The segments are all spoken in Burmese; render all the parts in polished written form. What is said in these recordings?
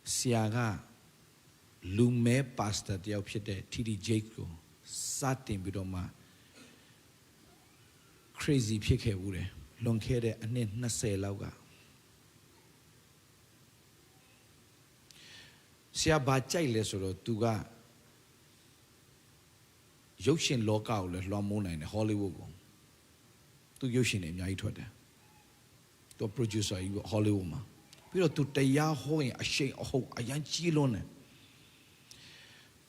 Siaga Lume Pasta the Opshete T.D. Jacob Satin Bidoma Crazy Pike Wood Long Kede and then Nase Lauga Sia Bachai Lesoro Tuga Yoshin Local Lomona in Hollywood to Yoshin in Yaitwada to producer Hollywood. Pero tu te ya hoy a shame ho a yan chilone.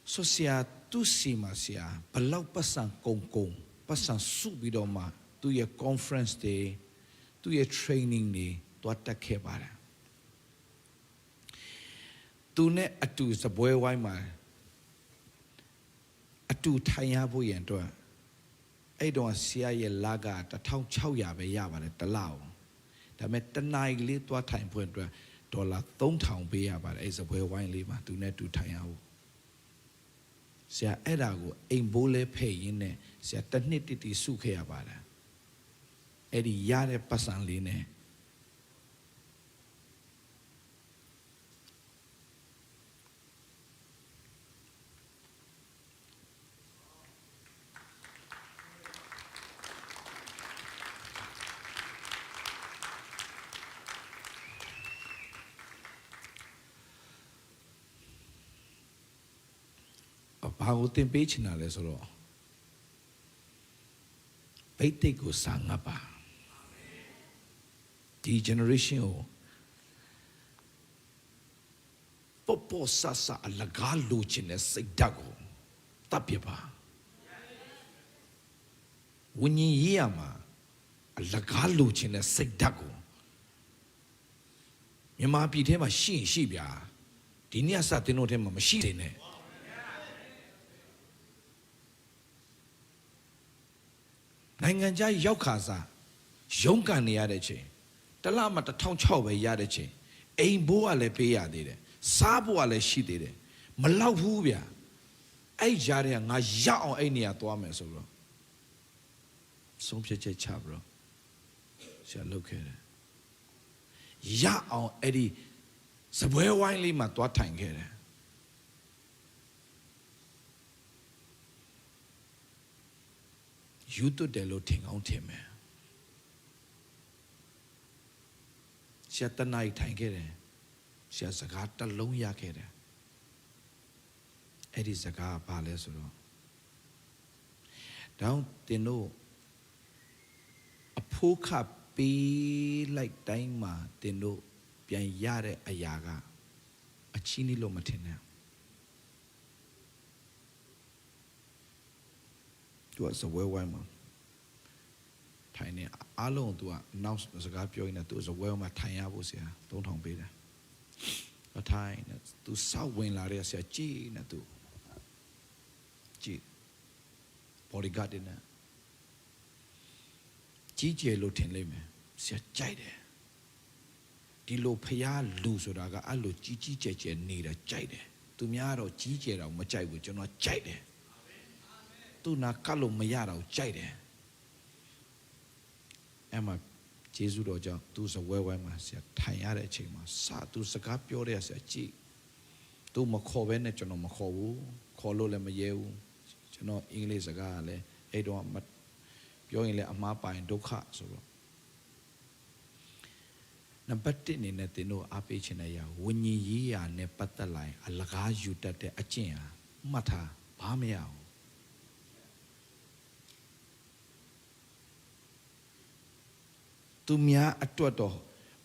So sia tu sima sia palau pasang kong pasang subidoma tu ye conference day tu ye training day tu atake bara. Tu ne atu sa boy wai ma atu thaya bo yen to ai don sia ye laga ta thau chau ya be ya ba le ta lao. ဒါမဲ့တနိုင်လေးသွားထိုင်ဖွင့်အတွက်ဒေါ်လာ3000ပေးရပါတယ်အဲ့စပွဲဝိုင်းလေးမှာသူနဲ့တူထိုင်ရအောင်ဆရာအဲ့ဒါကိုအိမ်ဘိုးလေးဖဲ့ရင်းနဲ့ဆရာတစ်နှစ်တိစုခဲ့ရပါတယ်အဲ့ဒီရတဲ့ပတ်စံလေးနဲ့ဘာကိုသင်ပေးချင်တာလဲဆိုတော့ဘိတ်တိတ်ကိုစာငတ်ပါဒီ generation ကိုပေါ်ဆဆအလကားလိုချင်တဲ့စိတ်ဓာတ်ကိုတပ်ပြပါဝိညာဉ်ရေးရမှာအလကားလိုချင်တဲ့စိတ်ဓာတ်ကိုမြန်မာပြည်ထဲမှာရှိဗျာဒီနေ့အစတင်တို့ထဲမှာမရှိသေးနဲ့နိုင်ငံခြားရောက်ခါစားရုံးကန်နေရတဲ့ချိန်တလမှ1600ပဲရတဲ့ချိန်အိမ်ဘိုးကလည်းပေးရသေးတယ်စားဖို့ကလည်းရှိသေးတယ်မလောက်ဘူးဗျာအဲ့ကြားတဲ့ငါရအောင်အဲ့နေရာသွားမယ်ဆိုတော့ဆုံးဖြတ်ချက်ချပြီးတော့ဆရာလုပ်ခဲ့တယ်ရအောင်အဲ့ဒီစပွဲဝိုင်းလေးမှာသွားထိုင်ခဲ့တယ်ယူတုတယ်လို့ထင်အောင်ထင်မယ်ဆရာတနိုင်ထိုင်ခဲ့တယ်ဆရာစကားတစ်လုံးရခဲ့တယ်အဲ့ဒီစကားဘာလဲဆိုတော့တောင်းတင်တို့အဖိုးခပေးလိုက်တိုင်းမှာတင်တို့ပြန်ရတဲ့အရာကအချီးနှီးလို့မထင်နဲ့သူကစဝဲဝိုင်းမှာထိုင်နေအားလုံးသူကနောက်စကားပြောရင်သူစဝဲမှာထိုင်ရဖို့ဆရာ3000ပေးတယ်အထိုင်နဲ့သူစောက်ဝင်လာတဲ့ဆရာကြည်နေသူကြည် bodyguard နဲ့ကြီးကျယ်လို့ထင်လိမ့်မယ်ဆရာကြိုက်တယ်ဒီလိုဖျားလူဆိုတာကအဲ့လိုကြီးကျယ်နေတာကြိုက်တယ်သူများတော့ကြီးကျယ်တော့မကြိုက်ဘူးကျွန်တော်ကြိုက်တယ်သူနာကလို့မရတော့ကြိုက်တယ်အဲ့မှာဂျေဇုတော်ကြောင့်သူစဝဲဝဲမှာဆရာထိုင်ရတဲ့အချိန်မှာစာသူစကားပြောတဲ့ဆရာကြည့်သူမခေါ်ဘဲနဲ့ကျွန်တော်မခေါ်ဘူးခေါ်လို့လည်းမရဲဘူးကျွန်တော်အင်္ဂလိပ်စကားကလည်းအဲ့တော့ပြောရင်လည်းအမှားပိုင်ဒုက္ခဆိုတော့နံပါတ်1အနေနဲ့သင်တို့အားပေးခြင်းနဲ့ရဝိညာဉ်ရေးရာနဲ့ပတ်သက်လာရင်အလကားယူတတ်တဲ့အကျင့်ဟာမှတ်ထားဘာမရဘူးသူများအတွက်တော့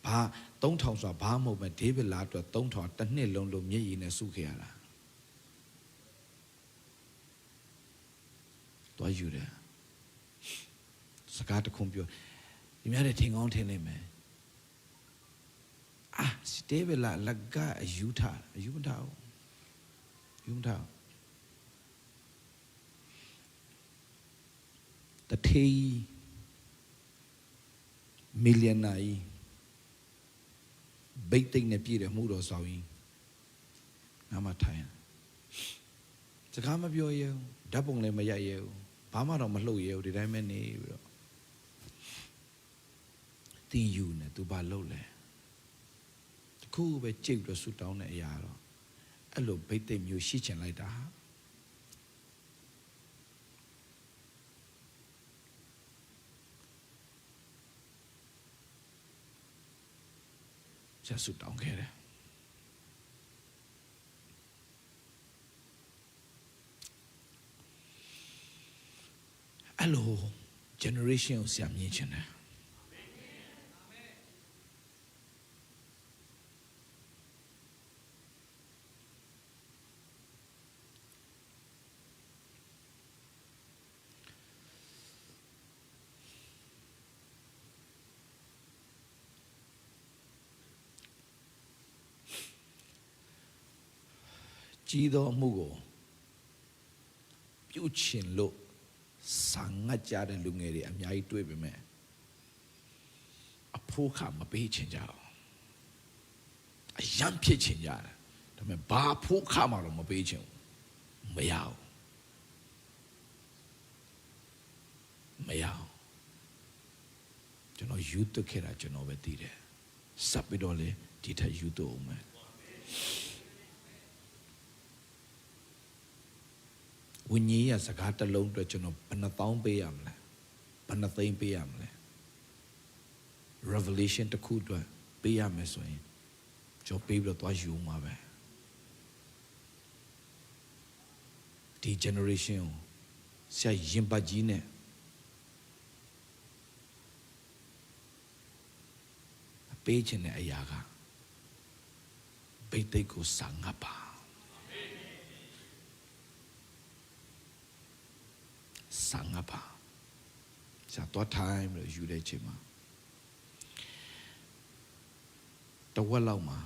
ဘာ3000ဆိုတာဘာမဟုတ်ပဲဒေးဗစ်လာအတွက်3000တစ်နှစ်လုံးလို့မျက်ရည်နဲ့စုခဲ့ရတာတွားယူတယ်စကားတခုပြောဒီများတဲ့ထင်ကောင်းထင်နေမယ်ဒေးဗစ်လာလကအယူမထားတထေးmillionaire ဘိတ်သိမ့်နဲ့ပြည့်တယ်မှုတော်ဆောင်ရင်ငါမှထိုင်စကားမပြောရဘူးဓာတ်ပုံလည်းမရိုက်ရဘူးဘာမှတော့မလှုပ်ရဘူးဒီတိုင်းပဲနေပြီးတော့တင်ယူနေသူဘာလုပ်လဲ ခုပဲကြိတ်ပြီးဆူတောင်းတဲ့အရာတော့အဲ့လိုဗိတ်သိက်မျိုးရှိချင်လိုက်တာဆူတောင်းခဲ့တယ်အဲ့လို generation ကိုဆရာမြင်ချင်တယ်ကြီးသောအမှုကိုပြုချင်လို့စာငတ်ကြတဲ့လူငယ်တွေအများကြီးတွေ့ပေမဲ့အဖို့ခမပေးချင်ကြအောင်အယံဖြစ်ချင်ကြတယ်ဒါပေမဲ့ဘာဖို့ခမှတော့မပေးချင်ဘူးမရဘူးကျွန်တော်ယူသွခဲ့တာကျွန်တော်ပဲသိတယ်စပ်ပြီးတော့လေဒီထက်ယူသွအောင်မယ်ဝိညာဉ်ရဲ့စကားတစ်လုံးအတွက်ကျွန်တော်ဘယ်နှသောင်းပေးရမလဲဘယ်နှသိန်းပေးရမလဲ revelation တစ်ခုအတွက်ပေးရမယ်ဆိုရင်ကျွန်တော်ပေးပြီးတော့သွားယူမှာပဲဒီ generation ကိုဆရာရင်ပတ်ကြီးနဲ့ပေးချင်တဲ့အရာကဘိတ်သိက်ကိုစာငတ်ပါစာငတ်ပါဆရာတော့ time လို့ယူတဲ့ချိန်မှာတဝက်လောက်မှာ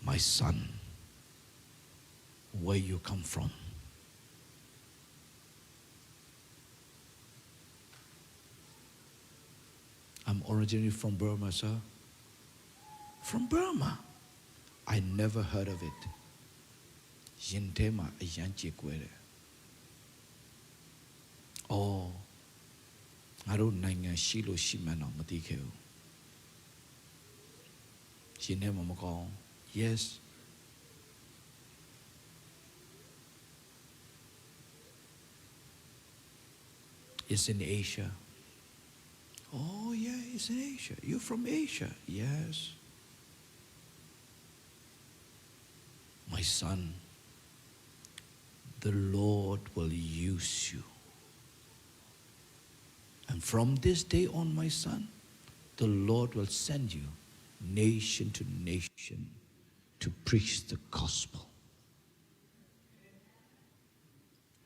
my son where you come from I'm originally from Burma, sir. From Burma. I never heard of it. Yintema ayanchi kwere. Oh, I don't know shilo shimano matikeu. Yintema mako. Yes. It's in Asia. Oh, yeah, it's in Asia. You're from Asia. Yes. My son, the Lord will use you. And from this day on, my son, the Lord will send you nation to nation to preach the gospel.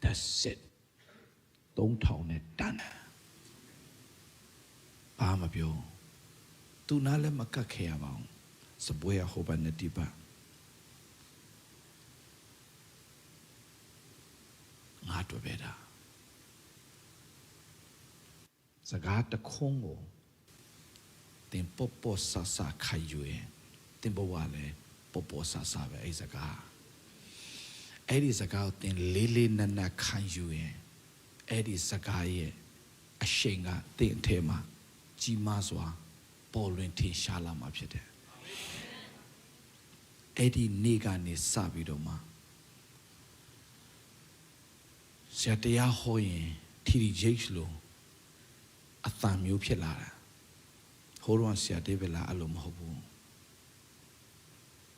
That's it. Don't tell me done. ဘာမပြောသူနားလည်းမကတ်ခဲ့ရပါဘူးစပွဲရဟိုဘက်နဲ့ဒီဘက်ငါတွေ့ပဲတာစကားတခုံးကိုတင်ပေါ်ပေါ်ဆာဆာခိုင်ယူရင်တင်ပေါ်ကလည်းပေါ်ပေါ်ဆာဆာပဲအဲ့စကားအဲ့ဒီစကားကိုတင်လေးလေးနက်နက်ခိုင်ယူရင်အဲ့ဒီစကားရဲ့အရှိန်ကတင်အထဲမှာကြီးမားစွာပေါ်လွင်ထင်ရှားလာမှာဖြစ်တယ်အဲ့ဒီနေ့ကနေစပြီးတော့မှဆရာတရားဟောရင်ထီဂျိတ်လို့အတန်မျိုးဖြစ်လာတာဟိုတော့ဆရာတေးပဲလားအဲ့လိုမဟုတ်ဘူး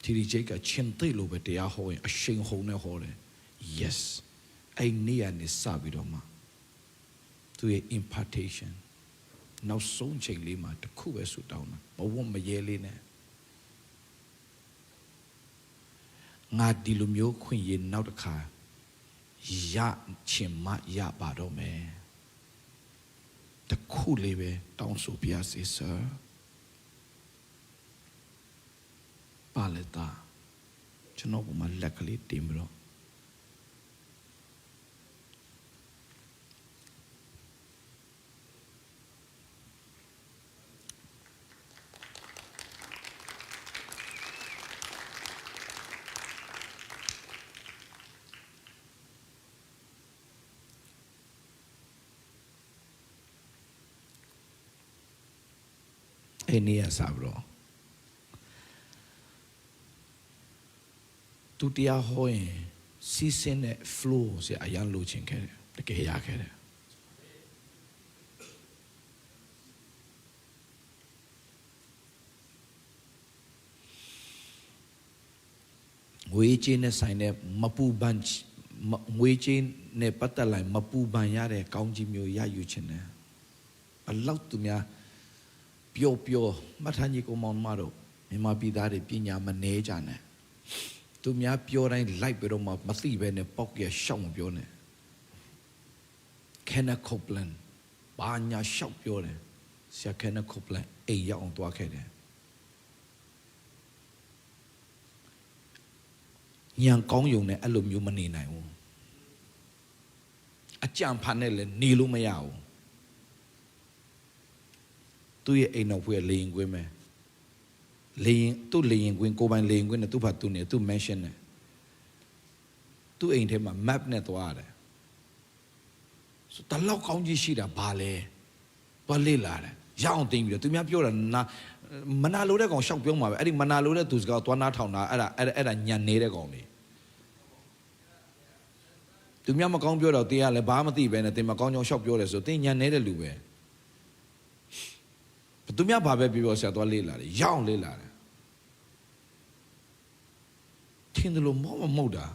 ထီဂျိတ်ကချင်းသိလို့ပဲတရားဟောရင်အရှိန်ဟုန်နဲ့ဟောတယ် yes အဲ့နေ့ကနေစပြီးတော့မှသူရဲ့ impartationနောက်ဆုံးချိန်လေးမှာတခုပဲဆူတောင်းတာမဝတ်မရဲလေးနဲ့ငါဒီလိုမျိုးခွင့်ရနောက်တစ်ခါရချင်မှရပါတော့မယ်တခုလေးပဲတောင်းဆိုပြစေဆာပါလက်တာကျွန်တော်ကမှလက်ကလေးတင်ပြီးတော့အဲ့နေရစားပြီးတော့ သူတရားဟောရင်စီးစင်းတဲ့ flow ဆရာအရန်လိုချင်ခဲ့တယ်တကယ်ရခဲ့တယ်ငွေကြေးနဲ့ဆိုင်တဲ့မပူပန်ငွေကြေးနဲ့ပတ်သက်လိုက်မပူပန်ရတဲ့ကောင်းကြီးမျိုးရယူခြင်းနဲ့အလောက်သူများပျော်ပျော်မှတ်ထားကြီးကိုမောင်မတို့မြန်မာပြည်သားတွေပညာမနှဲကြနဲ့သူများပြောတိုင်းလိုက်ပြီးတော့မှမသိပဲနဲ့ပေါက်ရရှောက်မပြောနဲ့Kenneth Copeland ဘာညာရှောက်ပြောတယ်ဆရာ Kenneth Copeland အိမ်ရောက်အောင်သွားခဲ့တယ်ညံကောင်းယုံနဲ့အဲ့လိုမျိုးမနေနိုင်ဘူးအကြံဖန်နဲ့လည်းနေလို့မရဘူးသူ့ရဲ့အိမ်တော်ဖွယ်လေရင်ကွင်းပဲလေရင်သူ့လေရင်ကွင်းကိုပိုင်လေရင်ကွင်းနဲ့သူ့ဘာသူ့နေသူ့ mansion နဲ့သူ့အိမ်ထဲမှာ map နဲ့သွားရတယ်ဆိုတလောက်ကောင်းကြီးရှိတာဘာလဲသွားလေ့လာတယ်ရအောင်သိပြီးတော့သူများပြောတာမနာလို့တဲ့ကောင်ရှောက်ပြောမှာပဲအဲ့ဒီမနာလို့တဲ့သူစကားသွားနားထောင်တာအဲ့ဒါညံနေတဲ့ကောင်လေသူများမကောင်းပြောတော့တင်းကလည်းဘာမှမသိပဲနဲ့တင်းမကောင်းကြောင်ရှောက်ပြောတယ်ဆိုတင်းညံနေတဲ့လူပဲသူများဘာပဲပြောဆရာသွားလေ့လာတယ်ရအောင်လေ့လာတယ်ထင်တယ်လို့မဟုတ်တာ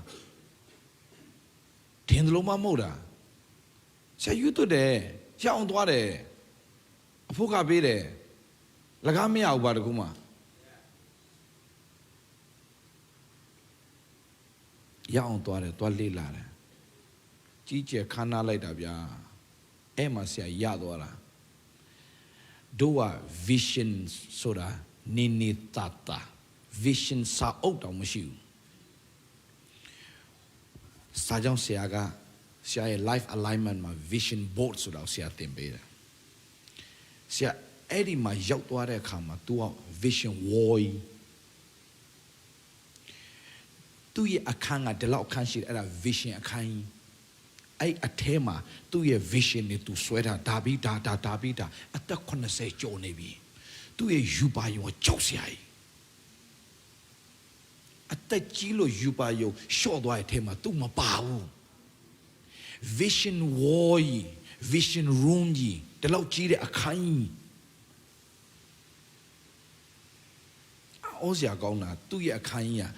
ထင်တယ်လို့မဟုတ်တာဆရာယူတ်တယ်ရအောင်သွားတယ်အဖို့ကပေးတယ်လကားမရဘူးပါတကူမှရအောင်သွားတယ်သွားလေ့လာတယ်ကြီးကျယ်ခမ်းနားလိုက်တာဗျာအဲ့မှာဆရာရသွားတာတို့က vision ဆိုတာနိနိတတာ vision စာအုပ်တောင်မရှိဘူးစာကြောင့်ဆရာကဆရာရဲ့ life alignment မှာ vision board ဆိုတာဆရာသင်ပေးတယ်ဆရာအဲ့ဒီမှာရောက်သွားတဲ့အခါမှာ तू က vision wall သူ့ရဲ့အခန်းကဒီလောက်အခန်းရှိတယ်အဲ့ဒါ vision အခန်းကြီးအဲ့အထဲမှာသူ့ရဲ့ vision နဲ့ तू ဆွဲတာဒါပြီးဒါပြီးဒါအသက်80ကျော်နေပြီသူ့ရဲ့ယူပါယုံကြောက်စရာကြီးအသက်ကြီးလို့ယူပါယုံရှော့သွားတဲ့အထဲမှာ तू မပါဘူး vision wall vision room ကြီးဒီလောက်ကြီးတဲ့အခန်းကြီးအော်စရာကောင်းတာသူ့ရဲ့အခန်းကြီးက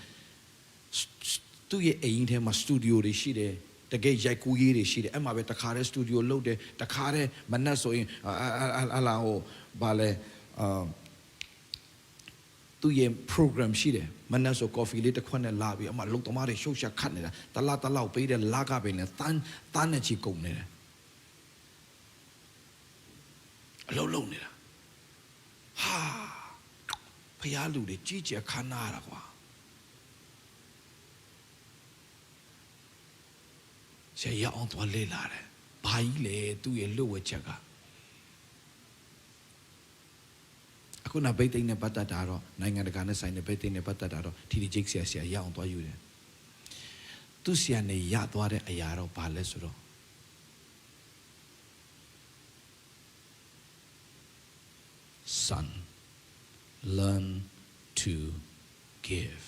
သူ့ရဲ့အိမ်ထဲမှာစတူဒီယိုတွေရှိတယ်တကယ်ရိုက်ကူးရေးတွေရှိတယ်အဲ့မှာပဲတခါတည်းစတူဒီယိုလုပ်တယ်တခါတည်းမနက်ဆိုရင်အလာဟိုဘာလဲသူ့ရဲ့ program ရှိတယ်မနက်ဆို coffee လေးတစ်ခွက်နဲ့လာပြီးအမှလုံသမားတွေရှုပ်ရှာခတ်နေတာတလောက်ပေးတယ်လာကပဲနဲ့တန်းနဲ့ချီကုန်နေတယ်အလုံးနေတာဟာဖျားလူတွေကြီးကျယ်ခမ်းနားတာကွာဆရာရအောင်သွားလေ့လာတယ်ဘာကြီးလဲသူ့ရဲ့လွတ်ဝဲချက်ကအခုနောက်ဗိတ်သိမ်းနဲ့ပတ်သက်တာတော့နိုင်ငံတကာနဲ့ဆိုင်တဲ့ဗိတ်သိမ်းနဲ့ပတ်သက်တာတော့ထီထီဂျိတ်ဆရာရအောင်သွားယူတယ်သူဆရာနဲ့ရသွားတဲ့အရာတော့ဘာလဲဆိုတော့son learn to give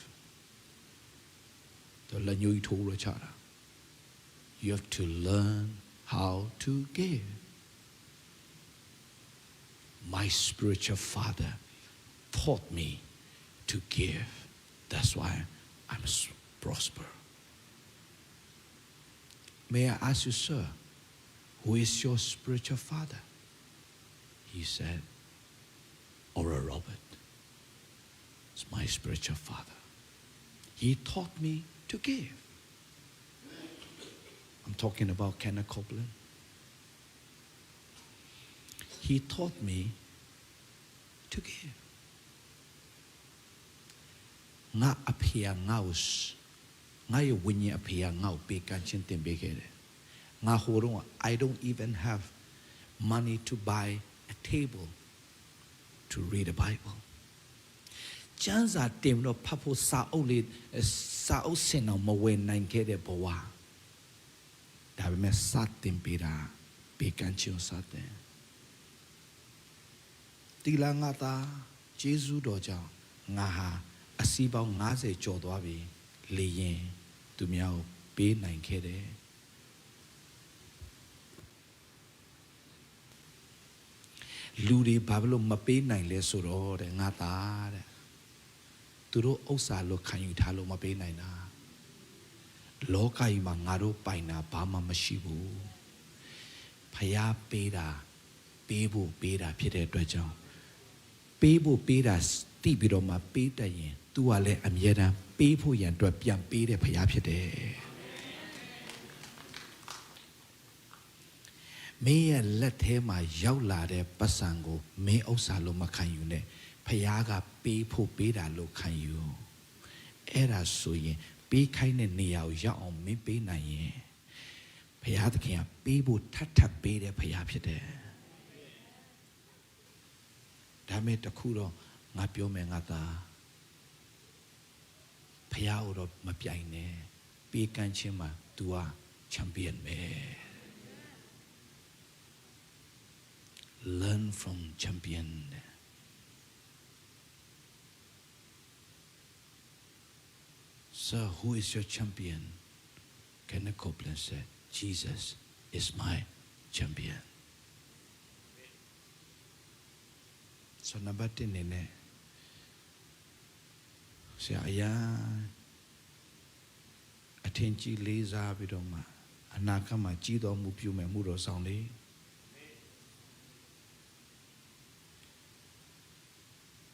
တော့လက်ညှိုးထိုးရချတာYou have to learn how to give. My spiritual father taught me to give. That's why I'm prosper. May I ask you, sir, who is your spiritual father? He said, Oral Robert. It's my spiritual father. He taught me to give. I'm talking about Kenneth Copeland. He taught me to give. Nga apia ngaus, nga yo winye apia ngau pe kanchin tembekere. Nga horong I don't even have money to buy a table to read the Bible. Chanza tem no papo sa ole sa o sena mo wen nine kere bowa. ဒါပေမဲ့စတင်ပေးတာဘေကန်းချင်းစတင်တီလာငါသားဂျေဇုတော်ကြောင့်ငါဟာအစီးပေါင်း90ကျော်သွားပြီ လေရင်သူများကိုပေးနိုင်ခဲ့တယ်လူတွေဘာလို့မပေးနိုင်လဲဆိုတော့တဲ့ငါသားတဲ့သူတို့ဥစ္စာလို့ခံယူထားလို့မပေးနိုင်တာလောကကြီးမှာငါတို့ပိုင်တာဘာမှမရှိဘူးဖယားပေးတာပေးဖို့ပေးတာဖြစ်တဲ့အတွက်ကြောင့်ပေးဖို့ပေးတာတိပြီးတော့မှပေးတတ်ရင် तू ကလည်းအမြဲတမ်းပေးဖို့ရန်အတွက်ပြန်ပေးတဲ့ဖယားဖြစ်တယ်မင်းရဲ့လက်ထဲမှာရောက်လာတဲ့ပတ်စံကိုမင်းဥစ္စာလို့မခံယူနဲ့ဖယားကပေးဖို့ပေးတာလို့ခံယူအဲ့ဒါဆိုရင်ပေးခိုင်းတဲ့နေရာကိုရောက်အောင်မင်းပေးနိုင်ရင်ဖယားသခင်ကပေးဖို့ထပ်ပေးတဲ့ဖယားဖြစ်တယ်ဒါမဲ့တခုတော့ငါပြောမယ်ငါသားဖယားကိုတော့မပြိုင်နဲ့ပေးကမ်းခြင်းမှာ तू ကချန်ပီယံပဲ learn from champion so who is your champion Kenneth Copeland said Jesus is my champion so number 10နေနဲ့ဆရာအရာအထင်ကြီးလေးစားပြီးတော့မှအနာဂတ်မှာကြီးတော်မူပြုမယ်မှုတော်ဆောင်လေ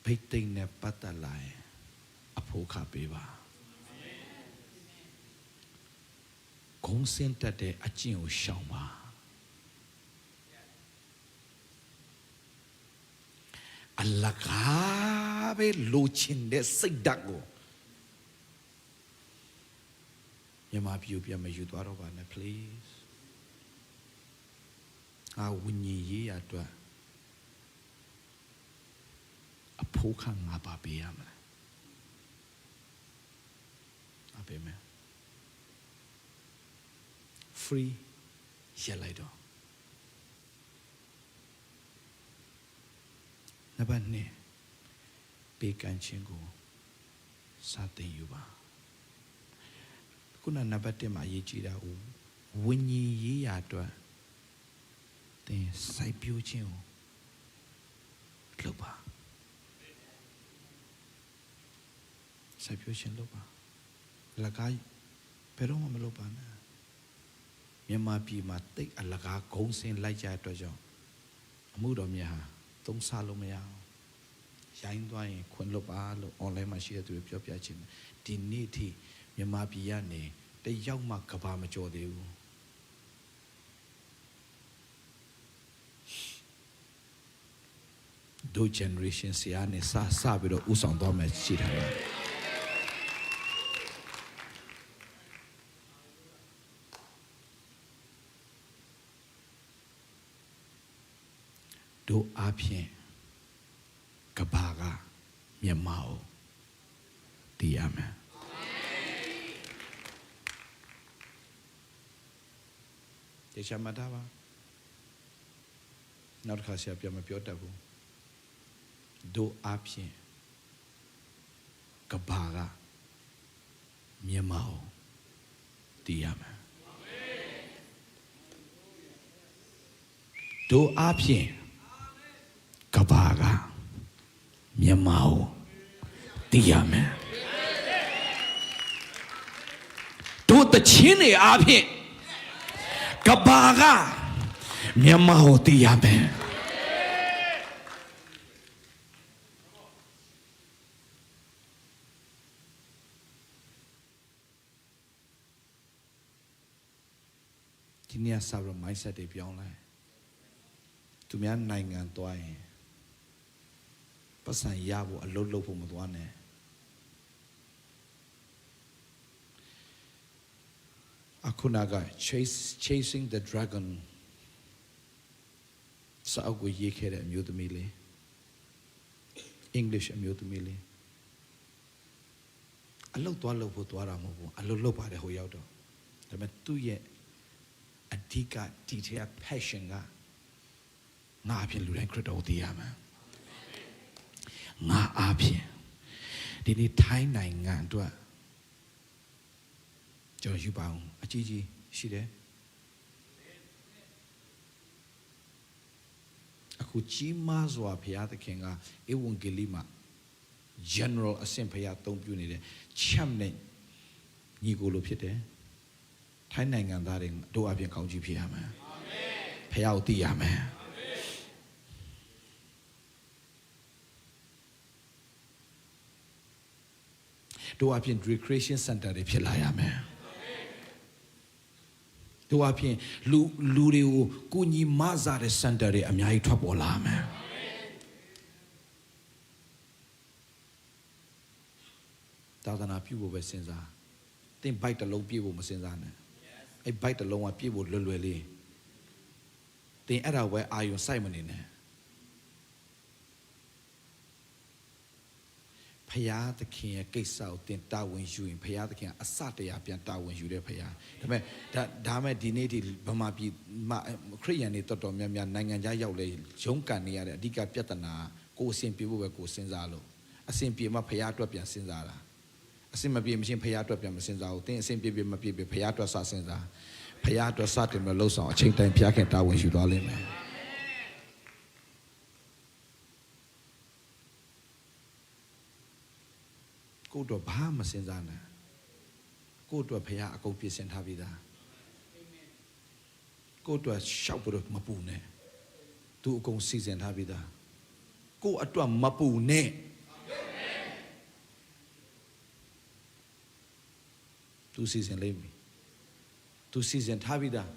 ဘိတ်သိမ့်နဲ့ပတ်သက်လာရင်အဖို့ခပေးပါဂုံးစင်းတက်တဲ့အကျင့်ကိုရှောင်ပါအလကားပဲလိုချင်တဲ့စိတ်ဓာတ်ကိုမြန်မာပြည်ပြန်မယူသွားတော့ပါနဲ့ please ဝိညာဉ်ရေးရအတွက်အဖို့ခံငါပါပေးရမယ်အပေးမယ် free ရလိုက်တော့နံပါတ်2ပေးကမ်းခြင်းကိုစတင်ယူပါခုနနံပါတ်1မှာအရေးကြီးတာဝိညာဉ်ရေးရာအတွက်သင်စိုက်ပျိုးခြင်းကိုလုပ်ပါစိုက်ပျိုးခြင်းလုပ်ပါလကားဘယ်တော့မှမလုပ်ပါနဲ့မြန်မာပြည်မှာတိတ်အလကားဂုံးစင်းလိုက်ကြတဲ့အတွက်ကြောင့်အမှုတော်မြတ်ဟာသုံးစားလို့မရအောင်ရိုင်းသွားရင်ခွင့်လွတ်ပါလို့ online မှာရှိတဲ့သူတွေပြောပြချင်တယ်ဒီနေ့ထိမြန်မာပြည်ကနေတယောက်မှကဘာမကြော်သေးဘူးဒို generation ဆရာနဲ့စပြီးတော့ဥဆောင်သွားမယ်ရှိတယ်တို့အပြင်ကဘာကမြန်မာကိုတည်ရမယ်တေချာမတာပါနောက်တစ်ခါဆရာပြန်မပြောတတ်ဘူးတို့အပြင်ကဘာကမြန်မာကိုတည်ရမယ်တို့အပြင်ကဘာကမြန်မာကိုတည်ရမယ်တို့တချင်းတွေအပြင်ကဘာကမြန်မာကိုတည်ရမယ်ဒီနေ့ဆာဘရ mindset တွေပြောင်းလိုက်သူများနိုင်ငံသွားရင်ပတ်စံရဖို့အလုပ်လုပ်ဖို့မသွားနဲ့အခုနက chasing the dragon စာအုပ်ကိုရေးခဲ့တဲ့အမျိုးသမီးလေး English အမျိုးသမီးလေးအလုပ်သွားလုပ်ဖို့သွားတာမဟုတ်ဘူးအလုပ်လုပ်ပါတယ်ဟိုရောက်တော့ဒါပေမဲ့သူ့ရဲ့အဓိကဒီထဲက passion ကငါအဖြစ်လူတိုင်းခရစ်တော်ကိုသိရမယ်ငါအဖြစ်ဒီနေ့ထိုင်းနိုင်ငံအတွက် ကျွန်တော်ယူပါအောင်အကြီးကြီးရှိတယ်အခုကြီးမားစွာဘုရားသခင်ကဧဝံဂေလိမှာ general အဆင့်ဘုရားအသုံးပြုနေတဲ့ champ နဲ့ညီကိုလိုဖြစ်တယ်ထိုင်းနိုင်ငံသားတွေတို့အပြင်ကောင်းကြီးဖြစ်ရမယ်အာမင်ဘုရားကိုသိရမယ်အာမင်တို့အပြင် recreation center တွေဖြစ်လာရမယ်တို့အပြင်လူတွေကိုကိုညီမစားတဲ့ center တွေအများကြီးထွက်ပေါ်လာမယ်သာသနာပြုဖို့ပဲစဉ်းစားသင်ဘိုက်တစ်လုံးပြည့်ဖို့မစဉ်းစားနဲ့အဲ့ဘိုက်တစ်လုံးကပြည့်ဖို့လွယ်လွယ်လေးသင်အဲ့ဒါဝဲအာယုံစိုက်မနေနဲ့ဖယားသခင်ရဲ့ကိစ္စကိုသင်တာဝန်ယူရင်ဖယားသခင်ကအစတရားပြန်တာဝန်ယူတဲ့ဖယားဒါမဲ့ဒီနေ့ဒီဗမာပြည်ခရစ်ယာန်တွေတော်တော်များများနိုင်ငံခြားရောက်လေရုန်းကန်နေရတဲ့အဓိကပြဿနာကိုအစဉ်ပြေဖို့ပဲကိုစဉ်းစားလို့အစဉ်ပြေမှဖယားအတွက်ပြန်စဉ်းစားတာအစင်မပြေမချင်းဖယားအတွက်ပြန်မစင်စားဘူးတင်းအစင်ပြေပြေမပြေပြေဖယားအတွက်စစင်စားဖယားအတွက်စတင်မလို့လှုပ်ဆောင်အချိန်တိုင်းဖယားခင်တာဝန်ယူသွားလိမ့်မယ်ကိုတော့ဘာမစင်စားနဲ့ကိုတော့ဖယားအကုန်ပြင်ဆင်ထားပြီးသားကိုတော့ရှောက်ပြီးတော့မပူနဲ့သူအကုန်စီစဉ်ထားပြီးသားကိုအတွက်မပူနဲ့သူစီစဉ်လိမ့်မယ်သူစီစဉ်ထားပြီးသား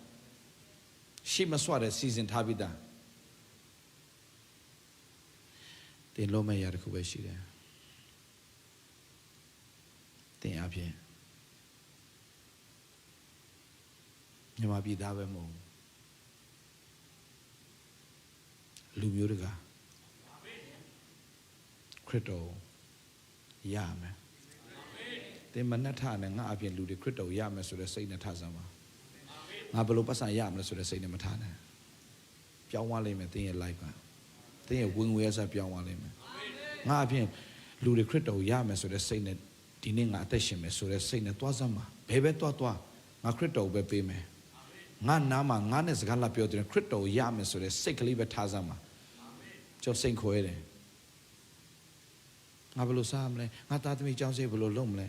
ရှိမစွာတဲ့စီစဉ်ထားပြီးသားတင်လုံးမဲ့ရတခုပဲရှိတယ်တင်အပြင်မြန်မာပြည်သားပဲမဟုတ်လူမျိုးတကာခရစ်တော်ရမယ်တင်မနှက်ထနဲ့ငါအပြင်လူတွေခရစ်တော်ရမယ်ဆိုတဲ့စိတ်နဲ့ထားစမ်းပါငါဘယ်လိုပတ်စံရမလဲဆိုတဲ့စိတ်နဲ့မထားနဲ့ပြောင်းသွားလိမ့်မယ်တင်းရဲ့ life ကတင်းရဲ့ဝင်ငွေရစားပြောင်းသွားလိမ့်မယ်ငါအပြင်လူတွေခရစ်တော်ရမယ်ဆိုတဲ့စိတ်နဲ့ဒီနေ့ငါအသက်ရှင်မယ်ဆိုတဲ့စိတ်နဲ့သွားစမ်းပါဘယ်ပဲသွားငါခရစ်တော်ပဲပေးမယ်ငါနားမှာငါနဲ့စကားလာပြောတယ်ခရစ်တော်ရမယ်ဆိုတဲ့စိတ်ကလေးပဲထားစမ်းပါကျော်စိတ်ခွဲတယ်ငါဘယ်လိုစားမလဲငါသားသမီးကြောင်းစိတ်ဘယ်လိုလုပ်မလဲ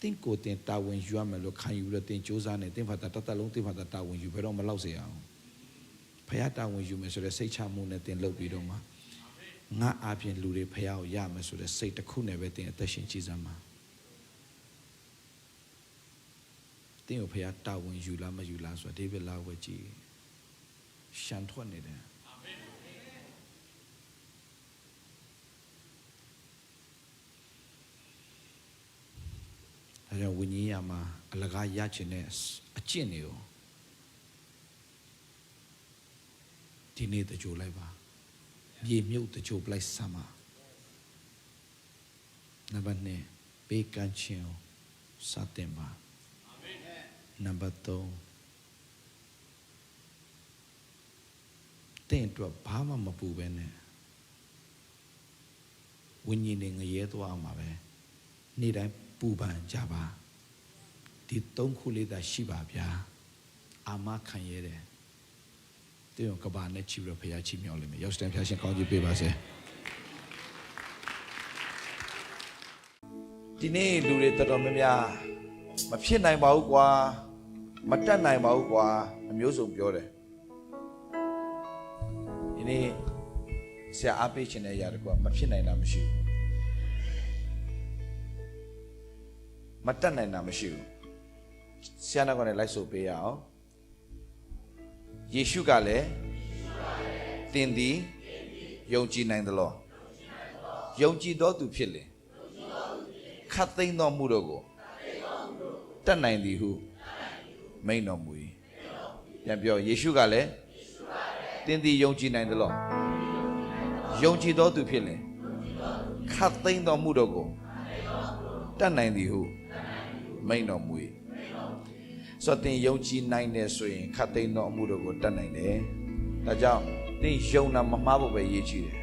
တင်းကိုတင်တာဝန်ယူရမယ်လို့ခံယူလို့တင်စူးစမ်းနေတင်းဖတ်တာတလုံးတင်းဖတ်တာဝန်ယူဘယ်တော့မလောက်စေအောင်ဖယားတာဝန်ယူမယ်ဆိုတဲ့စိတ်ချမှုနဲ့တင်လုပ်ပြီးတော့မှငါအပြင်လူတွေဖယားကိုရမယ်ဆိုတဲ့စိတ်တစ်ခုနဲ့ပဲတင်အသက်ရှင်ကြည်စမ်းပါတင်းကိုဖယားတာဝန်ယူလားမယူလားဆိုတာဒေးဗစ်လာဝဲကြည့်ရှန်ထွက်နေတယ်အဲကြောင့်ဝိညာဉ်ရမှာအလကားရချင်တဲ့အကျင့်တွေကိုဒီနေ့တကြိုလိုက်ပါမြေမြုပ်တကြိုပလိုက်စမ်းပါနံပါတ်2ပေးကမ်းခြင်းကိုစတင်ပါအာမင်နံပါတ်3တင်တော့ဘာမှမပူပဲနဲ့ဝိညာဉ်နဲ့ငရဲသွားမှာပဲနေ့တိုင်းပူပန်ကြပါဒီ3ခုလေးသာရှိပါဗျာအာမခံရတယ်တင်းကဘာနဲ့ချီပြီးဖျားချီမြောက်လိမ့်မယ်ရောက်စတန်ဖျားရှင်ကောင်းကြီးပေးပါစေဒီနေ့လူတွေတော်တော်များများမဖြစ်နိုင်ပါဘူးကွာမတတ်နိုင်ပါဘူးကွာအမျိုးစုံပြောတယ်ဒီနေ့ဆရာအားပေးခြင်းတဲ့ຢာတကွာမဖြစ်နိုင်တာမရှိဘူးမတတ်နိုင်တာမရှိဘူးဆရာကလည်းလိုက်ဆိုပေးရအောင်ယေရှုကလည်းသင်သည်ယုံကြည်နိုင်သလားယုံကြည်သောသူဖြစ်လေခတ်သိမ်းသောမှုတို့ကိုတတ်နိုင်သည်ဟုမိန့်တော်မူ၏ပြန်ပြောယေရှုကလည်းသင်သည်ယုံကြည်နိုင်သလားယုံကြည်သောသူဖြစ်လေခတ်သိမ်းသောမှုတို့ကိုတတ်နိုင်သည်ဟုမိန့်တော်မူ၏ဆိုတော့သင်ယုံကြည်နိုင်တယ်ဆိုရင်ခတ်သိမ်းသောအမှုတို့ကိုတတ်နိုင်တယ်ဒါကြောင့်သင်ယုံတာမမှားဖို့ပဲရည်ကြည်တယ်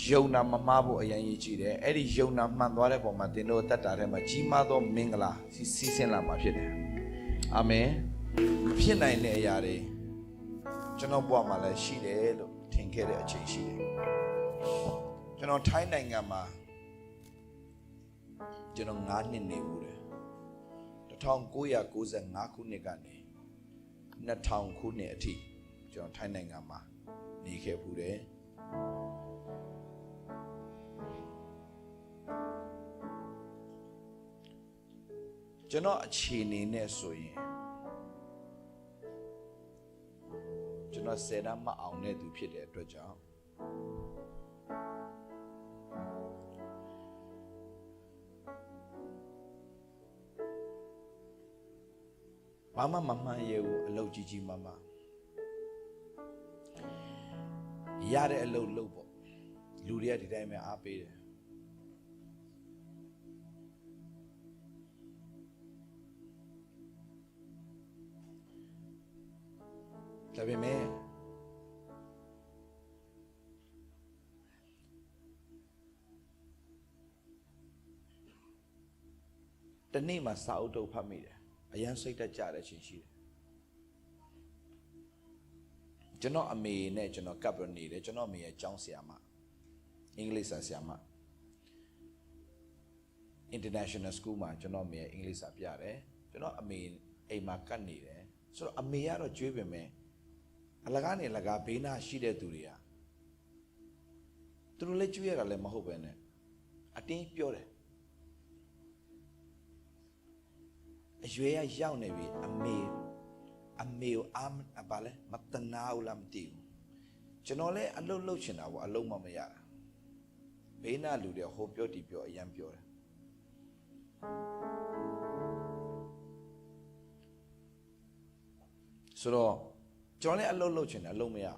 ယုံနာမမှားဖို့အရင်ရည်ကြည့်တယ်အဲ့ဒီယုံနာမှန်သွားတဲ့ပုံမှာသင်တို့အသက်တာထဲမှာကြီးမားသောမင်္ဂလာစီးဆင်းလာမှာဖြစ်တယ်အာမင်မဖြစ်နိုင်တဲ့အရာတွေကျွန်တော်ဘဝမှာလည်းရှိတယ်လို့ထင်ခဲ့တဲ့အချိန်ရှိတယ်ကျွန်တော်ထိုင်းနိုင်ငံမှာကျွန်တော်9နှစ်နေမှုတယ်1995ခုနှစ်ကနေ2000ခုနှစ်အထိကျွန်တော်ထိုင်းနိုင်ငံမှာနေခဲ့ဖူးတယ်ကျွန်တော်အခြေအနေနဲ့ဆိုရင်ကျွန်တော်စေတမအောင်တဲ့သူဖြစ်တဲ့အတွက်ကြောင့်ဘာမှမမှန်ရဘူးအလုပ်ကြီးကြီးမမရတဲ့အလုပ်လုပ်ပေါ့လူတွေကဒီတိုင်းပဲအားပေးတယ်ဒါပေမဲ့တနေ့မှစာအုပ်တုပ်ဖတ်မိတယ်အရန်စိတ်တက်ကြတဲ့အချိန်ရှိတယ်ကျွန်တော်အမေနဲ့ကျွန်တော်ကပ်ပြီးနေတယ်ကျွန်တော်အမေရဲ့ကျောင်းဆရာမအင်္ဂလိပ်စာဆရာမ International School မှာကျွန်တော်အမေရဲ့အင်္ဂလိပ်စာပြတယ်ကျွန်တော်အမေအိမ်မှာကပ်နေတယ်ဆိုတော့အမေကတော့ကြွေးပင်မယ်အလကားနေလကားဘေးနာရှိတဲ့သူတွေကသူတို့လည်းကြွေးရတာလည်းမဟုတ်ပဲနဲ့အတင်းပြောတယ်အရွယ်ရောက်နေပြီအမေကိုဘာလဲမတနာဘူးလားမသိဘူးကျွန်တော်လည်းအလုပ်လုပ်ချင်တာပေါ့အလုပ်မမရတာဘေးနာလူတွေဟိုပြောဒီပြောအရန်ပြောတယ်ဆိုတော့ကျွန်တော်လည်းအလုပ်လုပ်ချင်တယ်အလုပ်မရ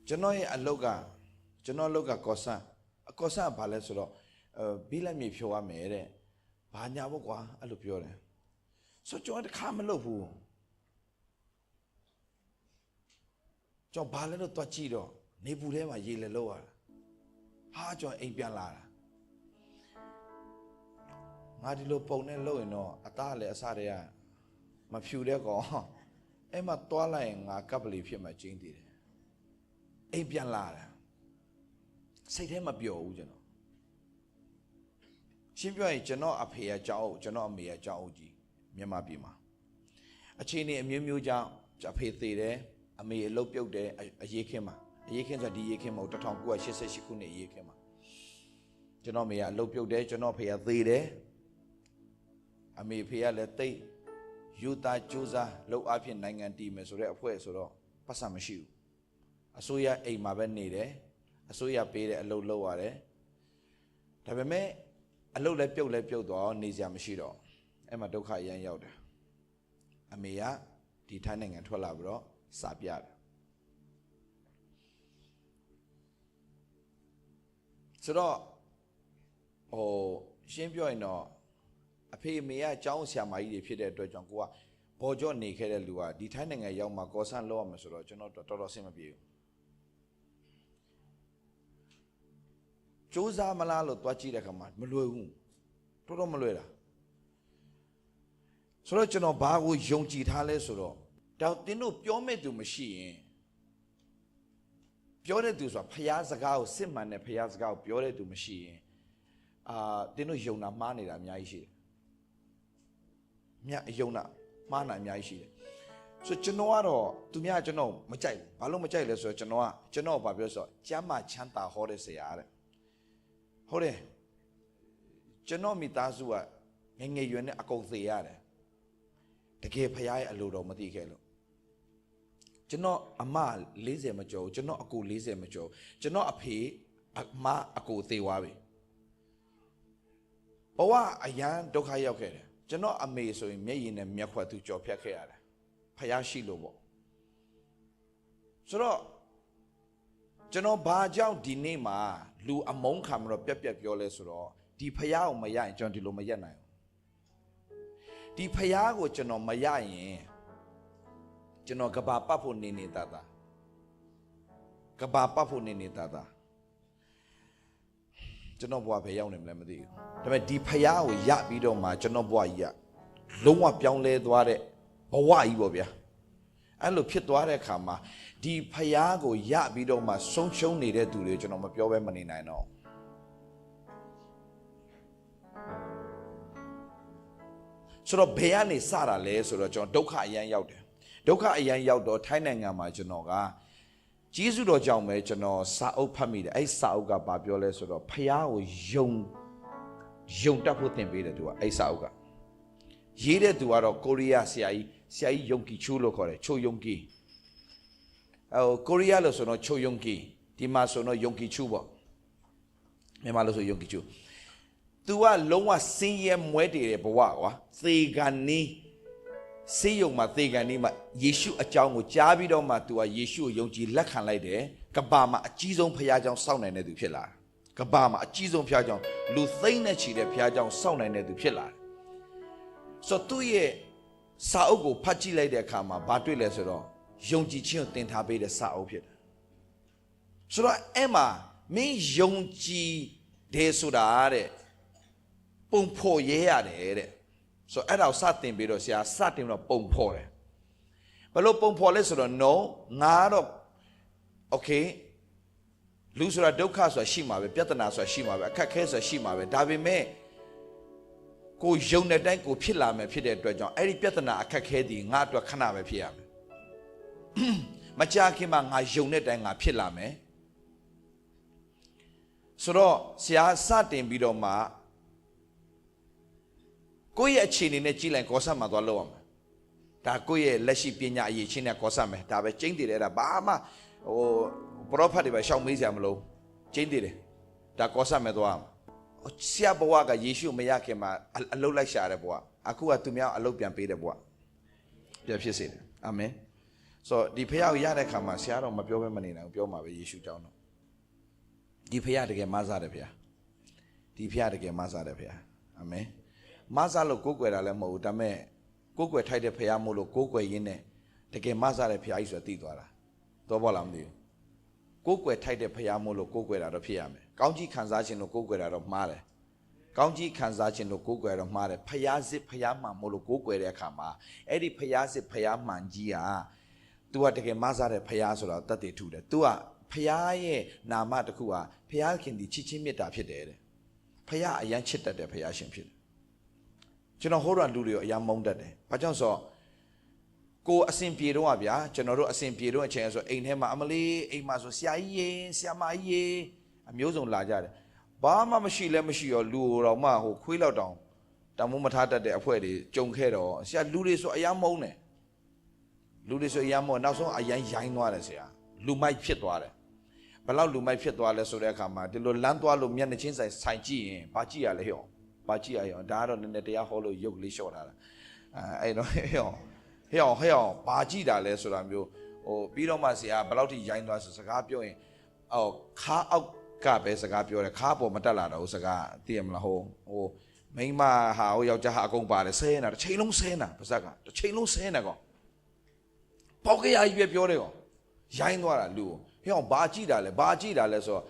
ကျွန်တော်ရဲ့အလုပ်ကကောဆန်ဘာလဲဆိုတော့ဘီလက်မြေဖြိုရမယ်တဲ့ဘာညာပေါ့ကွာအဲ့လိုပြောတယ်ဆိုကျွန်တော်တခါမလုပ်ဘူးကျွန်တော်ဘာလဲတော့တွားကြည့်တော့နေပူထဲမှာရေလဲလောက်ရတာဟာကျွန်တော်အိမ်ပြန်လာတာငါဒီလိုပုံနဲ့လုပ်ရင်တော့အသားလည်းအစတည်းကမဖြူတဲ့ကောင်အဲ့မှာတွားလိုက်ရင်ငါကပ်ပလီဖြစ်မှကျင်းသေးတယ်အိမ်ပြန်လာတာစိတ်ထဲမပျော်ဘူးကျွန်တော်ရှင်းပြောရင်ကျွန်တော်အဖေကကြောက်အုပ်ကျွန်တော်အမေကကြောက်အုပ်ကြီးမြန်မာပြည်မှာအခြေအနေအမျိုးမျိုးကြောင့်အဖေသေးတယ်အမေအလုပ်ပြုတ်တယ်အရေးခင်းမှာအရေးခင်းဆိုဒီရေးခင်းမဟုတ်1988ခုနှစ်အရေးခင်းမှာကျွန်တော်အမေကအလုပ်ပြုတ်တယ်ကျွန်တော်အဖေကသေးတယ်အမေဖေကလည်းတိတ်ယူသားကြိုးစားလှုပ်အားဖြင့်နိုင်ငံတည်မယ်ဆိုတဲ့အဖွဲ့ဆိုတော့ပတ်စံမရှိဘူးအစိုးရအိမ်မှာပဲနေတယ်အစိုးရပေးတဲ့အလုပ်လုပ်ရတယ်ဒါပေမဲ့အလုပ်လည်းပြုတ်သွားနေစရာမရှိတော့အဲ့မှာဒုက္ခအရန်ရောက်တယ်အမေကဒီထိုင်းနိုင်ငံထွက်လာပြီးတော့စာပြတယ်ဆိုတော့ရှင်းပြောရင်တော့အဖေအမေကအကျောင်းဆရာမကြီးတွေဖြစ်တဲ့အတွက်ကြောင့်ကိုကဘော်ကြော့နေခဲ့တဲ့လူကဒီထိုင်းနိုင်ငံရောက်မှကောဆန်လောက်ရမယ်ဆိုတော့ကျွန်တော်တော်တော်ဆင်မပြေဘူးစူးစမ်းမလားလို့တွားကြည့်တဲ့အခါမှာမလွယ်ဘူးတော်တော်မလွယ်တာဆိုတော့ကျွန်တော်ဘာကိုယုံကြည်ထားလဲဆိုတော့တော့တင်းတို့ပြောမဲ့သူမရှိရင်ပြောတဲ့သူဆိုတာဖျားစကားကိုစစ်မှန်တဲ့ဖျားစကားကိုပြောတဲ့သူမရှိရင်တင်းတို့ယုံတာမှားနေတာအများကြီးရှိတယ်ယုံတာမှားတာအများကြီးရှိတယ်ဆိုကျွန်တော်ကတော့သူများကျွန်တော်မကြိုက်ဘူးဘာလို့မကြိုက်လဲဆိုတော့ကျွန်တော်ဘာပြောဆိုတော့ကျမ်းမာချမ်းသာဟောတဲ့ဆရာတဲ့ဟုတ်တယ်ကျွန်တော်မိသားစုကငယ်ငယ်ရွယ်နဲ့အကုန်သေရတယ်တကယ်ဖရားရဲ့အလိုတော်မသိခဲ့လို့ကျွန်တော်အမ40မကျော်ကျွန်တော်အကို40မကျော်ကျွန်တော်အဖေအမအကိုသေသွားပြီဘဝအရန်ဒုက္ခရောက်ခဲ့တယ်ကျွန်တော်အမေဆိုရင်မျက်ရည်နဲ့မျက်ခွက်သူကြော်ဖြတ်ခဲ့ရတယ်ဖရားရှိလို့ပေါ့ဆိုတော့ကျွန်တော်ဘာကြောင့်ဒီနေ့မှာလူအမုန်းခံပြီးတော့ပြက်ပြောလဲဆိုတော့ဒီဖရားကိုမရရင်ကျွန်တော်ဒီလိုမရက်နိုင်ဘူးဒီဖရားကိုကျွန်တော်မရရင်ကျွန်တော်ကဘာပတ်ဖို့နေနေတာ ကဘာပတ်ဖို့နေတာကျွန်တော်ဘွားပဲရောက်နေမလဲမသိဘူးဒါပေမဲ့ဒီဖယားကိုရပြီးတော့မှကျွန်တော်ဘွားကြီးကလုံးဝပြောင်းလဲသွားတဲ့ဘဝကြီးပေါ့ဗျာအဲ့လိုဖြစ်သွားတဲ့အခါမှာဒီဖယားကိုရပြီးတော့မှဆုံးရှုံးနေတဲ့သူတွေကျွန်တော်မပြောဘဲမနေနိုင်တော့ဆိုတော့ဘယ်ကနေစတာလဲဆိုတော့ကျွန်တော်ဒုက္ခအရန်ရောက်တယ်ဒုက္ခအရန်ရောက်တော့ထိုင်းနိုင်ငံမှာကျွန်တော်ကကျေးဇူးတော်ကြောင့်ပဲကျွန်တော်စာအုပ်ဖတ်မိတယ်အဲ့စာအုပ်ကဘာပြောလဲဆိုတော့ဖယားကိုယုံတတ်ဖို့သင်ပေးတယ်သူကအဲ့စာအုပ်ကရေးတဲ့သူကတော့ကိုရီးယားဆရာကြီးယုံကီချူလို့ခေါ်တယ်ချိုယုံကီကိုရီးယားလို့ဆိုတော့ချိုယုံကီဒီမှာဆိုတော့ယုံကီချူပေါ့မြန်မာလို့ဆိုယုံကီချူသူကလုံးဝစင်းရဲမွဲတည်တဲ့ဘဝကွာသေကန်နီးစေယုံမှာသေကန်နီးမှာယေရှုအကြောင်းကိုကြားပြီးတော့မှသူကယေရှုကိုယုံကြည်လက်ခံလိုက်တယ်ကဘာမှာအကြီးဆုံးဖခင်ကြောင့်စောင့်နိုင်တဲ့သူဖြစ်လာတယ်ကဘာမှာအကြီးဆုံးဖခင်ကြောင့်လူသိမ့်နဲ့ချီတဲ့ဖခင်ကြောင့်စောင့်နိုင်တဲ့သူဖြစ်လာတယ်ဆိုတော့သူရဲ့စာအုပ်ကိုဖတ်ကြည့်လိုက်တဲ့အခါမှာဘာတွေ့လဲဆိုတော့ယုံကြည်ခြင်းကိုသင်ထားပေးတဲ့စာအုပ်ဖြစ်တယ်ဆိုတော့အဲ့မှာမင်းယုံကြည်တယ်ဆိုတာတဲ့ပုံဖော်ရဲရတယ်တဲ့ဆိုတော့အဲ့ဒါကိုစတင်ပြီးတော့ဆရာစတင်တော့ပုံဖော်တယ်ဘယ်လိုပုံဖော်လဲဆိုတော့ no ငါတော့ okay လူဆိုတာဒုက္ခဆိုတာရှိမှာပဲပြဿနာဆိုတာရှိမှာပဲအခက်ခဲဆိုတာရှိမှာပဲဒါပေမဲ့ကိုယုံတဲ့တိုင်းကိုဖြစ်လာမယ်ဖြစ်တဲ့အတွက်ကြောင့်အဲ့ဒီပြဿနာအခက်ခဲသည်ငါအတွက်ခဏပဲဖြစ်ရမယ်မကြာခင်မှာငါယုံတဲ့တိုင်းငါဖြစ်လာမယ်ဆိုတော့ဆရာစတင်ပြီးတော့မှကိုယ့်ရဲ့အခြေအနေနဲ့ကြည့်လိုက်ကောဆတ်မှာသွားလောက်အောင်ဒါကိုယ့်ရဲ့လက်ရှိပညာအရေးချင်းနဲ့ကောဆတ်မယ်ဒါပဲကျင်းတည်တယ်ဒါဘာမှပရောဖက်တွေပဲရှောက်မေးစရာမလိုကျင်းတည်တယ်ဒါကောဆတ်မယ်သွားဆရာဘဝကယေရှုမရခင်မှာအလုတ်လိုက်ရှာတဲ့ဘဝအခုကသူများအလုတ်ပြန်ပေးတဲ့ဘဝပြန်ဖြစ်စေတယ်အာမင်ဆိုတော့ဒီဖခင်ကိုရတဲ့ခါမှာဆရာတော်မပြောဘဲမနေနိုင်ဘူးပြောမှာပဲယေရှုကြောင့်တော့ဒီဖခင်တကယ်မဆားတယ်ဖခင်ဒီဖခင်တကယ်မဆားတယ်ဖခင်အာမင်မဆားလို့ကိုးကွယ်တာလည်းမဟုတ်ဘူးဒါပေမဲ့ကိုးကွယ်ထိုက်တဲ့ဖခင်မို့လို့ကိုးကွယ်ရင်းနဲ့တကယ်မဆားတဲ့ဖခင်ကြီးဆိုတာသိသွားတာတော့ဘောလားမသိဘူးကိုးကွယ်ထိုက်တဲ့ဖခင်မို့လို့ကိုးကွယ်တာတော့ဖြစ်ရမယ်ကောင်းကြီးခံစားခြင်းလို့ကိုးကွယ်တာတော့မှားတယ်ကောင်းကြီးခံစားခြင်းလို့ကိုးကွယ်တော့မှားတယ်ဖခင်စစ်ဖခင်မှန်မို့လို့ကိုးကွယ်တဲ့အခါမှာအဲ့ဒီဖခင်စစ်ဖခင်မှန်ကြီးဟာ तू ကတကယ်မဆားတဲ့ဖခင်ဆိုတာတတ်တည်ထူတယ် तू ကဖခင်ရဲ့နာမတစ်ခုဟာဖခင်ခင်ဒီချစ်ချင်းမေတ္တာဖြစ်တယ်တဲ့ဖခင်အရန်ချစ်တတ်တဲ့ဖခင်ရှင်ဖြစ်တယ်ကျွန်တော်ဟိုးရလူတွေကိုအရန်မုန်းတတ်တယ်ဘာကြောင့်ဆိုကိုအစင်ပြေတော့ဗျာကျွန်တော်တို့အစင်ပြေတော့အချိန်ဆိုအိမ်ထဲမှာအမလေးအိမ်မှာဆိုဆရာကြီးရေဆရာမကြီးရေအမျိုးစုံလာကြတယ်ဘာမှမရှိလဲမရှိရောလူတော်မှဟိုခွေးလောက်တောင်တမိုးမထားတတ်တဲ့အဖွဲတွေကြုံခဲ့တော့ဆရာလူတွေဆိုအရန်မုန်းတယ်လူတွေဆိုအရန်မုန်းနောက်ဆုံးအရန်ရိုင်းသွားတယ်ဆရာလူမိုက်ဖြစ်သွားတယ်ဘယ်လောက်လူမိုက်ဖြစ်သွားလဲဆိုတဲ့အခါမှာဒီလိုလမ်းသွားလို့မျက်နှာချင်းဆိုင်ကြည့်ရင်ဘာကြည့်ရလဲဟဲ့ဘာကြည့်ရရောဒါကတော့နည်းနည်းတရားဟောလို့ရုပ်လေးလျှော့ထားတာအဲ့တော့ဟဲ့ဘာကြည့်တာလဲဆိုတာမျိုးဟိုပြီးတော့မှဆရာဘယ်လောက်ထိရိုင်းသွားဆိုစကားပြောရင်ခါအောက်ကပဲစကားပြောတယ်ခါပေါ်မတက်လာတော့စကားသိရမလားဟိုမိန်းမဟာဟိုယောက်ျားဟာအကုန်ပါတယ်ဆဲနေတာတစ်ချိန်လုံးဆဲနေတာပါဇက်ကတစ်ချိန်လုံးဆဲနေကောပေါက်ကြရကြီးပဲပြောတယ်ကောရိုင်းသွားတာလူဟဲ့ဘာကြည့်တာလဲဘာကြည့်တာလဲဆိုတော့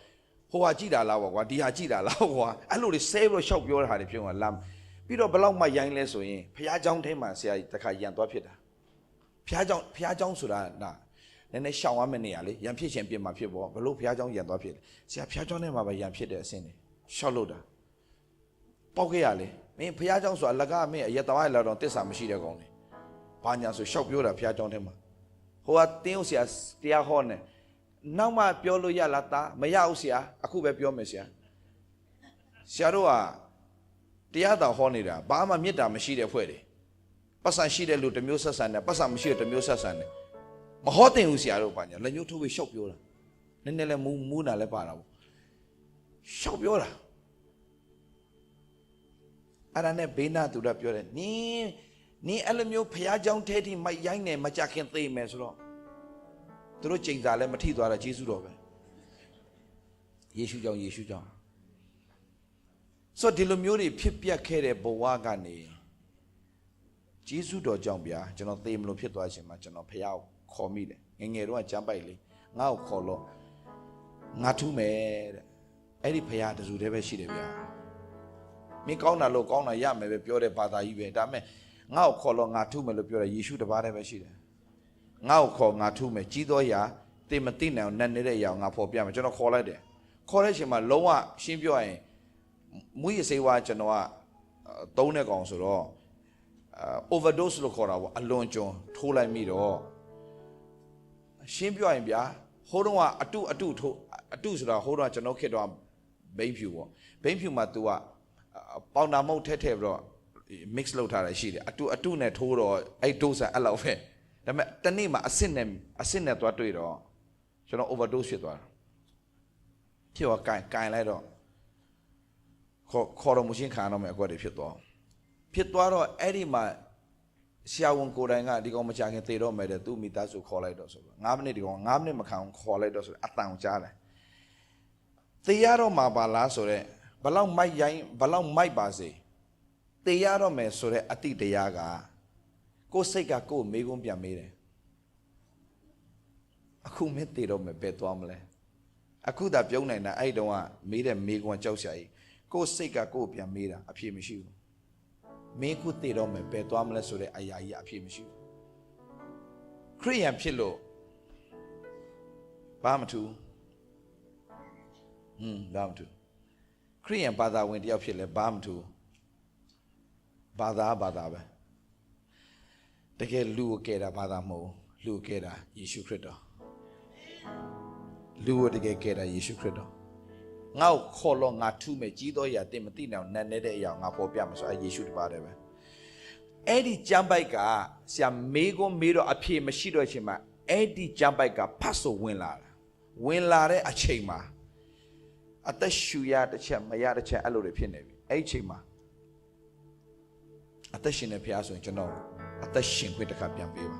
ဟိုဟာကြည့်တာလားကွာဒီဟာကြည့်တာလားကွာအဲ့လိုတွေဆဲပြီးတော့ရှောက်ပြောတဲ့ဟာတွေပြောတာလမ်းပြီးတော့ဘယ်လောက်မှရိုင်းလဲဆိုရင်ဖះเจ้าထဲမှာဆရာတခါရန်သွားဖြစ်တာဖះเจ้าဆိုတာနာနည်းနည်းရှောင်ရမယ့်နေရာလေရန်ဖြစ်ခြင်းပြင်မှာဖြစ်ပေါ့ဘလို့ဖះเจ้าရန်သွားဖြစ်တယ်ဆရာဖះเจ้าထဲမှာပဲရန်ဖြစ်တဲ့အဆင်းတွေရှောက်လို့တာပေါက်ခဲ့ရလေမင်းဖះเจ้าဆိုတာလက်ကမင်းအရတော်ရလာတော့တစ္ဆာမရှိတဲ့ကောင်လေဘာညာဆိုရှောက်ပြောတာဖះเจ้าထဲမှာဟိုကတင်းဦးဆရာတရားဟောနေနောက်မှပြောလို့ရလားတာမရဘူးဆရာအခုပဲပြောမယ်ဆရာတို့ကတရားတော်ဟောနေတာဘာမှမေတ္တာမရှိတဲ့ဖွဲ့တွေပတ်စံရှိတဲ့လူတစ်မျိုးဆက်ဆံတယ်ပတ်စံမရှိတဲ့တစ်မျိုးဆက်ဆံတယ်မဟောတင်ဘူးဆရာတို့ဘာညာလက်ညှိုးထိုးပြီးရှောက်ပြောတာနည်းနည်းလဲမူးနာလဲပါတာပေါ့ရှောက်ပြောတာအဲ့ဒါနဲ့ဘေးနာသူကပြောတယ်နင်းအဲ့လိုမျိုးဖះเจ้าထဲထိမိုက်ရိုင်းနေမကြခင်သိမယ်ဆိုတော့သူတို့ချိန်စာလဲမထိသွားတာယေရှုတော်ပဲယေရှုကြောင့်ဆိုဒီလိုမျိုးတွေဖြစ်ပျက်ခဲ့တဲ့ဘဝကနေယေရှုတော်ကြောင့်ဗျာကျွန်တော်သေမလို့ဖြစ်သွားခြင်းမှာကျွန်တော်ဖះကိုခေါ်မိတယ်ငယ်တော့ကျမ်းပိုက်လေငါ့ကိုခေါ်လို့ ငါထုမယ်တဲ့အဲ့ဒီဖရာတစုတည်းပဲရှိတယ်ဗျာမင်းကောင်းတာလို့ကောင်းတာရမယ်ပဲပြောတဲ့ဘာသာကြီးပဲဒါပေမဲ့ငါ့ကိုခေါ်လို့ငါထုမယ်လို့ပြောတယ်ယေရှုတပါးတည်းပဲရှိတယ်ငါ့ကိုခေါ်ငါထုမယ်ကြီးသောရာတင်မသိနိုင်အောင်နတ်နေတဲ့အရာငါဖော်ပြမယ်ကျွန်တော်ခေါ်လိုက်တယ်ခေါ်တဲ့အချိန်မှာလုံးဝရှင်းပြောရင်မွေးရစေဝါကျွန်တော်ကသုံးတဲ့ကောင်ဆိုတော့overdose လို့ခေါ်တာပေါ့အလွန်ကျွံထိုးလိုက်မိတော့ရှင်းပြောရင်ဗျာဟိုးတော့ကအတုဆိုတာဟိုးတော့ကျွန်တော်ခေတ်တော့ဘိန်းဖြူပေါ့ဘိန်းဖြူမှာ तू ကပေါင်တာမုတ်ထည့်ပြီးတော့ mix လုပ်ထားတာရှိတယ်အတုနဲ့ထိုးတော့အဲ့ dose အဲ့လောက်ပဲဒါပေမဲ့တနေ့မှာအစစ်နဲ့သွားတွေ့တော့ကျွန်တော် overdose ဖြစ်သွားတာဖြစ်သွားကန်လိုက်တော့ခေါ်တော့မရှင်းခံတော့မယ်အကွက်တွေဖြစ်သွားတော့အဲ့ဒီမှာဆရာဝန်ကိုယ်တိုင်ကဒီကောင်မချခင်သေတော့မယ်တဲ့သူ့မိသားစုခေါ်လိုက်တော့ဆိုတော့9မိနစ်ဒီကောင်9မိနစ်မခံခေါ်လိုက်တော့ဆိုအတန်ကြားတယ်သေရတော့မှာပါလားဆိုတော့ဘလောက်မိုက်ပါစေသေရတော့မယ်ဆိုတော့အတိတရားကကိုယ်စိတ်ကကိုယ်မေးခွန်းပြန်မေးတယ်အခုမင်းသေတော့မယ်ဘယ်သွားမလဲအခုသာပြုံးနိုင်တာအဲ့တုန်းကမေးတဲ့မေးခွန်းကြောက်ရှာကြီးကိုယ်စိတ်ကကိုယ်ပြန်မေးတာအဖြေမရှိဘူးမင်းခုသေတော့မယ်ဘယ်သွားမလဲဆိုတဲ့အရာကြီးအဖြေမရှိဘူးခရိယန်ဖြစ်လို့ဘာမှမထူးဘာမှမထူးခရိယန်ဘာသာဝင်တယောက်ဖြစ်လဲဘာမှမထူးဘာသာပဲတကယ်လူကိုကယ်တာဘာသာမဟုတ်လူကိုကယ်တာယေရှုခရစ်တော်လူကိုတကယ်ကယ်တာယေရှုခရစ်တော်ငါ့ကိုခေါ်လို့ငါထုမယ်ကြီးသောအရာတင်မသိနိုင်နတ်နေတဲ့အရာငါပေါ်ပြမှာဆိုအဲယေရှုတပါးတည်းပဲအဲ့ဒီကျမ်းပိုက်ကဆရာမေးတော့အဖြေမရှိတော့ချိန်မှာအဲ့ဒီကျမ်းပိုက်ကဖတ်ဆိုဝင်လာတဲ့အချိန်မှာအသက်ရှူရတစ်ချက်မရတစ်ချက်အဲ့လိုတွေဖြစ်နေပြီအဲ့ဒီအချိန်မှာအသက်ရှင်နေဖျားဆိုရင်ကျွန်တော်အသက်ရှင်ခွင့်တစ်ခါပြန်ပေးပါ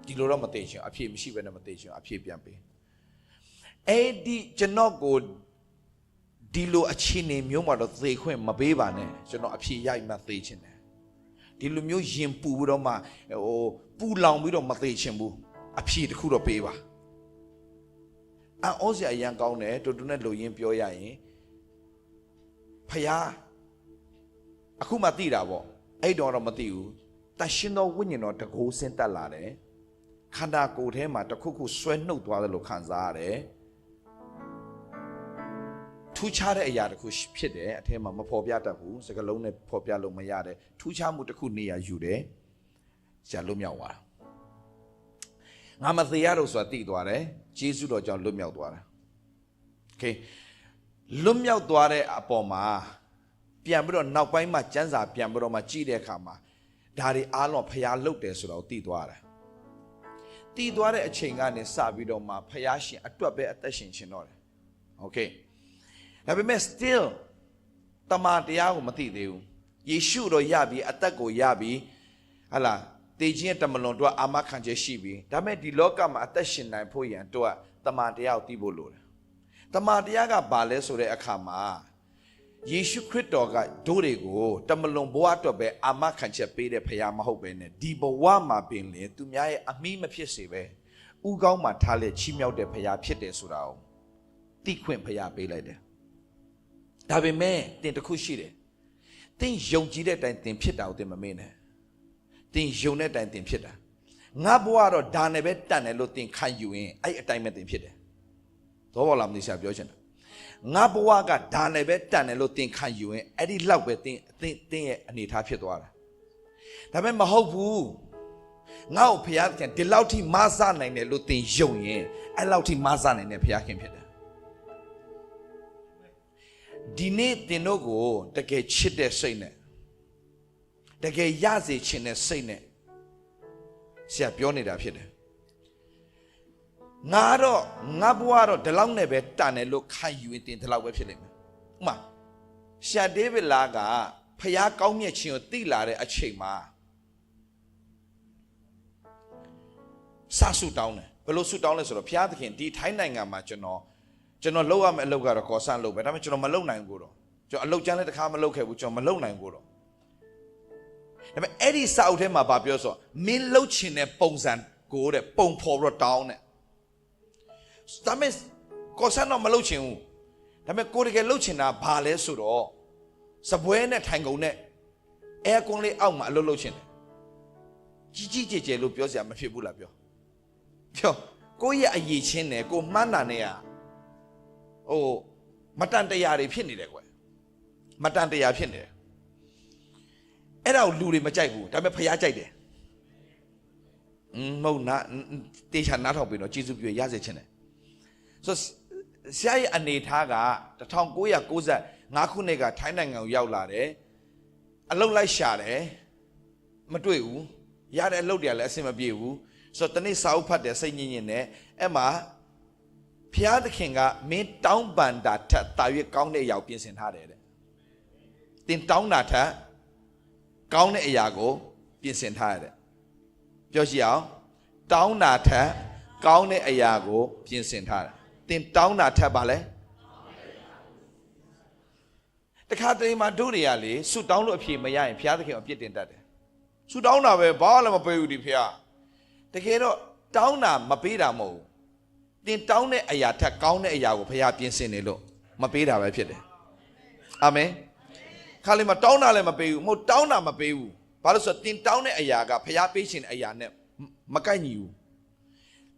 ဒီလိုတော့မသိချင်အဖြေမရှိဘဲနဲ့မသိချင်အဖြေပြန်ပေးအဲ့ဒီကျွန်တော်ကိုဒီလိုအခြေအနေမျိုးမှာတော့သေခွင့်မပေးပါနဲ့ကျွန်တော်အဖြေရိုက်မှသေချင်တယ်ဒီလိုမျိုးရင်ပူပြီးတော့မှပူလောင်ပြီးတော့မသေချင်ဘူးအဖြေတစ်ခုတော့ပေးပါအော်စရာအရန်ကောင်းတယ်တူနဲ့လူရင်းပြောရရင်ဖယားအခုမှသိတာပေါ့အဲ့တော့မသိဘူးတရှင်တော်ဝိညာဉ်တော်တကိုးဆင်းတက်လာတယ်ခန္ဓာကိုယ်ထဲမှာတစ်ခုခုဆွဲနှုတ်သွားတယ်လို့ခံစားရတယ်ထူးခြားတဲ့အရာတစ်ခုဖြစ်တယ်အထဲမှာမဖော်ပြတတ်ဘူးစကားလုံးနဲ့ဖော်ပြလို့မရတဲ့ထူးခြားမှုတစ်ခုနေရာယူတယ်ဆရာလွတ်မြောက်သွားငါမသေးရတော့ဆိုတာသိသွားတယ်ဂျေဇုတော်ကြောင့်လွတ်မြောက်သွားတယ်โอเคလွတ်မြောက်သွားတဲ့အပေါ်မှာပြန်ပြီးတော့နောက်ပိုင်းမှာကျမ်းစာပြန်ပြီးတော့မှကြည့်တဲ့အခါမှာဒါတွေအားလုံးဖျားလုတ်တယ်ဆိုတော့သိသွားတယ်သိသွားတဲ့အချိန်ကနေစပြီးတော့မှဖျားရှင်အတွက်ပဲအသက်ရှင်ရှင်တော့တယ်โอเคဒါပေမဲ့ still တမန်တရားကိုမသိသေးဘူးယေရှုတော့ရပြီအသက်ကိုရပြီဟလာတေခြင်းရဲ့တမလွန်တို့အာမခံချက်ရှိပြီဒါပေမဲ့ဒီလောကမှာအသက်ရှင်နိုင်ဖို့ရန်တို့ကတမန်တရားကိုသိဖို့လိုတယ်တမန်တရားကဘာလဲဆိုတဲ့အခါမှာယေရှုခရစ်တော်ကတို့တွေကိုတမလွန်ဘဝအတွက်ပဲအာမခံချက်ပေးတဲ့ဖခင်မဟုတ်ပဲနဲ့ဒီဘဝမှာပင်လေသူများရဲ့အမိမဖြစ်စေပဲဥကောင်းမှာထားလေချီးမြှောက်တဲ့ဖခင်ဖြစ်တယ်ဆိုတာကိုသိခွင့်ဖခင်ပေးလိုက်တယ်ဒါပေမဲ့တင်တစ်ခုရှိတယ်တင်ယုံကြည်တဲ့အတိုင်းတင်ဖြစ်တာကိုတင်မမေ့နဲ့တင်ယုံတဲ့အတိုင်းတင်ဖြစ်တာငါဘဝတော့ဒါနဲ့ပဲတန်တယ်လို့တင်ခံယူရင်အဲ့အတိုင်းပဲတင်ဖြစ်တယ်သောဘောလာမသိရှာပြောချင်တယ်ငါဘဝကဒါနဲ့ပဲတန်တယ်လို့တင်ခံယူရင်အဲ့ဒီလောက်ပဲတင်ရဲ့အနေထားဖြစ်သွားတာဒါပေမဲ့မဟုတ်ဘူးငါ့ကိုဖခင်ကဒီလောက်ထိမဆနိုင်တယ်လို့တင်ယုံရင်အဲ့လောက်ထိမဆနိုင်တဲ့ဖခင်ဖြစ်တယ်ဒီနေ့တင်တို့ကိုတကယ်ချစ်တဲ့စိတ်နဲ့တကယ်ရစေချင်တဲ့စိတ်နဲ့ဆရာပြောနေတာဖြစ်တယ်ငါတော့ငါဘဝတော့ဒီလောက်နဲ့ပဲတန်တယ်လို့ခံယူရင်တင်ဒီလောက်ပဲဖြစ်လိမ့်မယ်ဥမာရှာဒေးဗစ်လာကဖျားကောင်းမြတ်ခြင်းကိုသိလာတဲ့အချိန်မှာစဆုတောင်းတယ်ဘယ်လိုဆုတောင်းလဲဆိုတော့ဖျားသခင်ဒီထိုင်းနိုင်ငံမှာကျွန်တော်လုပ်ရမယ့်အလုပ်ကတော့ကော်ဆန်လုပ်ပဲဒါပေမဲ့ကျွန်တော်မလုပ်နိုင်ဘူးတော့ကျွန်တော်အလုပ်ကျန်းလည်းတစ်ခါမလုပ်ခဲ့ဘူးကျွန်တော်မလုပ်နိုင်ဘူးတော့ဒါပေမဲ့အဲ့ဒီစာအုပ်ထဲမှာဗာပြောဆိုမင်းလှုပ်ချင်တဲ့ပုံစံကိုတဲ့ပုံဖော်တော့တောင်းတဲ့ဒါပေမဲ့ ကောဆန်တော့မလုပ်ချင်ဘူးဒါပေမဲ့ကိုတကယ်လုပ်ချင်တာဘာလဲဆိုတော့စပွဲနဲ့ထိုင်ကုန်နဲ့အဲကွန်လေးအောက်မှာအလုပ်လုပ်ချင်တယ်ကြီးကြီးကျယ်ကျယ်လို့ပြောစရာမဖြစ်ဘူးလားပြောကိုယ့်ရဲ့အရေးချင်းနဲ့ကိုမှန်းတာနဲ့မတန်တရားတွေဖြစ်နေတယ်ကွယ်မတန်တရားဖြစ်နေတယ်အဲ့ဒါကိုလူတွေမကြိုက်ဘူးဒါပေမဲ့ဖျားကြိုက်တယ်မဟုတ်နာတေချာနားထောင်ပြီးတော့ကျေးဇူးပြုရစေချင်တယ်ဆိုဆရာရဲ့အနေထားက1995ခုနှစ်ကထိုင်းနိုင်ငံကိုရောက်လာတယ်အလုပ်လိုက်ရှာတယ်မတွေ့ဘူးရတဲ့အလုပ်တွေကလည်းအဆင်မပြေဘူးဆိုတော့တနေ့စာအုပ်ဖတ်တယ်စိတ်ညစ်ညစ်နဲ့အဲ့မှာဖျားသခင်ကမင်းတောင်းပန်တာထက်တာ၍ကောင်းတဲ့အရာကိုပြင်ဆင်ထားတယ်တဲ့တင်တောင်းတာထက်ကောင်းတဲ့အရာကိုပြင်ဆင်ထားရတယ်ပြောကြည့်အောင်တောင်းတာထက်ကောင်းတဲ့အရာကိုပြင်ဆင်ထားတယ်တင်တောင်းတာထက်ပါလဲတခါတလေမှာတို့တွေကလေဆုတောင်းလို့အဖြေမရရင်ဘုရားသခင်အပြစ်တင်တတ်တယ်ဆုတောင်းတာပဲဘာလည်းမပေးဘူးဒီဘုရားတကယ်တော့တောင်းတာမပေးတာမဟုတ်ဘူးတင်တောင်းတဲ့အရာထက်ကောင်းတဲ့အရာကိုဘုရားပြင်ဆင်နေလို့မပေးတာပဲဖြစ်တယ်အာမင်ခါလေးမှာတောင်းတာလည်းမပေးဘူးမဟုတ်တောင်းတာမပေးဘူးဘာလို့ဆိုတော့တင်တောင်းတဲ့အရာကဘုရားပေးခြင်းအရာနဲ့မကိုက်ညီဘူး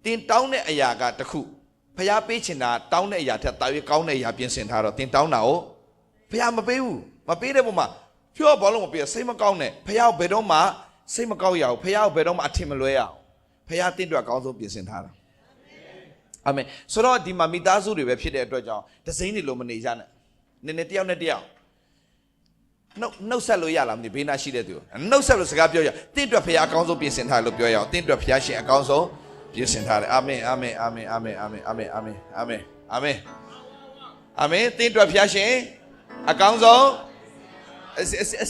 တင်တောင်းတဲ့အရာကတခုဘုရားပေးခြင်းတာတောင်းတဲ့အရာထက်တာ၍ကောင်းတဲ့အရာပြင်ဆင်ထားတော့တင်တောင်းတာကိုဘုရားမပေးဘူးမပေးတဲ့ပုံမှာပြောဘာလို့မပေးစိတ်မကောင်းနဲ့ဘုရားဘယ်တော့မှစိတ်မကောက်ရအောင်ဘုရားဘယ်တော့မှအထင်မလွဲရအောင်ဘုရားတင့်အတွက်အကောင်းဆုံးပြင်ဆင်ထားတာအာမင်ဆိုတော့ဒီမှာမိသားစုတွေပဲဖြစ်တဲ့အတွက်ကြောင့်ဒဇိန်းတွေလိုမနေကြနဲ့နည်းနည်းတယောက်နဲ့တယောက်နှုတ်ဆက်လို့ရလားမသိဘေးနာရှိတဲ့သူနှုတ်ဆက်လို့စကားပြောရတင့်အတွက်ဘုရားအကောင်းဆုံးပြင်ဆင်ထားလို့ပြောရအောင်တင့်အတွက်ဘုရားရှင်အကောင်းဆုံးပြင်ဆင်ထားတယ်အာမင်အာမင်အာမင်အာမင်အာမင်အာမင်အာမင်အာမင်အာမင်အာမင်တင့်အတွက်ဘုရားရှင်အကောင်းဆုံး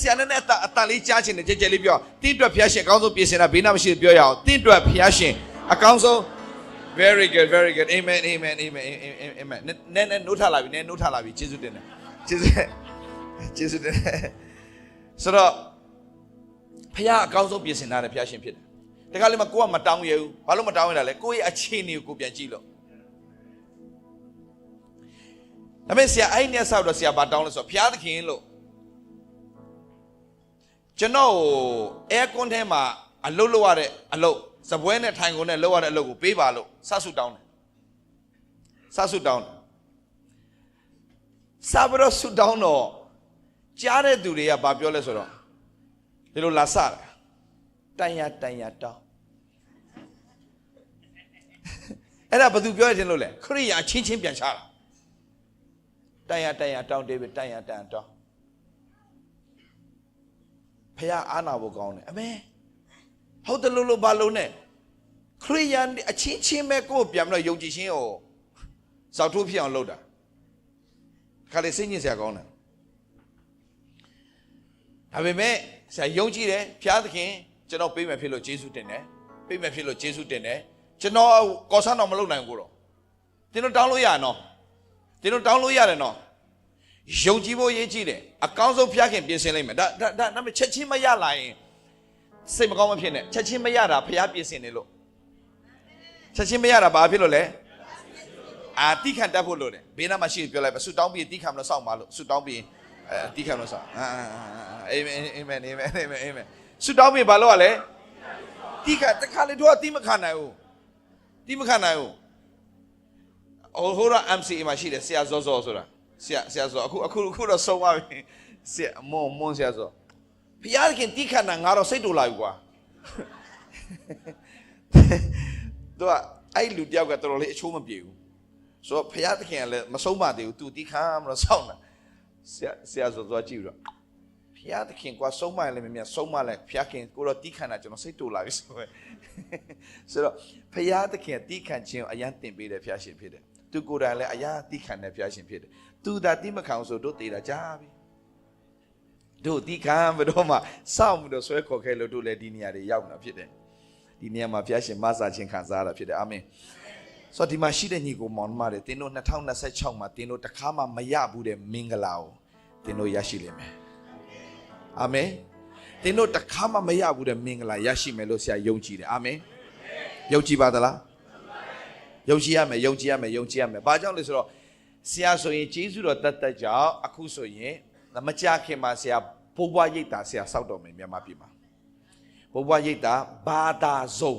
ဆရာနဲ့အတန်လေးကြားချင်တယ်ကြဲကြဲလေးပြောတင့်အတွက်ဘုရားရှင်အကောင်းဆုံးပြင်ဆင်တာဘေးနာမရှိပြောရအောင်တင့်အတွက်ဘုရားရှင်အကောင်းဆုံး very good amen amen amen amen နည်းနိုးထလာပြီနိုးထလာပြီကျေးဇူးတင်တယ်ကျေးဇူးတင်ဆိုတော့ဘုရားအကောင်းဆုံးပြင်ဆင်ထားတဲ့ဘုရားရှင်ဖြစ်တယ်တခါလေမှာကိုကမတောင်းရဘူးဘာလို့မတောင်းရတာလဲကိုယ့်ရဲ့အခြေအနေကိုပြန်ကြည့်လို့ဒါပေမဲ့ဆရာအဲ့နဲ့ဆောက်တော့ဆရာဘာတောင်းလဲဆိုတော့ဘုရားသခင်လို့ကျွန်တော်အဲကွန်ထဲမှာအလုပ်လုပ်ရတဲ့အလုပ်စပွဲနဲ့ထိုင်ကုန်နဲ့လုပ်ရတဲ့အလုပ်ကိုပေးပါလို့စဆုတောင်းတယ်စဆုတောင်းတယ်စဘရဆုတောင်းတော့ကြားတဲ့သူတွေကဘာပြောလဲဆိုတော့ဒီလိုလာစတာတန်ရတောင်းအဲ့ဒါဘသူပြောရခြင်းလို့လဲခရိယာချင်းပြန်ချတာတန်ရတောင်းဒေးဗစ်တန်ရတောင်းဖះအာနာဖို့ကောင်းတယ်အမေဟုတ်တယ်လို့ဘာလို့နဲ့ခရိယာအချင်းပဲကိုယ်ပြန်ပြီးတော့ယုံကြည်ခြင်းကိုစောက်ထိုးဖြစ်အောင်လုပ်တာခါလေစိတ်ညစ်စရာကောင်းတယ်ဒါပေမဲ့ဆရာယုံကြည်တယ်ဘုရားသခင်ကျွန်တော်ပေးမယ်ဖြစ်လို့ယေရှုတင်တယ်ပေးမယ်ဖြစ်လို့ယေရှုတင်တယ်ကျွန်တော်ကောဆန်းတော့မလုပ်နိုင်ဘူးတော့တင်းတို့တောင်းလို့ရနော်တင်းတို့တောင်းလို့ရတယ်နော်ယုံကြည်ဖို့ရေးကြည့်တယ်အကောင်းဆုံးဘုရားခင်ပြင်ဆင်လိုက်မယ်ဒါပေမဲ့ချက်ချင်းမရလာရင်စိတ်မကောင်းမဖြစ်နဲ့ချက်ချင်းမရတာဘုရားပြင်ဆင်နေလို့ချက်ချင်းမရတာဘာဖြစ်လို့လဲတိခံတတ်ဖို့လို့တယ်ဘေးနားမှာရှိပြောလိုက်ပါဆုတောင်းပြီးတိခံမလို့စောင့်ပါလို့ဆုတောင်းပြီးတိခံမလို့စောင့်အာမင်အာမင်ဆုတောင်းပြီးဘာလို့ရလဲတိခံတခါလေတော့တိမခံနိုင်ဘူးတိမခံနိုင်ဘူးဟိုတော့ MCA မှာရှိတယ်ဆရာဇောဆိုတာဆရာဇောအခုတော့ဆုံးသွားပြီဆရာမွန်ဆရာဇောဘုရားခင်တိခံတာငါတော့စိတ်တူလာပြီကွာသူကအဲ့လူတယောက်ကတော်တော်လေးအချိုးမပြေဘူးဆိုတော့ဘုရားသခင်ကလည်းမဆုံးမသေးဘူးသူတိခံမလို့စောင့်တာဆရာဇောသွားကြည့်ပြီးတော့ဘုရားသခင်ကွာဆုံးမလည်းမမြတ်ဆုံးမလည်းဘုရားခင်ကိုတော့တိခံတာကျွန်တော်စိတ်တူလာပြီဆိုတော့ဘုရားသခင်တိခံခြင်းကိုအယံတင်ပေးတဲ့ဘုရားရှင်ဖြစ်တယ်သူကိုယ်တိုင်လည်းအရာတိခံတဲ့ဘုရားရှင်ဖြစ်တယ်သူသာတိမခံဆိုတို့သေးတာကြားပြီတို့တိခံဘယ်တော့မှစောင့်မှုတော့ဆွဲခေါ်ခဲ့လို့တို့လည်းဒီနေရာတွေရောက်နေတာဖြစ်တယ်ဒီနေရာမှာဘုရားရှင်မဆာခြင်းခံစားရတာဖြစ်တယ်အာမင်ဆိုတော့ဒီမှာရှိတဲ့ညီကိုမောင်နှမတွေတင်းတို့2026မှာတင်းတို့တခါမှမရဘူးတဲ့မင်္ဂလာကိုတင်းတို့ရရှိလိမ့်မယ်အာမင်တင်းတို့တခါမှမရဘူးတဲ့မင်္ဂလာရရှိမယ်လို့ဆရာယုံကြည်တယ်အာမင်ယုံကြည်ပါသလား ယုံကြည်ရမယ်ဘာကြောင့်လဲဆိုတော့ဆရာဆိုရင်ဂျေဇုတော်တက်ကြောင့်အခုဆိုရင်မကြခင်မှာဆရာဘိုးဘွားရိပ်သာဆရာစောက်တော်မယ်မြန်မာပြည်မှာဘိုးဘွားရိပ်သာဘာသာစုံ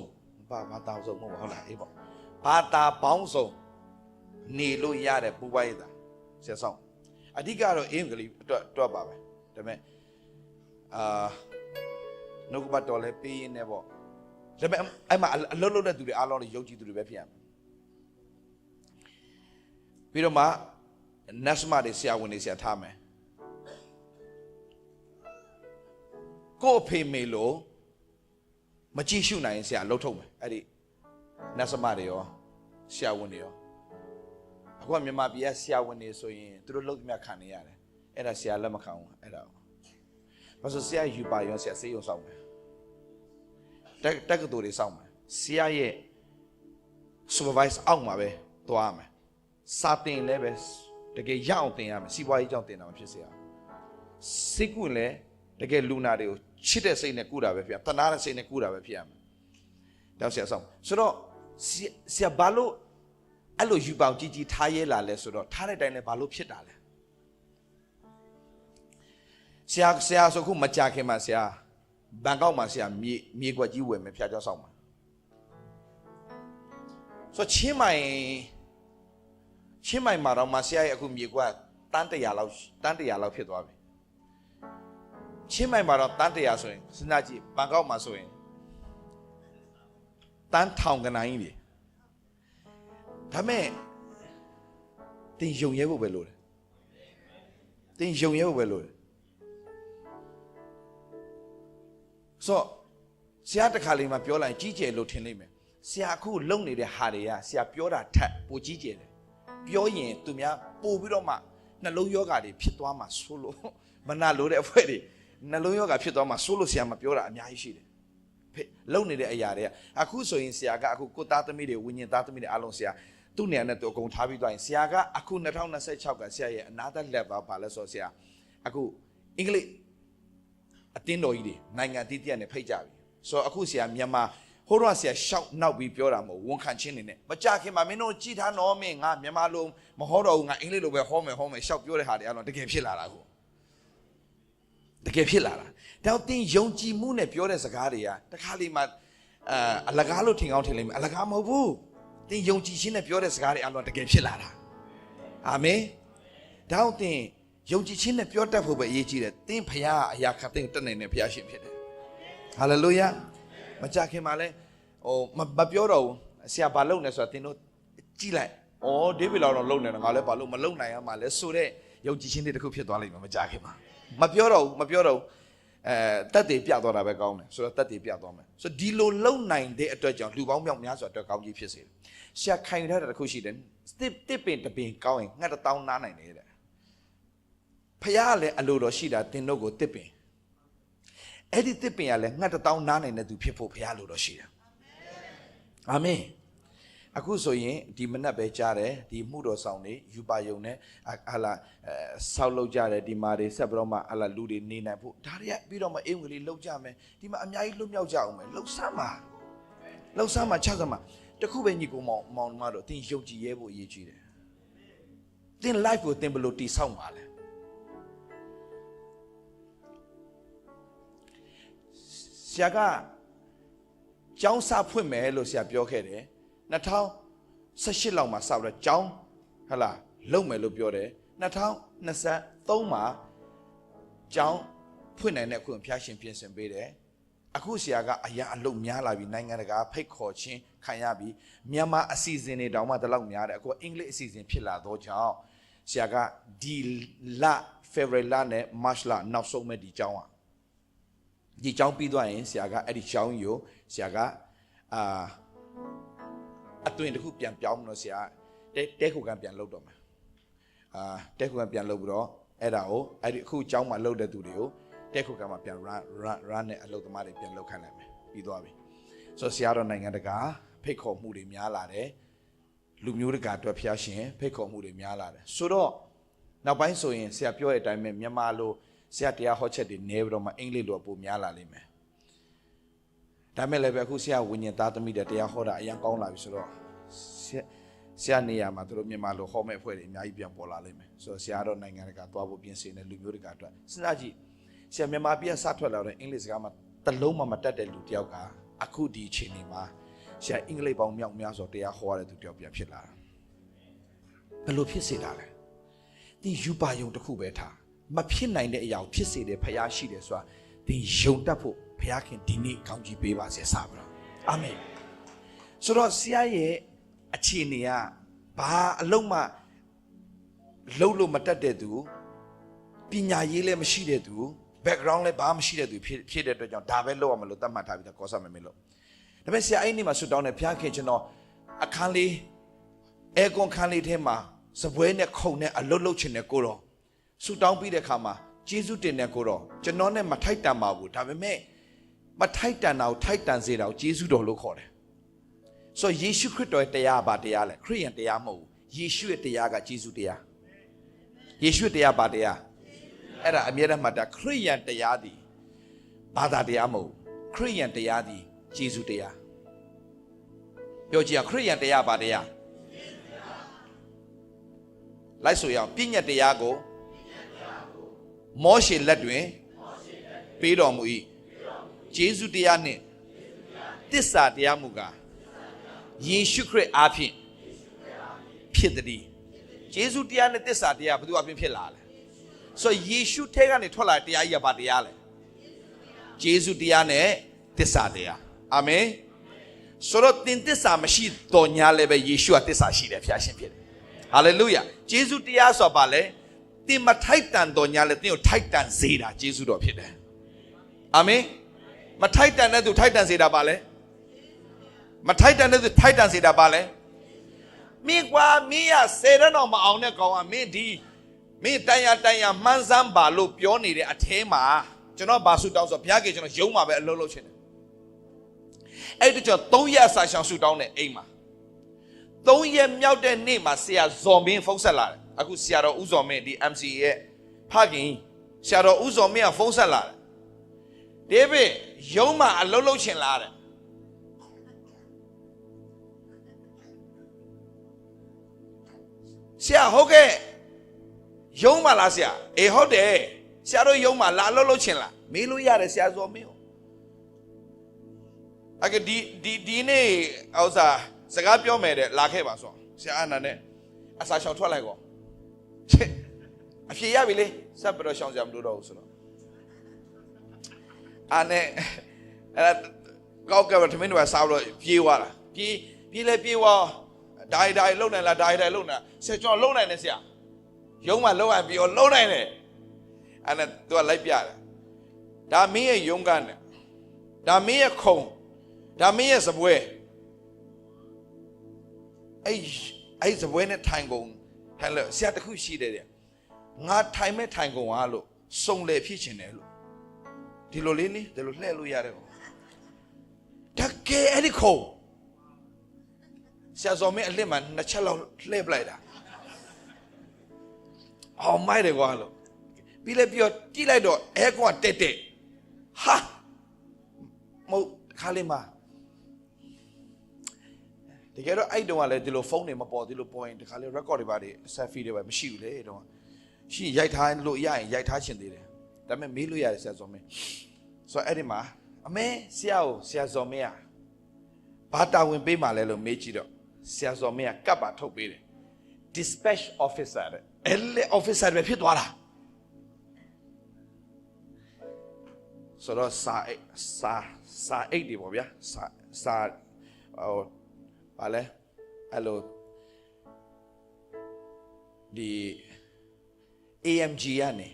ဘာသာစုံမဟုတ်လားအေးပေါ့ဘာသာပေါင်းစုံနေလို့ရတဲ့ဘိုးဘွားရိပ်သာဆရာစောက်အဓိကတော့အင်္ဂလိပ်အတွက်ပါပဲဒါပေမဲ့နှုတ်ကပတ်တော်လည်းပေးရင်းနဲ့ပေါ့ဒါပေမဲ့အဲ့မှာအလုပ်လုပ်တဲ့သူတွေအားလုံးလည်းယုံကြည်သူတွေပဲဖြစ်ရမယ်ပြီးတော့မှနတ်စမတွေဆရာဝန်တွေဆရာထားမယ်ကို့အဖေမေလို့မကြည့်ရှုနိုင်ရင်ဆရာလှုပ်ထုတ်မယ်အဲ့ဒီနတ်စမတွေရောဆရာဝန်တွေရောအခုကမြန်မာပြည်ကဆရာဝန်တွေဆိုရင်သူတို့လှုပ်သမျှခံနေရတယ်အဲ့ဒါဆရာလက်မခံဘူးအဲ့ဒါဘာလို့ဆရာယူပါရောဆရာစေးရုံဆောင်မယ်တက္ကသိုလ်တွေဆောင်မယ်ဆရာရဲ့ supervise အောက်မှာပဲသွားမယ်စာတင်လည်းပဲတကယ်ရအောင်တင်ရမယ်စီးပွားရေးကြောင့်တင်တာမဖြစ်စေရစိတ်ကူလည်းတကယ်လူနာတွေကိုချစ်တဲ့စိတ်နဲ့ကုတာပဲဖြစ်တနာတဲ့စိတ်နဲ့ကုတာပဲဖြစ်ရမယ်တောက်ဆရာဆောင်ဆိုတော့ဆရာဘာလို့အဲ့လိုယူပေါင်းကြီးထားရဲလာလဲဆိုတော့ထားတဲ့တိုင်းလည်းဘာလို့ဖြစ်တာလဲဆရာဆိုခုမကြခင်မှာဆရာဘန်ကောက်မှာဆရာမြေကွက်ကြီးဝယ်မယ်ဖျားကြောက်ဆောင်မှာဆိုချင်းမိုင်မှာတော့မဆရာရဲ့အခုမြေကွက်တန်း100လောက်ဖြစ်သွားပြီချင်းမိုင်မှာတော့တန်း100ဆိုရင်စဉ်းစားကြည့်ဘန်ကောက်မှာဆိုရင်တန်းထောင်ကနိုင်ကြီးဒါမဲ့တင်ယုံရဲဖို့ပဲလို့တယ်တင်ယုံရဲဖို့ပဲလို့တယ်ဆိုဆရာတခါလေးမှပြောလိုက်ကြီးကျယ်လို့ထင်လိမ့်မယ်ဆရာအခုလုံနေတဲ့ဟာတွေကဆရာပြောတာထက်ပိုကြီးကျယ်တယ်ပြောရင်သူများပို့ပြီးတော့မှနှလုံးယောဂါတွေဖြစ်သွားမှာဆိုလို့မနာလို့တဲ့အဖွဲ့တွေနှလုံးယောဂါဖြစ်သွားမှာဆိုလို့ဆရာမပြောတာအများကြီးရှိတယ်လုံနေတဲ့အရာတွေကအခုဆိုရင်ဆရာကအခုကိုသားသမီးတွေဝိညာဉ်သားသမီးတွေအားလုံးဆရာသူ့နေရာနဲ့သူအကုန်ထားပြီးသွားရင်ဆရာကအခု2026ကဆရာရဲ့အနာသက်လက်ပါလဲဆိုဆရာအခုအင်္ဂလိပ်အတင်းတော်ကြီးတွေနိုင်ငံအသီးသီးနဲ့ဖိတ်ကြပြီဆိုတော့အခုဆရာမြန်မာဟိုတော့ဆရာရှောက်နောက်ပြီးပြောတာမဟုတ်ဝန်ခံချင်းနေနဲ့မကြခင်မှာမင်းတို့ကြည်ထားနော်မင်းငါမြန်မာလိုမဟောတော့ဘူးငါအင်္ဂလိပ်လိုပဲဟောမယ်ရှောက်ပြောတဲ့ဟာတွေအဲ့တော့တကယ်ဖြစ်လာတာကိုတကယ်ဖြစ်လာတာတော့တင်းယုံကြည်မှုနဲ့ပြောတဲ့စကားတွေကတခါလေမှအလကားလို့ထင်ကောင်းထင်လိမ့်မယ်အလကားမဟုတ်ဘူးတင်းယုံကြည်ခြင်းနဲ့ပြောတဲ့စကားတွေအဲ့တော့တကယ်ဖြစ်လာတာအာမင်တော့တင်းယုံကြည်ခြင်းနဲ့ပြောတတ်ဖို့ပဲအရေးကြီးတယ်တင်းဖခင်အရာခတ်တင်းတက်နိုင်တဲ့ဖခင်ရှင်ဖြစ်တယ်ဟာလေလုယာမကြခင်မှာလဲမပြောတော့ဘူးဆရာဘာလုပ်နေဆိုတာတင်းတို့ကြည့်လိုက်ဒေးဗစ်လောက်တော့လုပ်နေတယ်ငါလည်းဘာလို့မလုပ်နိုင်ရမှာလဲဆိုတော့ယုံကြည်ခြင်းတွေတခုဖြစ်သွားလိမ့်မယ်မကြခင်မှာမပြောတော့ဘူးတက်တည်ပြသွားတာပဲကောင်းတယ်ဆိုတော့တက်တည်ပြသွားမယ်ဆိုဒီလိုလုံနိုင်တဲ့အတွက်ကြောင့်လူပေါင်းမြောက်များစွာအတွက်ကောင်းကြီးဖြစ်စေတယ်ဆရာခိုင်ထားတဲ့တခုရှိတယ်တစ်ပင်တပင်ကောင်းရင်ငှက်1000နားနိုင်တယ်တဲ့ဖခင်ကလည်းအလိုတော်ရှိတာတင်တို့ကိုတစ်ပင်အဲ့ဒီတစ်ပင်ကလည်းငှက်1000နားနိုင်တဲ့သူဖြစ်ဖို့ဖခင်လိုတော်ရှိတယ်အာမင်အခုဆိုရင်ဒီမနက်ပဲကြားတယ်ဒီမှုတော်ဆောင်တွေယူပါယုံနဲ့ဟာလာဆောက်လုပ်ကြတယ်ဒီမာတွေဆက်ပြီးတော့မှဟာလာလူတွေနေနိုင်ဖို့ဒါတွေကပြီးတော့မှအင်္ဂလိပ်လောက်ကြမယ်ဒီမှာအများကြီးလွတ်မြောက်ကြအောင်မယ်လှုပ်ဆမ်းမှာချက်စမ်းမှာတခုပဲညီကိုမောင်မတို့သင်ယုံကြည်ရဲဖို့အရေးကြီးတယ်သင် life ကိုသင်ဘယ်လိုတည်ဆောက်မှာလဲဆရာကကျောင်းစာဖွင့်မယ်လို့ဆရာပြောခဲ့တယ်2018လောက်မှာစတော့ကျောင်းဟလာလုံမယ်လို့ပြောတယ်2023မှာကျောင်းဖွင့်နိုင်တဲ့အခုဖျားရှင်ပြင်ဆင်ပေးတယ်အခုဆရာကအရာအလုပ်များလာပြီနိုင်ငံတကာဖိတ်ခေါ်ခြင်းခံရပြီမြန်မာအစီအစဉ်တွေတောင်မှတလောက်များတယ်အခုအင်္ဂလိပ်အစီအစဉ်ဖြစ်လာတော့ကြောင့်ဆရာကဒီလ February လနဲ့ March လနောက်ဆုံးမဲ့ဒီကျောင်းပြီးသွားရင်ဆရာကအဲ့ဒီကျောင်းကိုဆရာကအသွင်တစ်ခုပြန်ပြောင်းမလို့ဆရာတဲခုကန်ပြန်လုပ်တော့မယ်တဲခုကန်ပြန်လုပ်ပြီးတော့အဲ့ဒါကိုအဲ့ဒီအခုကျောင်းမှာလုပ်တဲ့သူတွေကိုတဲခုကန်မှာပြန် run နဲ့အလုပ်သမားတွေပြန်လုပ်ခိုင်းလိုက်မယ်ပြီးသွားပြီဆိုတော့ဆရာတော်နိုင်ငံတကာဖိတ်ခေါ်မှုတွေများလာတယ်လူမျိုးတကာအတွက်ဖျားရှင်ဖိတ်ခေါ်မှုတွေများလာတယ်ဆိုတော့နောက်ပိုင်းဆိုရင်ဆရာပြောတဲ့အတိုင်းပဲမြန်မာလိုဆရာတရားဟောချက်တွေနေပြီးတော့မှအင်္ဂလိပ်လိုပိုများလာလိမ့်မယ်ဒါမဲ့လည်းပဲအခုဆရာဝိညာဉ်သားသမီးတွေတရားဟောတာအရင်ကောင်းလာပြီဆိုတော့ဆ ဆရာနေရာမှာတို့မြန်မာလိုဟောမဲ့အဖွဲ့တွေအများကြီးပြန်ပေါ်လာလိမ့်မယ်ဆိုတော့ဆရာတော့နိုင်ငံတကာသွားဖို့ပြင်ဆင်တဲ့လူမျိုးတွေကအတွက်စဉ်းစားကြည့်ဆရာမြန်မာပြည်စထွက်လာတဲ့အင်္ဂလိပ်စကားမှာတလုံးမှမတတ်တဲ့လူတယောက်ကအခုဒီအချိန်မှာဆရာအင်္ဂလိပ်ပေါင်းမြောက်များစွာတရားဟောရတဲ့သူတယောက်ပြန်ဖြစ်လာတာဘယ်လိုဖြစ်စေတာလဲဒီယူပါယုံတစ်ခုပဲထားမဖြစ်နိုင်တဲ့အရာကိုဖြစ်စေတဲ့ဖခင်ရှိတယ်ဆိုတာဒီယုံတတ်ဖို့ဖခင်ဒီနေ့ကောင်းကြီးပေးပါစေစပါတော့အာမင်ဆိုတော့ဆရာရဲ့အခြေအနေကဘာအလုံးမှလှုပ်လို့မတတ်တဲ့သူပညာရေးလည်းမရှိတဲ့သူ background လည်းဘာမှမရှိတဲ့သူဖြစ်တဲ့အတွက်ကြောင့်ဒါပဲလုပ်ရမလို့သတ်မှတ်ထားပြီးတော့ကောစမမေလို့ဒါပေမဲ့ဆရာအဲ့ဒီမှာဆွတောင်းတယ်ဖခင်ကျွန်တော်အခန်းလေးအဲကွန်ခန်းလေးထဲမှာစပွဲနဲ့ခုံနဲ့အလွတ်လုတ်ချင်တဲ့ကိုတော့ဆွတောင်းပြီးတဲ့အခါမှာကျေးဇူးတင်တဲ့ကိုတော့ကျွန်တော်နဲ့မထိုက်တန်ပါဘူးဒါပေမဲ့မထိုက်တန်တာကိုထိုက်တန်စေတာကိုကျေးဇူးတော်လို့ခေါ်တယ်ဆိုယေရှုခရစ်တော်ရဲ့တရားဘာတရားလဲခရစ်ယာန်တရားမဟုတ်ဘူးယေရှုရဲ့တရားကကျေးဇူးတရားယေရှုတရားဘာတရားအဲ့ဒါအမြဲတမ်းမှတ်တာခရစ်ယာန်တရားသည်ဘာသာတရားမဟုတ်ခရစ်ယာန်တရားသည်ကျေးဇူးတရားပြောကြည့်ခရစ်ယာန်တရားဘာတရားလိုက်ဆိုရအောင်ပြည့်ညတ်တရားကိုမောရှေလက်တွင်ပေးတော်မူ၏ယေရှုတရားနှင့်သစ္စာတရားမူကားယေရှုခရစ်အားဖြင့်ဖြစ်သည်ယေရှုတရားနဲ့သစ္စာတရားဘယ်သူအပြင်ဖြစ်လာလဲဆိုယေရှုထဲကနေထွက်လာတဲ့တရားကြီးကဘာတရားလဲယေရှုတရားနဲ့သစ္စာတရားအာမင်ဆိုတော့သင်သစ္စာမရှိတော့ညာလည်းပဲယေရှုကသစ္စာရှိတယ်ဖျားရှင်ဖြစ်တယ်ဟာလေလုယာယေရှုတရားဆိုပါလေသင်မထိုက်တန်တော့ညာလည်းသင်ကိုထိုက်တန်စေတာယေရှုတော်ဖြစ်တယ်အာမင်မထိုက်တန်တဲ့သူထိုက်တန်စေတာပါလေမထိုက်တန်တဲ့သူထိုက်တန်စေတာပါလေမင်းကွာမင်းရစေရတော့မအောင်တဲ့ကောင်ကမင်းဒီမင်းတန်ရမှန်းစမ်းပါလို့ပြောနေတဲ့အထဲမှာကျွန်တော်ဘာဆုတောင်းဆိုဘုရားကကျွန်တော်ယုံမှာပဲအလုပ်လုပ်ချင်တယ်အဲ့ဒါကြောင့်3ရက်စာရှောင်ဆုတောင်းတဲ့အိမ်မှာ3ရက်မြောက်တဲ့နေ့မှာဆရာဇော်မင်းဖုန်းဆက်လာတယ်အခုဆရာတော်ဦးဇော်မင်းဒီ MCA ရဲ့ဖခင်ဆရာတော်ဦးဇော်မင်းကဖုန်းဆက်လာတယ်ဒေးဗစ်ယုံမှာအလုပ်လုပ်ချင်လားတဲ့ဆရာဟုတ်ကဲ့ယုံမှာလားဆရာအေးဟုတ်တယ်ဆရာတို့ယုံမှာလာလှုပ်လှုပ်ချင်လားမေးလို့ရတယ်ဆရာဇော်မင်းအခုဒီနေ့ဥစားစကားပြောမယ်တဲ့လာခဲ့ပါဆိုဆရာအနန္ဒနဲ့အစာရှောင်ထွက်လိုက်ကောအဖြေရပြီလေစပ်ပြီးတော့ရှောင်စရာမလိုတော့ဘူးဆိုတော့အဲ့ကောက်ကထမင်းတွေစားလို့ပြေးသွားတာပြေးလဲပြေးသွားဒါလုံနိုင်လားဒါလုံနိုင်ဆရာကျွန်တော်လုံနိုင်တယ်ဆရာယုံမှာလုံရပြီးတော့လုံနိုင်တယ်အဲ့နဲ့သူကလိုက်ပြတယ်ဒါမင်းရဲ့ယုံကနဲ့ဒါမင်းရဲ့ခုံဒါမင်းရဲ့စပွဲအဲ့စပွဲနဲ့ထိုင်ကုန်ထိုင်လို့ဆရာတခုရှိတယ်တဲ့ငါထိုင်မဲ့ထိုင်ကုန်ဟာလို့စုံလေဖြစ်ချင်တယ်လို့ဒီလိုလေးนี่ဒီလိုလှည့်လို့ရတယ်ကောတကယ်အဲ့ဒီခုံဆရာဇော်မင်းအလစ်မှာ2ချက်လောက်လှည့်ပလိုက်တာအောင်မိုက်တယ်ကွာလို့ပြီးလဲပြီးတော့တိလိုက်တော့အဲကွာတက်ဟာမဟုတ်ခါလေးမှာတကယ်တော့အဲ့တုန်းကလည်းဒီလိုဖုန်းတွေမပေါ်ဒီလိုပေါ်ရင်ဒီခါလေး record တွေပါတယ် selfie တွေပဲမရှိဘူးလေအဲ့တုန်းကရှိရိုက်ထားလို့ရရင်ရိုက်ထားချင်သေးတယ်ဒါပေမဲ့မေးလို့ရတယ်ဆရာဇော်မင်းဆိုတော့အဲ့ဒီမှာအမေဆရာဇော်မင်းကဘာတာဝန်ပေးမှလဲလို့မေးကြည့်တော့ဆရာဇော်မင်းကကပ်ပါထုတ်ပေးတယ် dispatch officer တဲ့အဲ့လေ officer ပဲဖြစ်သွားတာဆိုတော့စာအိတ်တွေပေါ့ဗျာစာဟိုဘာလဲအဲ့လိုဒီ AMG ကနေ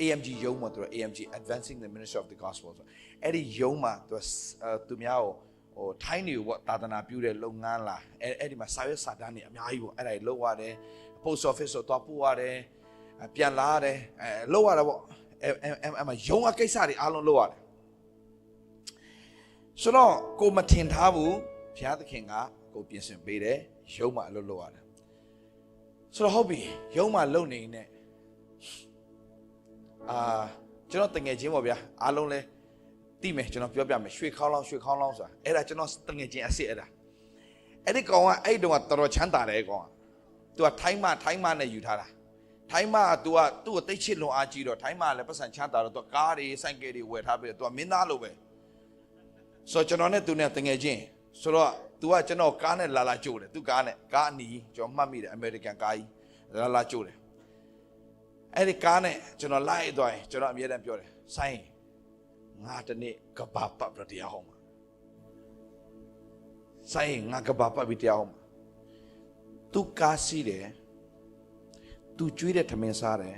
AMG ယုံမှာသူ AMG Advancing the Ministry of the Gospel ဆိုအဲ့ဒီယုံမှာသူများကိုဟိုထိုင်းတွေကိုပေါ့သာသနာပြုတဲ့လုပ်ငန်းလားအဲ့ဒီမှာစာရွက်စာတမ်းတွေအများကြီးပေါ့အဲ့ဒါတွေလုပ်ရတယ် post office ဆိုတော့ပို့ရတယ်ပြန်လာရတယ်လုပ်ရတာပေါ့အဲ့မှာယုံအကိစ္စတွေအားလုံးလုပ်ရတယ်ဆိုတော့ကိုမထင်ထားဘူးဘုရားသခင်ကကိုပြင်ဆင်ပေးတယ်ယုံမှာအလုပ်လုပ်ရတယ်ဆိုတော့ဟုတ်ပြီယုံမှာလုပ်နေနေကျွန်တော်တငယ်ချင်းပေါ့ဗျာအားလုံးလဲတိမယ်ကျွန်တော်ပြောပြမယ်ရွှေခေါင်းလောင်းဆိုတာအဲ့ဒါကျွန်တော်တငယ်ချင်းအစ်စ်အဲ့ဒါ အဲ့ဒီကောင်ကအဲ့တုန်းကတော်တော်ချမ်းသာတယ်ကောင်က तू ကထိုင်းမနဲ့ယူထားတာထိုင်းမက तू ကသူ့ကိုတိတ်ချစ်လွန်အားကြီးတော့ထိုင်းမလည်းပတ်စံချမ်းသာတော့ तू ကားတွေဆိုင်ကယ်တွေဝယ်ထားပြီးတော့ तू ကမင်းသားလိုပဲဆိုတော့ကျွန်တော်နဲ့ तू နဲ့တငယ်ချင်းဆိုတော့ तू ကကျွန်တော်ကားနဲ့လာကြိုးတယ် तू ကားအနီးကျွန်တော်မှတ်မိတယ် American ကားကြီးလာကြိုးတယ်အဲ့ဒီကားနဲ့ကျွန်တော်လိုက်သွားရင်ကျွန်တော်အမြဲတမ်းပြောတယ်ဆိုင်ငါတနေ့ကဘာပတ်ပြီးတရားဟောမှာဆိုင်ငါကဘာပတ်ပြီးတရားဟောမှာ तू ကားစီးတယ် तू ကျွေးတဲ့ထမင်းစားတယ်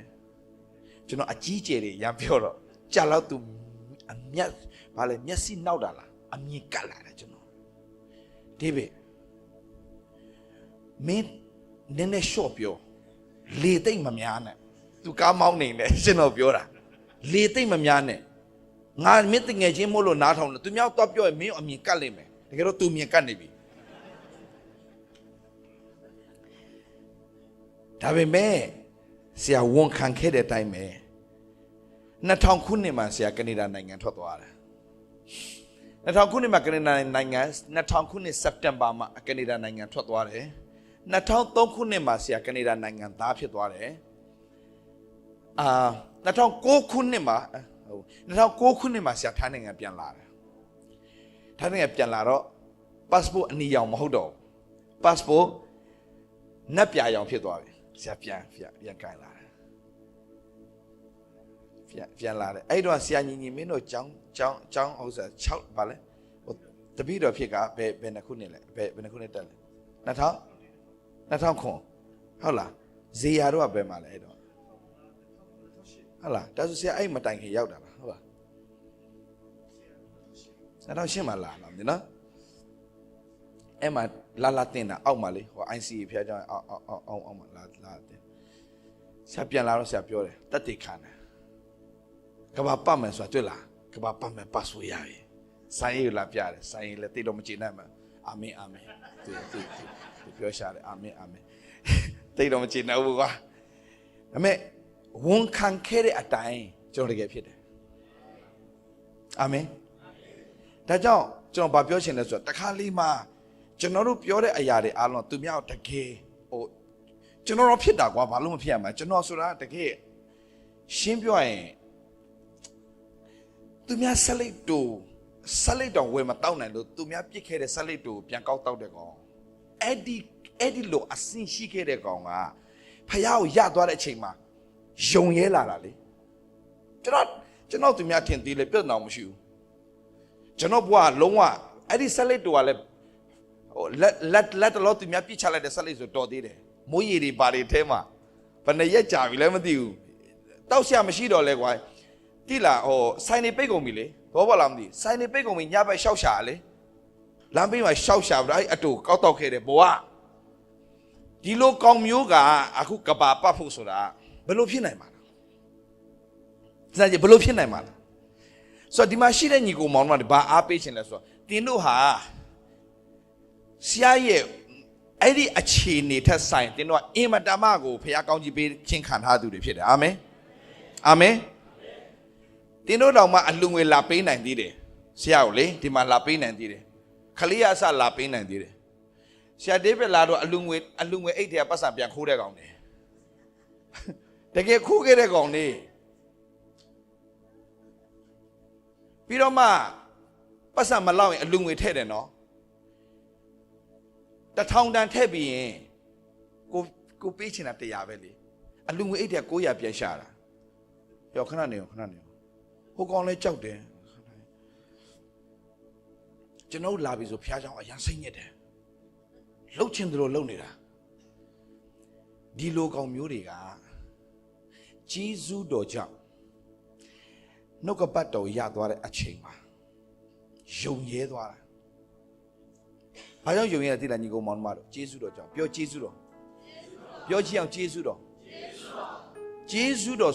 ကျွန်တော်အကြီးကျယ်တွေရံပြောတော့ကြာတော့ तू အမျက်ဘာလဲမျက်စိနောက်တာလားအမြင်ကတ်လာတယ်ကျွန်တော်ဒီပဲမင်းနည်းနည်းရှော့ပြောလေသိမ့်မများနဲ့ तू ကားမောင်းနေတယ်ကျွန်တော်ပြောတာလေသိမ့်မများနဲ့ငါမင်းတငယ်ချင်းမို့လို့နားထောင်တယ် तू မြောက်တော့ပြောရင်မင်းအမြင်ကတ်လိမ့်မယ်တကယ်တော့ तू မြင်ကတ်နေပြီဒါပေမဲ့ဆရာဝန်ခံခဲ့တဲ့အတိုင်းပဲ2000ခုနှစ်မှာဆရာကနေဒါနိုင်ငံထွက်သွားတယ်2000ခုနှစ်မှာကနေဒါနိုင်ငံ2000ခုနှစ်စက်တင်ဘာမှာကနေဒါနိုင်ငံထွက်သွားတယ်2003ခုနှစ်မှာဆရာကနေဒါနိုင်ငံသားဖြစ်သွားတယ်2009ခုနှစ်မှာ2009ခုနှစ်မှာဆရာထိုင်းနိုင်ငံပြန်လာတယ်ထိုင်းနိုင်ငံပြန်လာတော့ passport အနီရောင်မဟုတ်တော့ passport နက်ပြာရောင်ဖြစ်သွားပြီဆရာပြန်ကင်လာတယ်ပြန်လာတယ်အဲ့တော့ဆရာညီမင်းတို့ကျောင်းဥစ္စာ6ပါလဲဟိုတပည့်တော်ဖြစ်ကဘယ်နှစ်ခုနှစ်လဲဘယ်နှစ်ခုနှစ်တက်လဲ2000ခွန်ဟုတ်လားဇေယာတို့ကဘယ်မှာလဲအဲ့တော့ဟုတ်လားဒါဆိုဆရာအဲ့မတိုင်ခင်ရောက်တာလားဟုတ်လား2008မှာလာလားမသိနော်အဲ့မှာလာတင်တာအောက်မှာလေဟို ICA ဖျားကြောင်းအောက်မှာလာတင်ဆရာပြန်လာတော့ဆရာပြောတယ်တက်တေခံတယ်ကဘာပတ်မယ်ဆိုတာတွေ့လားကဘာပတ်မယ်ပတ်ဆိုရပြီဆိုင်ရလာပြတယ်ဆိုင်ရလည်းတိတ်တော့မကျေနပ်မှာအာမင်သူပြောရှာတယ်အာမင်တိတ်တော့မကျေနပ်ဘူးကွာဒါပေမဲ့ဝန်ခံခဲ့တဲ့အတိုင်းကျွန်တော်တကယ်ဖြစ်တယ်အာမင်ဒါကြောင့်ကျွန်တော်ဗာပြောချင်တယ်ဆိုတော့တခါလေးမှာကျွန်တော်တို့ပြောတဲ့အရာတွေအားလုံးသူများတကယ်ဟိုကျွန်တော်တော့ဖြစ်တာကွာဘာလို့မဖြစ်ရမှာကျွန်တော်ဆိုတာတကယ်ရှင်းပြောရင်သူများဆက်လိုက်တော့ဝယ်မတောက်နိုင်လို့သူများပြစ်ခဲ့တဲ့ဆက်လိုက်တို့ပြန်ကောက်တောက်တဲ့ကောင်အဲ့ဒီလိုအစင်ရှိခဲ့တဲ့ကောင်ကဖယားကိုရသွားတဲ့အချိန်မှာယုံရဲလာတာလေကျွန်တော်သူများထင်သေးလေပြဿနာမရှိဘူးကျွန်တော်ဘွားလုံးဝအဲ့ဒီဆက်လိုက်တို့ကလည်းဟိုလက်တလို့သူများပြစ်ချလိုက်တဲ့ဆက်လိုက်ဆိုတော်သေးတယ်မိုးရီတွေဘာတွေထဲမှာဘယ်နှစ်ရက်ကြာပြီလဲမသိဘူးတောက်ရှာမရှိတော့လဲကွာတိလာဟိုဆိုင်နေပိတ်ကုန်ပြီလေဘောပါလားမသိဆိုင်နေပိတ်ကုန်ပြီညဘက်ရှောက်ရှာလေလမ်းဘေးမှာရှောက်ရှာပြီးအဲ့အတူကောက်တောက်ခဲ့တယ်ဘွားဒီလိုကောင်မျိုးကအခုကဘာပတ်ဖို့ဆိုတာဘယ်လိုဖြစ်နိုင်မှာလဲစကြဘယ်လိုဖြစ်နိုင်မှာလဲဆိုတော့ဒီမှာရှိတဲ့ညီကိုမောင်တို့ကဘာအားပေးခြင်းလဲဆိုတော့တင်းတို့ဟာဆရာရဲ့အဲ့ဒီအခြေအနေထက်ဆိုင်တင်းတို့ကအင်မတမကိုဖခင်ကောင်းကြီးပေးခြင်းခံထားသူတွေဖြစ်တယ်အာမင်တင်းတို့တောင်မှအလူငွေလာပေးနိုင်သေးတယ်ဆရာကိုလေဒီမှာလာပေးနိုင်သေးတယ်ခလေးရအစလာပေးနိုင်သေးတယ်ဆရာဒေးဗစ်လာတော့အလူငွေအိတ်တွေကပတ်စံပြန်ခိုးတဲ့ကောင်တွေတကယ်ခိုးခဲ့တဲ့ကောင်တွေပြီးတော့မှပတ်စံမလောက်ရင်အလူငွေထည့်တယ်နော်1000 တန်ထည့်ပြီးရင်ကိုပေးချင်တာ100ပဲလေအလူငွေအိတ်တွေက900ပြန်ရှာတာရောခဏနေဟိုကောင်လဲကြောက်တယ်ကျွန်တော်လာပြီဆိုဖျားချောင်းအရန်စိတ်ညစ်တယ်လှုပ်ချင်တယ်လို့လှုပ်နေတာဒီလိုကောင်မျိုးတွေကဂျေဇုတော်ကြောင့်နှုတ်ကပတ်တော်ရသွားတဲ့အချိန်မှာယုံရဲသွားတာဘာကြောင့်ယုံရဲလဲသိလားညီကောင်မောင်တို့ဂျေဇုတော်ကြောင့်ပြောဂျေဇုတော်ပြောကြည့်အောင်ဂျေဇုတော်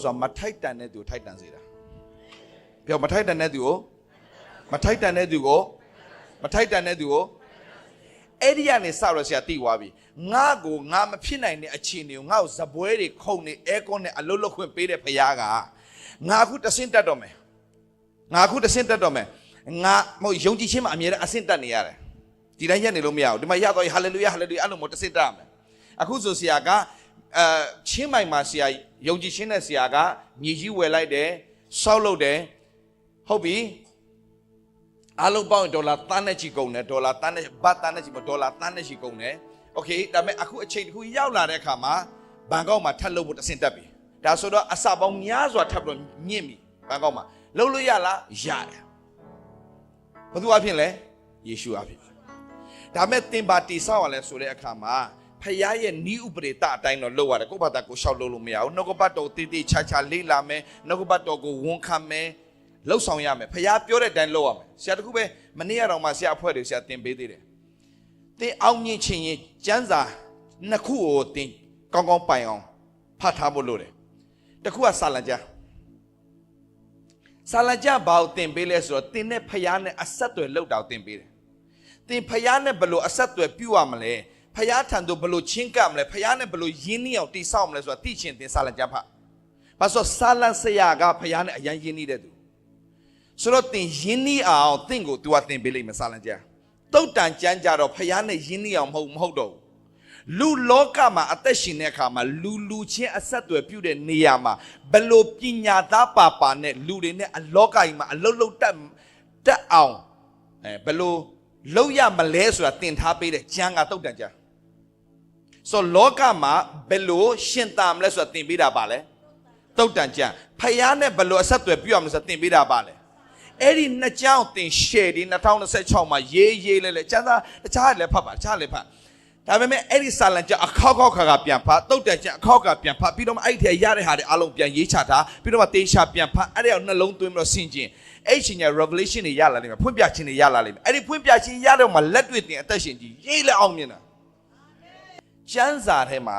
ဆိုတာမထိုက်တန်တဲ့သူထိုက်တန်စေတာပြောမထိုက်တန်တဲ့သူကိုအဲ့ဒီကနေစတော့ဆရာသိသွားပြီငါမဖြစ်နိုင်တဲ့အခြေအနေကိုငါ့ကိုဇပွဲတွေခုန်နေအဲကွန်းနဲ့အလုတ်လုတ်ခွင့်ပေးတဲ့ဖခင်ကငါအခုတဆင့်တက်တော့မယ်ငါမဟုတ်ယုံကြည်ခြင်းမှာအမြဲတမ်းအဆင့်တက်နေရတယ် ဒီတိုင်းရက်နေလို့မရဘူးဒီမှာရတော့ဟာလေလုယာဟာလေလုယာအဲ့လိုမျိုးတစ်စစ်တတ်မယ်အခုဆိုဆရာကချင်းမိုင်မှာဆရာယုံကြည်ခြင်းနဲ့ဆရာကမြေကြီးဝယ်လိုက်တယ်ဆောက်လုပ်တယ်ဟုတ်ပြီအားလုံးပေါင်းဒေါ်လာတန်းနဲ့ချီကုန်တယ်ဒေါ်လာတန်းနဲ့ဘတ်တန်းနဲ့ချီဒေါ်လာတန်းနဲ့ချီကုန်တယ်โอเคဒါပေမဲ့အခုအချိန်တစ်ခုရောက်လာတဲ့အခါမှာဘန်ကောက်မှာထပ်လုပ်ဖို့တစ်ဆင့်တက်ပြီဒါဆိုတော့အစပေါင်းများစွာထပ်ပြီးတော့ညင့်ပြီဘန်ကောက်မှာလုပ်လို့ရလားရတယ်ဘယ်သူအဖြစ်လဲယေရှုအဖြစ်ဒါပေမဲ့သင်ပါတိဆောက်ရလဲဆိုတဲ့အခါမှာဖခင်ရဲ့ဤဥပဒေတအတိုင်းတော့လုပ်ရတယ်ကိုယ့်ဘာသာကိုရှောက်လုပ်လို့မရဘူးနှုတ်ကပတ်တော်တည်တည်ချာချာလေးလာမယ်နှုတ်ကပတ်တော်ကိုဝန်ခံမယ်လှုပ်ဆောင်ရမယ်ဖခင်ပြောတဲ့အတိုင်းလုပ်ရမယ်ဆရာတခုပဲမနေ့ကတော့မှဆရာအဖွဲ့တွေဆရာသင်ပေးသေးတယ်သင်အောင်မြင်ခြင်းရင်ကျမ်းစာနှစ်ခုကိုသင်ကောင်းကောင်းပိုင်အောင်ဖတ်ထားဖို့လိုတယ်တခုကစာလံကျမ်းဘာကိုသင်ပေးလဲဆိုတော့သင်နဲ့ဖခင်နဲ့အဆက်အသွယ်လုပ်တာကိုသင်ပေးတယ်သင်ဖခင်နဲ့ဘယ်လိုအဆက်အသွယ်ပြုရမလဲဖခင်ထံသို့ဘယ်လိုချင်းကပ်မလဲဖခင်နဲ့ဘယ်လိုယဉ်နှီးအောင်တည်ဆောက်မလဲဆိုတာသိချင်သင်စာလံကျမ်းဖတ်ဘာလို့စာလံဆရာကဖခင်နဲ့အရင်ယဉ်နှီးတဲ့သူဆိုတော့သင်ယဉ်နှီးအောင်သင်ကို तू သင်ပေးလိမ့်မယ်စာလံကျမ်းတုတ်တန်ကျမ်းကြတော့ဖခင်နဲ့ယဉ်နှီးအောင်မဟုတ်တော့ဘူးလူလောကမှာအသက်ရှင်တဲ့အခါမှာလူချင်းအဆက်အသွယ်ပြုတဲ့နေရာမှာဘယ်လိုပညာသားပါနဲ့လူတွေနဲ့အလောကကြီးမှာအလုတ်လုတ်တက်အောင်ဘယ်လိုလုပ်ရမလဲဆိုတာသင်ထားပေးတဲ့ကျမ်းကတုတ်တန်ကျမ်းဆိုလောကမှာဘယ်လိုရှင်သာမလဲဆိုတာသင်ပေးတာပါလဲတုတ်တန်ကျမ်းဖခင်နဲ့ဘယ်လိုအဆက်အသွယ်ပြုရမလဲဆိုတာသင်ပေးတာပါလဲအဲ့ဒီနှစ်ကြောင်းသင် share ဒီ2026မှာရေးလဲကျမ်းစာတခြားလည်းဖတ်ပါတခြားလည်းဖတ်ဒါပေမဲ့အဲ့ဒီစာလံကျမ်းအခောက်ခါပြန်ဖတ်တုတ်တန်ကျမ်းအခောက်ကပြန်ဖတ်ပြီးတော့မှအဲ့ဒီထဲရတဲ့ဟာတွေအလုံးပြန်ရေးချထားပြီးတော့မှတေချာပြန်ဖတ်အဲ့ဒီအောင်နှလုံးသွင်းပြီးတော့ဆင်ခြင်အဲ့ချိန်ကျ revelation တွေရလာလိမ့်မယ်ဖွင့်ပြခြင်းတွေရလာလိမ့်မယ်အဲ့ဒီဖွင့်ပြခြင်းရတော့မှလက်တွေ့တင်အသက်ရှင်ကြည်ရေးလဲအောင်မြင်တာကျမ်းစာထဲမှာ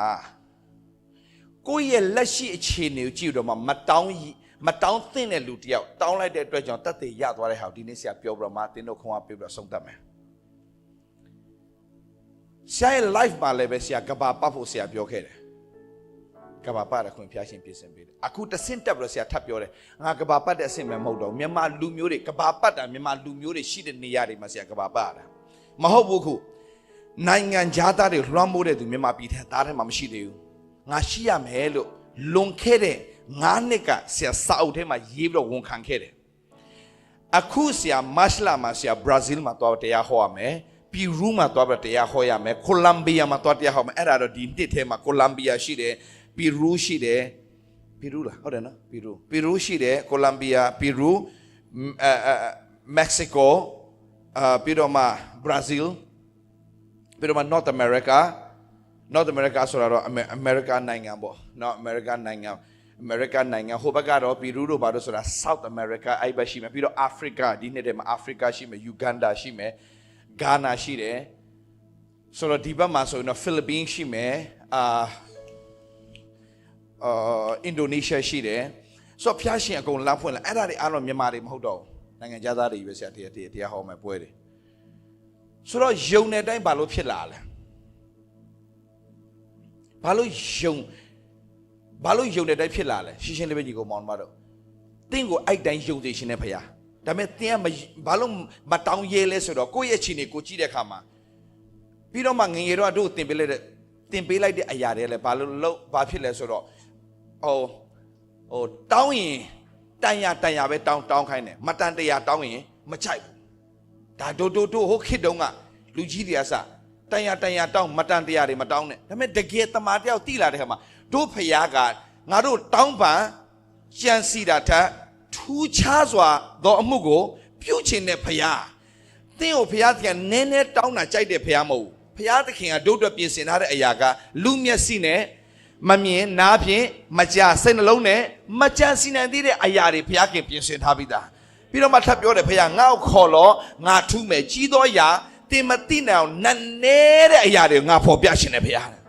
ကိုယ့်ရဲ့လက်ရှိအခြေအနေကိုကြည့်တော့မှမတောင်းသင့်တဲ့လူတယောက်တောင်းလိုက်တဲ့အတွက်ကြောင့်တတ်သိရသွားတဲ့ဟာဒီနေ့ဆရာပြောပြတော့မှတင်းတို့ခွန်အားပေးပြီးတော့ဆုံးသတ်မယ်ဆရာရဲ့ life မှာလည်းပဲဆရာကဘာပတ်ဖို့ဆရာပြောခဲ့တယ်ကဘာပတ်တဲ့ခွင့်ဖျားရှင်ပြင်ဆင်ပေးတယ်အခုတဆင့်တက်ပြီးတော့ဆရာထပ်ပြောတယ်ငါကဘာပတ်တဲ့အဆင့်ပဲမဟုတ်တော့မြန်မာလူမျိုးတွေကဘာပတ်တာမြန်မာလူမျိုးတွေရှိတဲ့နေရာတွေမှာဆရာကဘာပတ်တာမဟုတ်ဘူးခုနိုင်ငံသားတွေလွှမ်းမိုးတဲ့သူမြန်မာပြည်ထဲသားထဲမှာမရှိသေးဘူးငါရှိရမယ်လို့လွန်ခဲ့တဲ့9 နှစ်ကဆရာစာအုပ်ထဲမှာရေးပြီးတော့ဝန်ခံခဲ့တယ်အခုဆရာမတ်လမှာဆရာဘရာဇီးမှာသွားတရားဟောရမယ်ပီရူးမှာသွားပြီးတရားဟောရမယ်ကိုလံဘီယာမှာသွားတရားဟောမယ်အဲ့ဒါတော့ဒီနှစ်ထဲမှာကိုလံဘီယာရှိတယ်ပီရူးရှိတယ်ပီရူးလားဟုတ်တယ်နော်ပီရူးရှိတယ်ကိုလံဘီယာပီရူးမက္ကဆီကိုပြီးတော့မှဘရာဇီးပြီးတော့မှ North America ဆိုတော့အမေရိကန်နိုင်ငံပေါ့နော်အမေရိကန်နိုင်ငံဟိုဘက်ကတော့ပီရူးတို့ဘာလို့ဆိုတာ South America အဲ့ဘက်ရှိမယ်ပြီးတော့ Africa ဒီနေ့တည်းမှာ Africa ရှိမယ် Uganda ရှိမယ်Ghana ရှိတယ်ဆိုတော့ဒီဘက်မှာဆိုရင်တော့ Philippines ရှိမယ်Indonesia ရှိတယ်ဆိုတော့ဖျားရှင်အကုန်လမ်းဖွင့်လာအဲ့ဒါတွေအားလုံးမြန်မာတွေမဟုတ်တော့ဘူးနိုင်ငံသားတွေပဲဆရာတရားဟောမယ်ပွဲတယ်ဆိုတော့ယုံတဲ့အတိုင်းဘာလို့ဖြစ်လာလဲဘာလို့ယုံတဲ့တိုင်းဖြစ်လာလဲရှင်းရှင်းလေးပဲညီကိုမောင်မတို့တင့်ကိုအဲ့တိုင်းယုံစေရှင်တဲ့ဖခင်ဒါပေမဲ့သင်ကဘာလို့မတောင်းရဲလဲဆိုတော့ကိုယ့်ရဲ့အခြေအနေကိုကြည့်တဲ့အခါမှာပြီးတော့မှငငယ်တော့တို့တင်ပေးလိုက်တဲ့အရာတွေလည်းဘာဖြစ်လဲဆိုတော့တောင်းရင်တန်ရပဲတောင်းခိုင်းတယ်မတန်တရားတောင်းရင်မချိုက်ဘူးဒါတို့ဟိုခေတ်တုန်းကလူကြီးတွေကစတန်ရတောင်းမတန်တရားတွေမတောင်းနဲ့ဒါပေမဲ့တကယ်တမာတယောက်တိလာတဲ့ခါမှာတို့ဖခင်ကငါတို့တောင်းပန်ကြံစီတာထက်ထူးခြားစွာသောအမှုကိုပြုချင်တဲ့ဖခင်သင်ကိုဖခင်ကနည်းနည်းတောင်းတာကြိုက်တဲ့ဖခင်မဟုတ်ဘူးဖခင်သခင်ကတို့အတွက်ပြင်ဆင်ထားတဲ့အရာကလူမျက်စိနဲ့မမြင်နားဖြင့်မကြားစိတ်နှလုံးနဲ့မကြံစီနိုင်သေးတဲ့အရာတွေဖခင်ပြင်ဆင်ထားပြီးသားပြီးတော့မှထပ်ပြောတယ်ဖခင်ငါ့ကိုခေါ်လို့ငါထူးမယ်ကြီးသောအရာသင်မသိနိုင်အောင်နည်းနည်းတဲ့အရာတွေငါဖော်ပြရှင်တယ်ဖခင်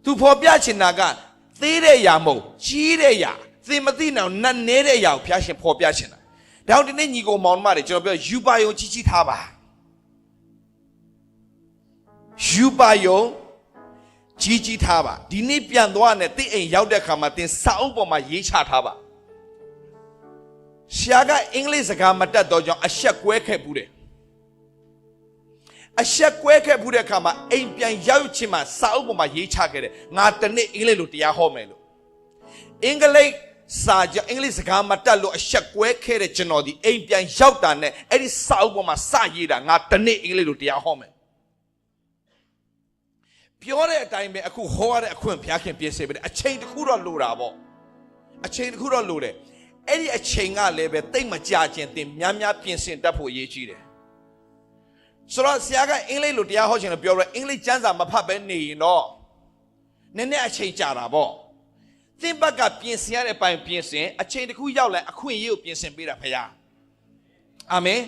သူဖော်ပြချင်တာကသေးတဲ့အရာမဟုတ်ကြီးတဲ့အရာသင်မသိနိုင်အောင်နည်းနည်းတဲ့အရာကိုဖျားရှင်ဖော်ပြချင်တာဒါကြောင့်ဒီနေ့ညီကိုမောင်မတွေကျွန်တော်ပြောယူပါယုံကြီးထားပါယူပါယုံကြီးထားပါဒီနေ့ပြန်သွားနဲ့တိအိမ်ရောက်တဲ့ခါမှာသင်စာအုပ်ပေါ်မှာရေးချထားပါဆရာကအင်္ဂလိပ်စကားမတတ်တော့ကြောင့်အဆက်ကွဲခဲ့ဘူးတယ် အဆက်ကွဲခဲ့မှုတဲ့အခါမှာအိမ်ပြန်ရောက်ချင်းမှာစာအုပ်ပေါ်မှာရေးချခဲ့တယ်ငါတနေ့အင်္ဂလိပ်လိုတရားဟောမယ်လို့အင်္ဂလိပ်စာကြအင်္ဂလိပ်စကားမတတ်လို့အဆက်ကွဲခဲ့တဲ့ကျွန်တော်ဒီအိမ်ပြန်ရောက်တာနဲ့အဲ့ဒီစာအုပ်ပေါ်မှာစရေးတာငါတနေ့အင်္ဂလိပ်လိုတရားဟောမယ်ပြောတဲ့အတိုင်းပဲအခုဟောရတဲ့အခွင့်ဘုရားခင်ပြင်ဆင်ပေးတယ်အချိန်တစ်ခုတော့လိုတာပေါ့အချိန်တစ်ခုတော့လိုတယ်အဲ့ဒီအချိန်ကလည်းပဲတိတ်မကြခြင်းတင်များများပြင်ဆင်တတ်ဖို့အရေးကြီးတယ်ဆိုတော့ဆရာကအင်္ဂလိပ်လိုတရားဟောချင်လို့ပြောတော့အင်္ဂလိပ်ကျမ်းစာမဖတ်ဘဲနေရင်တော့နည်းနည်းအချိန်ကြာတာပေါ့သင်ဘက်ကပြင်ဆင်ရတဲ့အပိုင်းပြင်ဆင်အချိန်တစ်ခုရောက်လာအခွင့်အရေးကိုပြင်ဆင်ပေးတာဖခင်အာမင်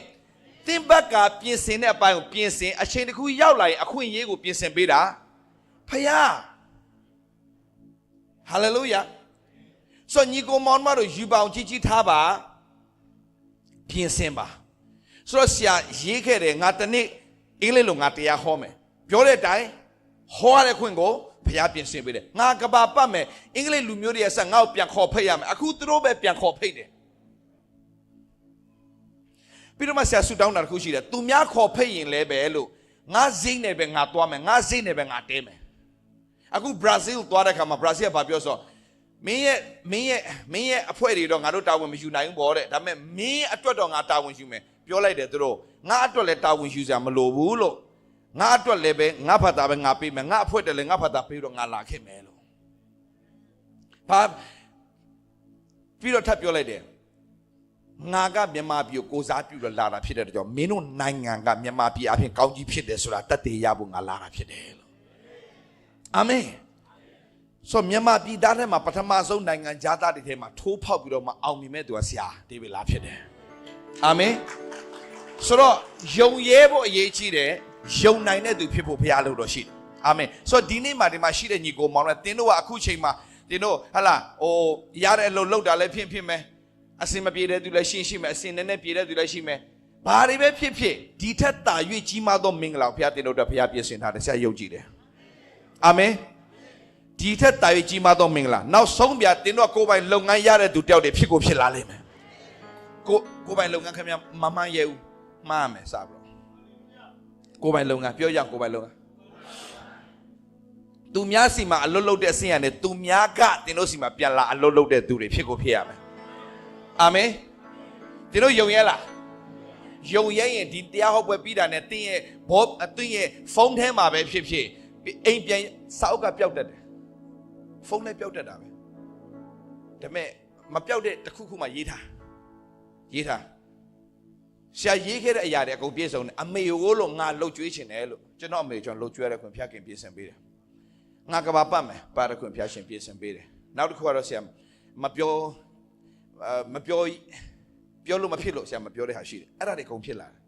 သင်ဘက်ကပြင်ဆင်တဲ့အပိုင်းကိုပြင်ဆင်အချိန်တစ်ခုရောက်လာရင်အခွင့်အရေးကိုပြင်ဆင်ပေးတာဖခင်ဟာလေလုယာဆိုညီကိုမောင်မတို့ယူပါအောင်ကြီးထားပါပြင်ဆင်ပါဆိုတော့ဆရာရေးခဲ့တယ်ငါတနေ့အင်္ဂလိပ်လိုငါတရားဟောမယ်ပြောတဲ့အတိုင်းဟောရတဲ့ခွင့်ကိုဘုရားပြင်ဆင်ပေးတယ်ငါကဘာပတ်မယ်အင်္ဂလိပ်လူမျိုးတွေရဲ့ဆက်ငါ့ကိုပြန်ခေါ်ဖိတ်ရမယ်အခုသူတို့ပဲပြန်ခေါ်ဖိတ်တယ်ပြီးတော့မှဆရာဆူတောင်းတာတစ်ခုရှိတယ်သူများခေါ်ဖိတ်ရင်လည်းပဲလို့ငါစိတ်နဲ့ပဲငါသွားမယ်ငါစိတ်နဲ့ပဲငါတဲမယ်အခုဘရာဇီးသွားတဲ့ခါမှာဘရာဇီးကဘာပြောဆိုမင်းရဲ့အဖွဲ့တွေတော့ငါတို့တာဝန်မယူနိုင်ဘူးပေါ့တဲ့ဒါပေမဲ့မင်းအတွက်တော့ငါတာဝန်ယူမယ်ပြောလိုက်တယ်သူတို့ငါအတွက်လည်းတာဝန်ယူစရာမလိုဘူးလို့ငါအတွက်လည်းပဲငါဖတ်တာပဲငါပေးမယ်ငါအဖွဲ့တယ်လည်းငါဖတ်တာပေးတော့ငါလာခဲ့မယ်လို့ဘာပြီးတော့ထပ်ပြောလိုက်တယ်ငါကမြန်မာပြည်ကိုစားပြုလို့လာတာဖြစ်တဲ့ကြောင့်မင်းတို့နိုင်ငံကမြန်မာပြည်အပြင်ကောင်းကြီးဖြစ်တယ်ဆိုတာတတ်သိရဖို့ငါလာတာဖြစ်တယ်လို့အာမင်ဆိုမြန်မာပြည်သားထဲမှာပထမဆုံးနိုင်ငံသားတွေထဲမှာထိုးဖောက်ပြီးတော့မှအောင်မြင်မဲ့သူကဆရာဒေးဗစ်လားဖြစ်တယ်အာမင်ဆိုတော့ယုံရဲဖို့အရေးကြီးတယ်ယုံနိုင်တဲ့သူဖြစ်ဖို့ဘုရားလို့တော့ရှိတယ်အာမင်ဆိုတော့ဒီနေ့မှာဒီမှာရှိတဲ့ညီကိုမောင်တွေတင်းတို့ကအခုချိန်မှာတင်းတို့ဟလာရတဲ့အလုပ်လုပ်တာလည်းဖြစ်မယ်အစင်မပြေတဲ့သူလည်းရှိမယ်အစင်နဲ့ပြေတဲ့သူလည်းရှိမယ်ဘာတွေပဲဖြစ်ဒီထက်တာ၍ကြီးမားသောမင်္ဂလာဘုရားတင်းတို့အတွက်ဘုရားပြင်ဆင်ထားတယ်ဆရာယုံကြည်တယ်အာမင်ဒီထက်တာ၍ကြီးမားသောမင်္ဂလာနောက်ဆုံးပြတင်းတို့ကိုယ်ပိုင်လုပ်ငန်းရတဲ့သူတယောက်တည်းဖြစ်လာလိမ့်မယ်ကိုယ်ပိုင်လုပ်ငန်းခင်ဗျာမမှန်ရဲဘူးမှားမယ်စပါတော့ကိုယ်ပိုင်လုပ်ငန်းပြောရကိုယ်ပိုင်လုပ်ငန်းသူများစီမှာအလွတ်လုပ်တဲ့အဆင့်ရတယ်သူများကတင်းတို့စီမှာပြန်လာအလွတ်လုပ်တဲ့သူတွေဖြစ်ရမယ်အာမင်တင်းတို့ယုံရဲလားယုံရဲရင်ဒီတရားဟောပွဲပြီးတာနဲ့တင်းရဲ့ဖုန်းထဲမှာပဲဖြစ်အိမ်ပြန်စာအုပ်ကပျောက်တတ်တယ်ဖုန်းလည်းပျောက်တတ်တာပဲဒါပေမဲ့မပျောက်တဲ့တစ်ခုမှရေးထားဆရာရေးခဲ့တဲ့အရာတွေအကုန်ပြည့်စုံတယ်အမေကိုလို့ငါလှုပ်ကြွေးချင်တယ်လို့ကျွန်တော်အမေကျွန်တော်လှုပ်ကြွေးရတဲ့ခွင့်ဘုရားခင်ပြင်ဆင်ပေးတယ်ငါကဘာပတ်မယ်ပါရခွင့်ဘုရားရှင်ပြင်ဆင်ပေးတယ်နောက်တစ်ခုကတော့ဆရာမပြောလို့မဖြစ်လို့ဆရာမပြောတဲ့ဟာရှိတယ်အဲ့ဒါတွေအကုန်ဖြစ်လာတယ်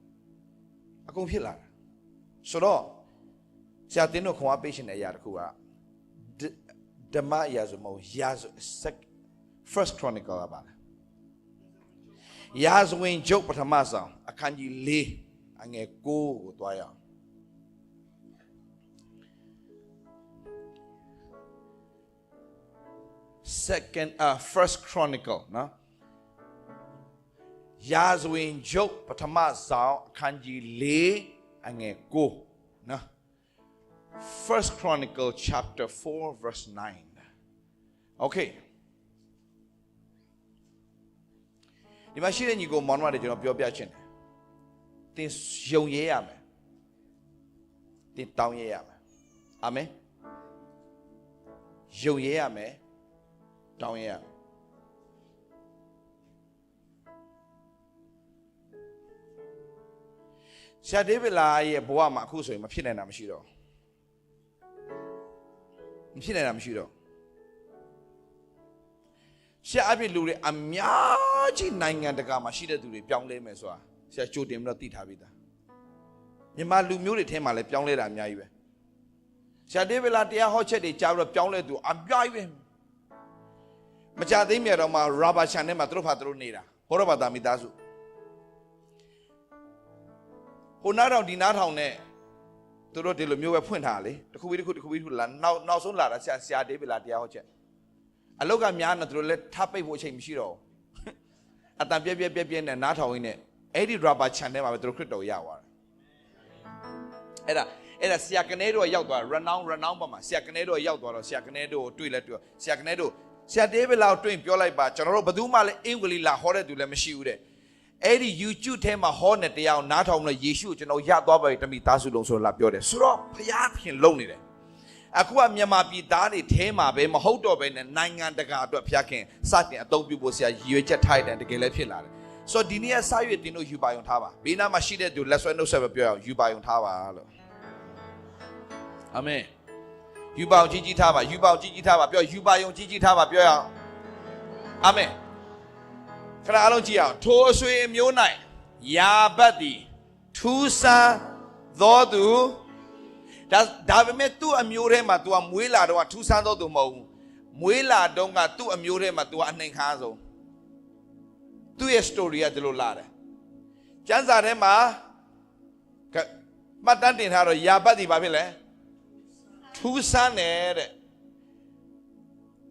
ဆိုတော့ဆရာတင်းတို့ခွန်အားပေးရှင်တဲ့အရာတစ်ခုကဓမ္မအရာဆိုမဟုတ်ရာဇ First Chronicle ကပါလားရာဇဝင်ကျုပ်ပထမဆောင်အခန်းကြီး4အငယ်9ကိုတွားရအောင်First Chronicle နော်ရာဇဝင်ကျုပ်ပထမဆောင်အခန်းကြီး4အငယ်9နော်First Chronicle chapter 4 verse 9 Okayဒီမှာရှိတဲ့ညီကိုမောင်မတွေကျွန်တော်ပြောပြချင်တယ်သင်ယုံရဲရမယ်သင်တောင်းရဲရမယ်အာမင်ယုံရဲရမယ်တောင်းရဲရမယ်ဆရာဒေးဗစ်လာရဲ့ဘဝမှာအခုဆိုရင်မဖြစ်နိုင်တာမရှိတော့ဆရာအပြည့်လူတွေအများကြီးနိုင်ငံတကာမှာရှိတဲ့သူတွေပြောင်းလဲမယ်ဆိုတာဆရာကြိုတင်ပြီးတော့သိထားပြီးသားမြန်မာလူမျိုးတွေထဲမှာလည်းပြောင်းလဲတာအများကြီးပဲဆရာဒေးဗစ်လာတရားဟောချက်တွေကြားပြီးတော့ပြောင်းလဲသူအများကြီးပဲမကြသေးမြတ်တော့မှရာဘာချန်ထဲမှာသူတို့နေတာဟောရဘာသာမိသားစုဟိုနားထောင်ဒီနားထောင်နဲ့သူတို့ဒီလိုမျိုးပဲဖွင့်ထားလေတစ်ခုပြီးလာနောက်ဆုံးလာတာဆရာဒေးဗစ်လာတရားဟောချက်အလောက်ကများနေသူတို့လည်းထားပိတ်ဖို့အချိန်မရှိတော့ဘူးအတန်ပြဲနဲ့နားထောင်ရင်းနဲ့အဲ့ဒီ rubber channel မှာပဲသူတို့ခရစ်တော်ရသွားတယ် အဲ့ဒါဆရာကနေတို့ရောက်သွား run down ပါမှာဆရာကနေတို့ရောက်သွားတော့ဆရာကနေတို့ကိုတွေ့လဲတွေ့ဆရာကနေတို့ဆရာတေးဘယ်လောက်တွေ့ပြောလိုက်ပါကျွန်တော်တို့ဘယ်သူမှလည်းအင်္ဂလိပ်လာဟောတဲ့သူလည်းမရှိဘူးတဲ့အဲ့ဒီ YouTube ထဲမှာဟောတဲ့တရားကိုနားထောင်လို့ယေရှုကိုကျွန်တော်ရသွားပါပြီတမိသားစုလုံးဆိုလာပြောတယ်ဆိုတော့ဘုရားခင်လုံနေတယ်အခုကမြန်မာပြည်သားတွေထဲမှာပဲမဟုတ်တော့ပဲနဲ့နိုင်ငံတကာအတွက်ဘုရားခင်စတင်အသုံးပြုဖို့ဆရာရည်ရွယ်ချက်ထားတဲ့တကယ်လည်းဖြစ်လာတယ်ဆိုတော့ဒီနေ့စာရွက်တင်တို့ယူပါယုံထားပါဘေးနားမှာရှိတဲ့သူလက်ဆွဲနှုတ်ဆက်ပဲပြောရအောင်ယူပါယုံထားပါလို့အာမင်ယူပါယုံကြီးထားပါယူပါယုံကြီးထားပါပြောယူပါယုံကြီးထားပါပြောရအောင်အာမင်ခဏအလုံးကြည့်အောင်ထိုအဆွေအမျိုး၌ယာဘတ်သည်ထူးဆန်းသောသူဒါပေမဲ့သူ့အမျိုးထဲမှာ तू ကမွေးလာတော့ထူးဆန်းသောသူမဟုတ်ဘူးမွေးလာတော့ကသူ့အမျိုးထဲမှာ तू ကအနှိမ်ခါဆုံးသူ့ရဲ့ story ကဒီလိုလာတယ်ကျမ်းစာထဲမှာမှတ်တမ်းတင်ထားတော့ယာဘတ်ဒီဘာဖြစ်လဲထူးဆန်းတယ်တဲ့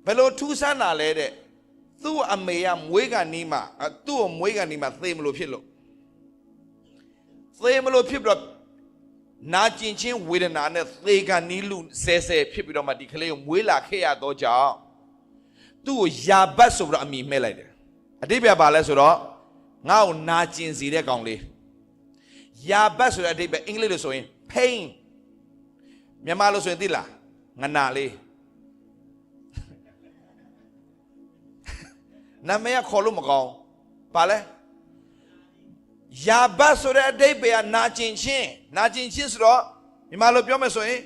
ဘယ်လိုထူးဆန်းတာလဲတဲ့သူ့အမေကမွေးကနီးမှာသူ့ကိုမွေးကနီးမှာသေမလို့ဖြစ်လို့သေမလို့ဖြစ်ပြီးတော့နာကျင်ချင်းဝေဒနာနဲ့သေကနီးလူဆဲဆဲဖြစ်ပြီးတော့မှဒီကလေးကိုမွေးလာခဲ့ရတော့ကြောင့်သူ့ကိုယာဘတ်ဆိုပြီးတော့အမည်မဲ့လိုက်တယ်အတိပ္ပယ်ပါလဲဆိုတော့ငါ့ကိုနာကျင်စေတဲ့ကောင်လေးယာဘတ်ဆိုတဲ့အတိပ္ပယ်အင်္ဂလိပ်လို့ဆိုရင် pain မြန်မာလို့ဆိုရင်သိလားငနာလေးနာမည်ခေါ်လို့မကောင်းပါလဲယာဘတ်ဆိုတဲ့အတိပ္ပယ်ကနာကျင်ချင်းဆိုတော့မြန်မာလိုပြောမယ်ဆိုရင်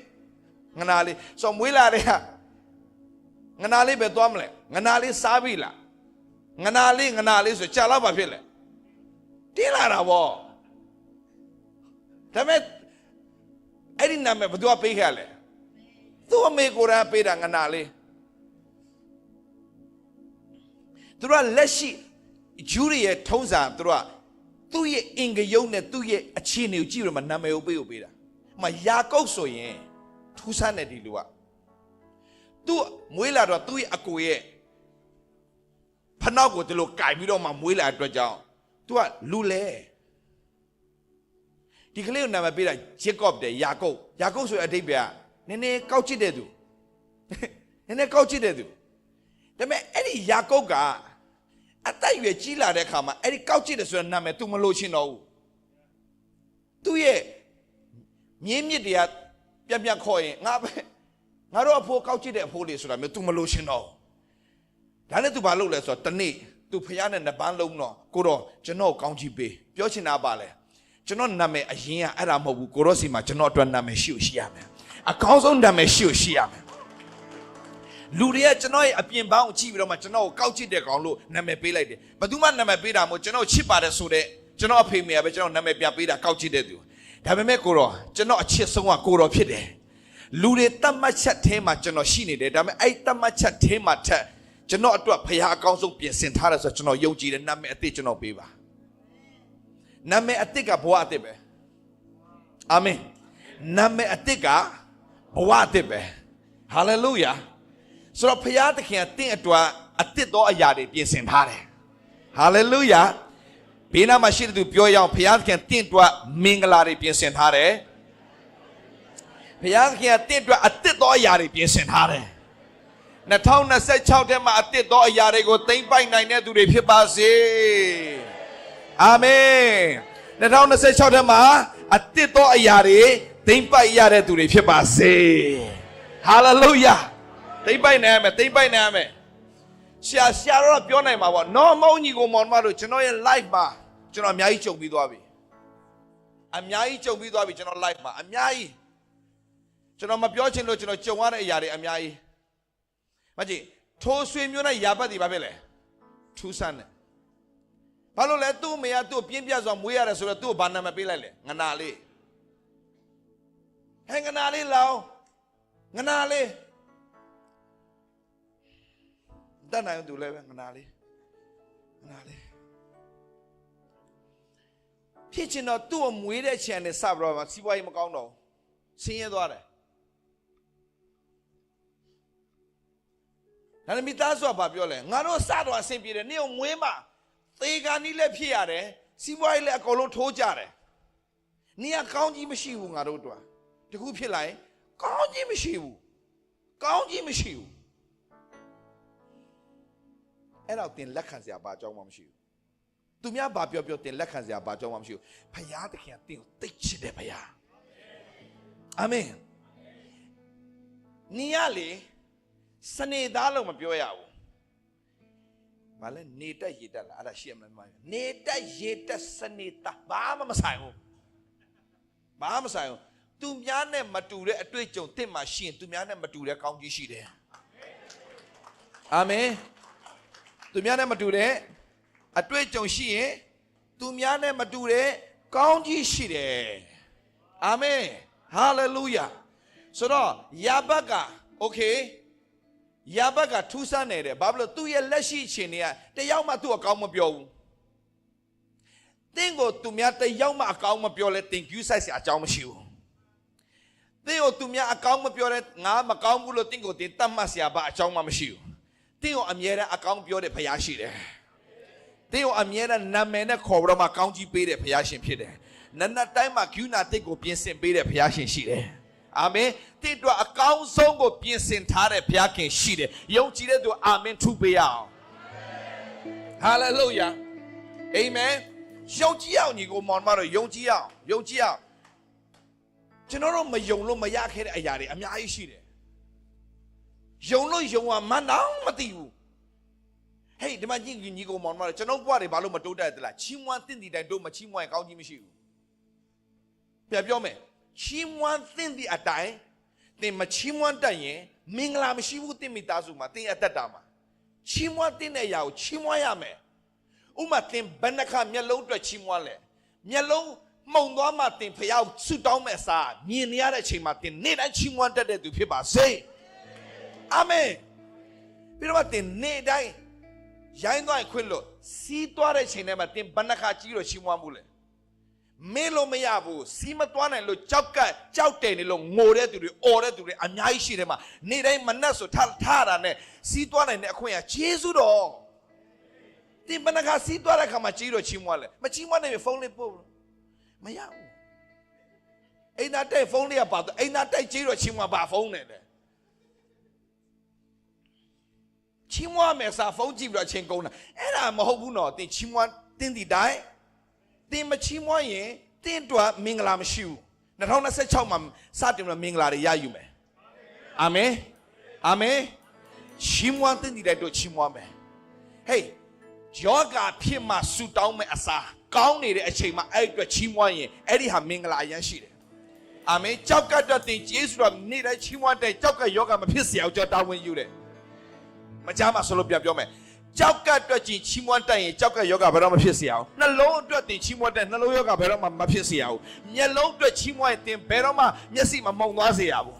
ငနာလေးဆိုမွေးလာတဲ့ငနာလေးပဲသွားမလဲငနာလေးစားပြီလားငနာလေးဆိုကြာတော့ဘာဖြစ်လဲတင်းလာတာဗောဒါပေမဲ့အဲ့ဒီနာမည်ဘယ်သူကပေးခဲ့လဲသူ့အမေကိုယ်တိုင်ပေးတာငနာလေးသူကလက်ရှိဂျူးရဲ့ထုံးစံသူကသူ့ရဲ့အင်္ဂယုတ်နဲ့သူ့ရဲ့အခြေအနေကိုကြည့်ပြီးတော့နာမည်ကိုပေးတာ။ယာကုပ်ဆိုရင်ထူးဆန်းတဲ့ဒီလူကသူ့မွေးလာတော့သူ့ရဲ့အကိုရဲ့ဖနှောက်ကိုဒီလိုကြိုက်ပြီးတော့မှမွေးလာတဲ့အတွက်ကြောင့်သူကလူလဲဒီကလေးကိုနာမည်ပေးတာဂျေကော့တဲ့ယာကုပ်ဆိုတဲ့အဓိပ္ပာယ်ကနည်းနည်းကောက်ချစ်တဲ့သူဒါပေမဲ့အဲ့ဒီယာကုပ်ကအသက်အရွယ်ကြီးလာတဲ့အခါမှာအဲ့ဒီကောက်ချစ်တယ်ဆိုတဲ့နာမည် तू မလို့ချင်တော့ဘူးသူ့ရဲ့မြင်းမြစ်တွေကပြန်ခေါ်ရင်ငါတို့အဖိုးကောက်ချစ်တဲ့အဖိုးလေးဆိုတာမျိုး तू မလို့ချင်တော့ဒါနဲ့ तू ဘာလုပ်လဲဆိုတော့တနေ့ तू ဖျားနဲ့နှစ်ပန်းလုံးတော့ကိုတော့ကျွန်တော်ကောင်းချီးပေးပြောချင်တာပါလဲကျွန်တော်နာမည်အရင်ကအဲ့ဒါမဟုတ်ဘူးကိုတော့စီမှာကျွန်တော်အတွက်နာမည်ရှိရမယ်အကောင်းဆုံးနာမည်ရှိရမယ်လူတွေကကျွန်တော်ရဲ့အပြင်ပန်းကိုကြည့်ပြီးတော့မှကျွန်တော်ကိုကောက်ချစ်တဲ့ကောင်လို့နာမည်ပေးလိုက်တယ်ဘယ်သူမှနာမည်ပေးတာမဟုတ်ကျွန်တော်ချစ်ပါတယ်ဆိုတဲ့ကျွန်တော်အဖေမေကပဲကျွန်တော်နာမည်ပြန်ပေးတာကောက်ချစ်တဲ့သူဒါပေမဲ့ကိုတော့ကျွန်တော်အချစ်ဆုံးကကိုတော့ဖြစ်တယ်လူတွေတတ်မှတ်ချက်ထဲမှာကျွန်တော်ရှိနေတယ်ဒါပေမဲ့အဲ့တတ်မှတ်ချက်ထဲမှာထက်ကျွန်တော်အတွက်ဖခင်အကောင်းဆုံးပြင်ဆင်ထားတယ်ဆိုတော့ကျွန်တော်ယုံကြည်တယ်နာမည်အသစ်ကျွန်တော်ပေးပါနာမည်အသစ်ကဘဝအသစ်ပဲအာမင်နာမည်အသစ်ကဘဝအသစ်ပဲဟာလေလုယာဆိုတော့ဖခင်သခင်တင့်အတွက်အသစ်သောအရာတွေပြင်ဆင်ထားတယ်ဟာလေလုယာဘေးနားမှာရှိတဲ့သူပြောရအောင်ဖခင်သခင်တင့်အတွက်မင်္ဂလာတွေပြင်ဆင်ထားတယ်ဖခင်သခင်တင့်အတွက်အသစ်သောအရာတွေပြင်ဆင်ထားတယ်2026ထဲမှာအသစ်သောအရာတွေကိုသိမ့်ပိုက်နိုင်တဲ့သူတွေဖြစ်ပါစေအာမင်2026ထဲမှာအသစ်သောအရာတွေသိမ့်ပိုက်ရတဲ့သူတွေဖြစ်ပါစေဟာလေလုယာသိမ့်ပိုက်နိုင်မယ်ရှာတော့ပြောနိုင်မှာပေါ့နော်မောင်ကြီးကိုမောင်မတို့ကျွန်တော်ရဲ့ live မှာကျွန်တော်အများကြီးကြုံပြီးသွားပြီကျွန်တော် live မှာအများကြီးကျွန်တော်မပြောချင်လို့ကျွန်တော်ကြုံရတဲ့အရာတွေအများကြီးမကြည့်ထိုးဆွေမျိုးနဲ့ယာပတ်တွေဘာဖြစ်လဲထူးဆန်းတယ်ဘာလို့လဲသူ့အမေကသူ့ပြင်းပြစွာမွေးရတယ်ဆိုတော့သူ့ကိုဘာနာမည်ပေးလိုက်လဲငနာလေးငနာလေးလောင်းငနာလေးတတ်နိုင်သူလည်းပဲငနာလေးဖြစ်ချင်တော့သူ့ကိုမွေးတဲ့ခြံနဲ့စပြီးတော့စီးပွားရေးမကောင်းတော့ဆင်းရဲသွားတယ်ဒါနဲ့မိသားစုကဘာပြောလဲငါတို့စတော့အဆင်ပြေတယ်နေ့ကမွေးမှသေကနီးလည်းဖြစ်ရတယ်စီးပွားရေးလည်းအကုန်လုံးထိုးကြတယ်နေ့ကကောင်းကြီးမရှိဘူးငါတို့တို့ တခုဖြစ်လာရင်ကောင်းကြီးမရှိဘူးကောင်းကြီးမရှိဘူးအဲ့တော့တင်လက်ခံစရာဘာကြောင်းမှမရှိဘူးသူများဘာပြောပြောတင်လက်ခံစရာဘာကြောင်းမှမရှိဘူးဖခင်သခင်တင်ကိုသိချစ်တယ်ဖခင်အာမင်နီးရလေစနေသားလို့မပြောရဘူးဘာလဲနေတက်ရေတက်လားအဲ့ဒါရှိရမလားနေတက်ရေတက်စနေသားဘာမှမဆိုင်ဘူးဘာမှမဆိုင်ဘူးသူများနဲ့မတူတဲ့အတွေ့အကြုံတင့်မှာရှိရင်သူများနဲ့မတူတဲ့ကောင်းကြီးရှိတယ်အာမင်သူများနဲ့မတူတဲ့အတွေ့အကြုံရှိရင်သူများနဲ့မတူတဲ့ကောင်းကြီးရှိတယ်အာမင်ဟာလေလုယာဆိုတော့ယာဘတ်ကโอเคယာဘတ်ကထူးဆန်းနေတယ်ဘာဖြစ်လို့သူ့ရဲ့လက်ရှိအခြေအနေကတယောက်မှသူ့အကောင်းမပြောဘူးတင်းကိုသူများတယောက်မှအကောင်းမပြောလဲတင်ကျူးဆိုင်စရာအကြောင်းမရှိဘူးတင်းကိုသူများအကောင်းမပြောလဲငါမကောင်းဘူးလို့တင်းကိုတင်တတ်မှတ်စရာဘာအကြောင်းမှမရှိဘူးတင်းကိုအမြဲတမ်းအကောင်းပြောတဲ့ဖခင်ရှိတယ်တင်းကိုအမြဲတမ်းနာမည်နဲ့ခေါ်ပြီးတော့မှကောင်းကြီးပေးတဲ့ဖခင်ရှင်ဖြစ်တယ်နတ်တိုင်းမှာဂုဏတစ်ကိုပြင်ဆင်ပေးတဲ့ဖခင်ရှင်ရှိတယ်အာမင်တင်းတို့အကောင်းဆုံးကိုပြင်ဆင်ထားတဲ့ဘုရားခင်ရှိတယ်ယုံကြည်တဲ့သူအာမင်ထုပေးရအောင်ဟာလေလုယာအာမင်ယုံကြည်အောင်ညီကိုမောင်မတို့ယုံကြည်အောင်ကျွန်တော်တို့မယုံလို့မရခဲ့တဲ့အရာတွေအများကြီးရှိတယ်ယုံလို့ယုံမှမနောင်မသိဘူးဟေးဒီမှာညီကိုမောင်မတို့ကျွန်တော်ဘွားတွေဘာလို့မတိုးတက်သလားချီးမွမ်းသင့်တဲ့တိုင်တို့မချီးမွမ်းရင်ကောင်းကြီးမရှိဘူးပြန်ပြောမယ်ချီးမွမ်းသင့်တဲ့အတိုင်းသင်မချီးမွမ်းတတ်ရင်မင်္ဂလာမရှိဘူးသင်မိသားစုမှာသင်အသက်တာမှာချီးမွမ်းသင့်တဲ့အရာကိုချီးမွမ်းရမယ်ဥမာသင်ဘယ်နှခါမျက်လုံးအတွက်ချီးမွမ်းလဲမျက်လုံးမှုံသွားမှသင်ဖျားဆုတောင်းမဲ့အစားမြင်နေရတဲ့အချိန်မှာသင်နေ့တိုင်းချီးမွမ်းတတ်တဲ့သူဖြစ်ပါစေအာမင်ပြီးတော့သင်နေ့တိုင်းရိုင်းသွားရင်ခွင့်လို့စီးသွားတဲ့ချိန်ထဲမှာသင်ဘယ်နှခါကြီးလို့ချီးမွမ်းဘူးလဲမေးလို့မရဘူးစီးမသွားနိုင်လို့ကြောက်တယ်နေလို့ငိုတဲ့သူတွေအော်တဲ့သူတွေအများကြီးရှိတယ်မှာနေ့တိုင်းမနှက်ဆိုထားတာနဲ့စီးသွားနိုင်တဲ့အခွင့်အရေးကျေးဇူးတော်တင်ပနကစီးသွားတဲ့ခါမှာကြီးတော့ချီးမွမ်းလဲမချီးမွမ်းနိုင်ရင်ဖုန်းလေးပို့မရဘူးအိမ်သားတိုက်ဖုန်းလေးကပါတော့အိမ်သားတိုက်ကြီးတော့ချီးမွမ်းပါဖုန်းနဲ့လေချီးမွမ်းမယ်စာဖုန်းကြည့်ပြီးတော့အချိန်ကုန်တာအဲ့ဒါမဟုတ်ဘူးနော်တင်ချီးမွမ်းတင်းဒီတိုင်းတင်မချီးမွမ်းရင်တင်းတွာမင်္ဂလာမရှိဘူး2026မှာစတင်လို့မင်္ဂလာတွေရယူမယ်အာမင်အာမင်ချီးမွမ်းတင်းဒီတိုင်းတို့ချီးမွမ်းမယ်ဟေးယောဂဖြစ်မှဆူတောင်းမဲ့အစားကောင်းနေတဲ့အချိန်မှာအဲ့အတွက်ချီးမွမ်းရင်အဲ့ဒီဟာမင်္ဂလာအရန်ရှိတယ်အာမင်ကြောက်ကတတ်တင်ယေရှုတော်နေ့တိုင်းချီးမွမ်းတဲ့ကြောက်ကယောဂမဖြစ်เสียအောင်ကြောက်တာဝင်ယူတယ်မကြားမှာဆိုလို့ပြန်ပြောမယ်ကြောက်ကအတွက်ချီးမွမ်းတတ်ရင်ကြောက်ကယောဂဘယ်တော့မဖြစ်เสียအောင်နှလုံးအတွက်တင်ချီးမွမ်းတဲ့နှလုံးယောဂဘယ်တော့မှမဖြစ်เสียအောင်မျက်လုံးအတွက်ချီးမွမ်းရင်တင်ဘယ်တော့မှမျက်စိမမှုံသွားစေရဘူး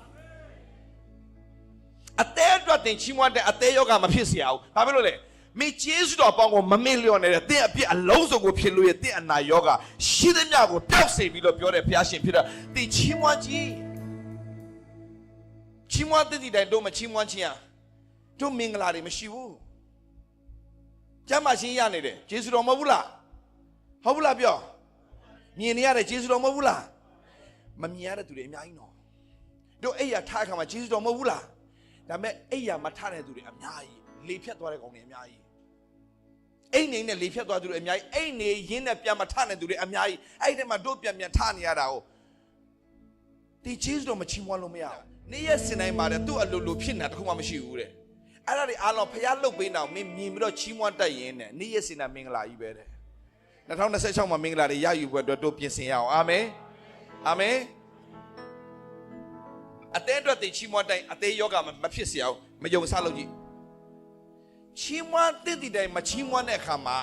အသေးအတွက်တင်ချီးမွမ်းတဲ့အသေးယောဂမဖြစ်เสียအောင်ဘာဖြစ်လို့လဲမိကျေးဇူးတော်ပေါင်းကိုမမေ့လျော့နေတဲ့တင့်အပြစ်အလုံးစုံကိုဖြစ်လို့ရတင့်အနာယောဂရှိသမျှကိုပျောက်စေပြီးလို့ပြောတဲ့ဘုရားရှင်ဖြစ်တာတင်ချီးမွမ်းခြင်းချီးမွမ်းတဲ့တိုင်တို့မချီးမွမ်းခြင်းอ่ะတို့မင်္ဂလာတွေမရှိဘူးကျမ်းမာခြင်းရနေတယ်ယေရှုတော်မဟုတ်ဘူးလားဟုတ်ဘူးလားပြောမြင်နေရတယ်ယေရှုတော်မဟုတ်ဘူးလားမမြင်ရတဲ့သူတွေအများကြီးနော်တို့အိယာထားခါမှာယေရှုတော်မဟုတ်ဘူးလားဒါပေမဲ့အိယာမထားတဲ့သူတွေအများကြီးလေဖြတ်သွားတဲ့ကောင်တွေအများကြီးအိမ်နေနဲ့လေဖြတ်သွားသူတွေအများကြီးအိမ်နေရင်းနဲ့ပြန်မထတဲ့သူတွေအများကြီးအဲ့ဒီမှာတို့ပြန်ထနေရတာကိုဒီယေရှုတော်မချီးမွမ်းလို့မရဘူးနေ့ရက်စင်တိုင်းမှာတဲ့သူ့အလိုလိုဖြစ်နေတာတခုမှမရှိဘူးတဲ့အဲ့ဒါတွေအားလုံးဖျားလုတ်ပေးတော့မင်းမြင်ပြီးတော့ချီးမွမ်းတတ်ရင်တဲ့နေ့ရက်စင်တိုင်းမင်္ဂလာကြီးပဲတဲ့2026မှာမင်္ဂလာတွေရယူဖို့အတွက်တို့ပြင်ဆင်ရအောင်အာမင်အာမင်အသေးအတွက်တင်ချီးမွမ်းတိုင်းအသေးယောဂမဖြစ်စေအောင်မယုံစားလို့ကြည့်ချီးမွမ်းတဲ့တိုင်မချီးမွမ်းတဲ့အခါမှာ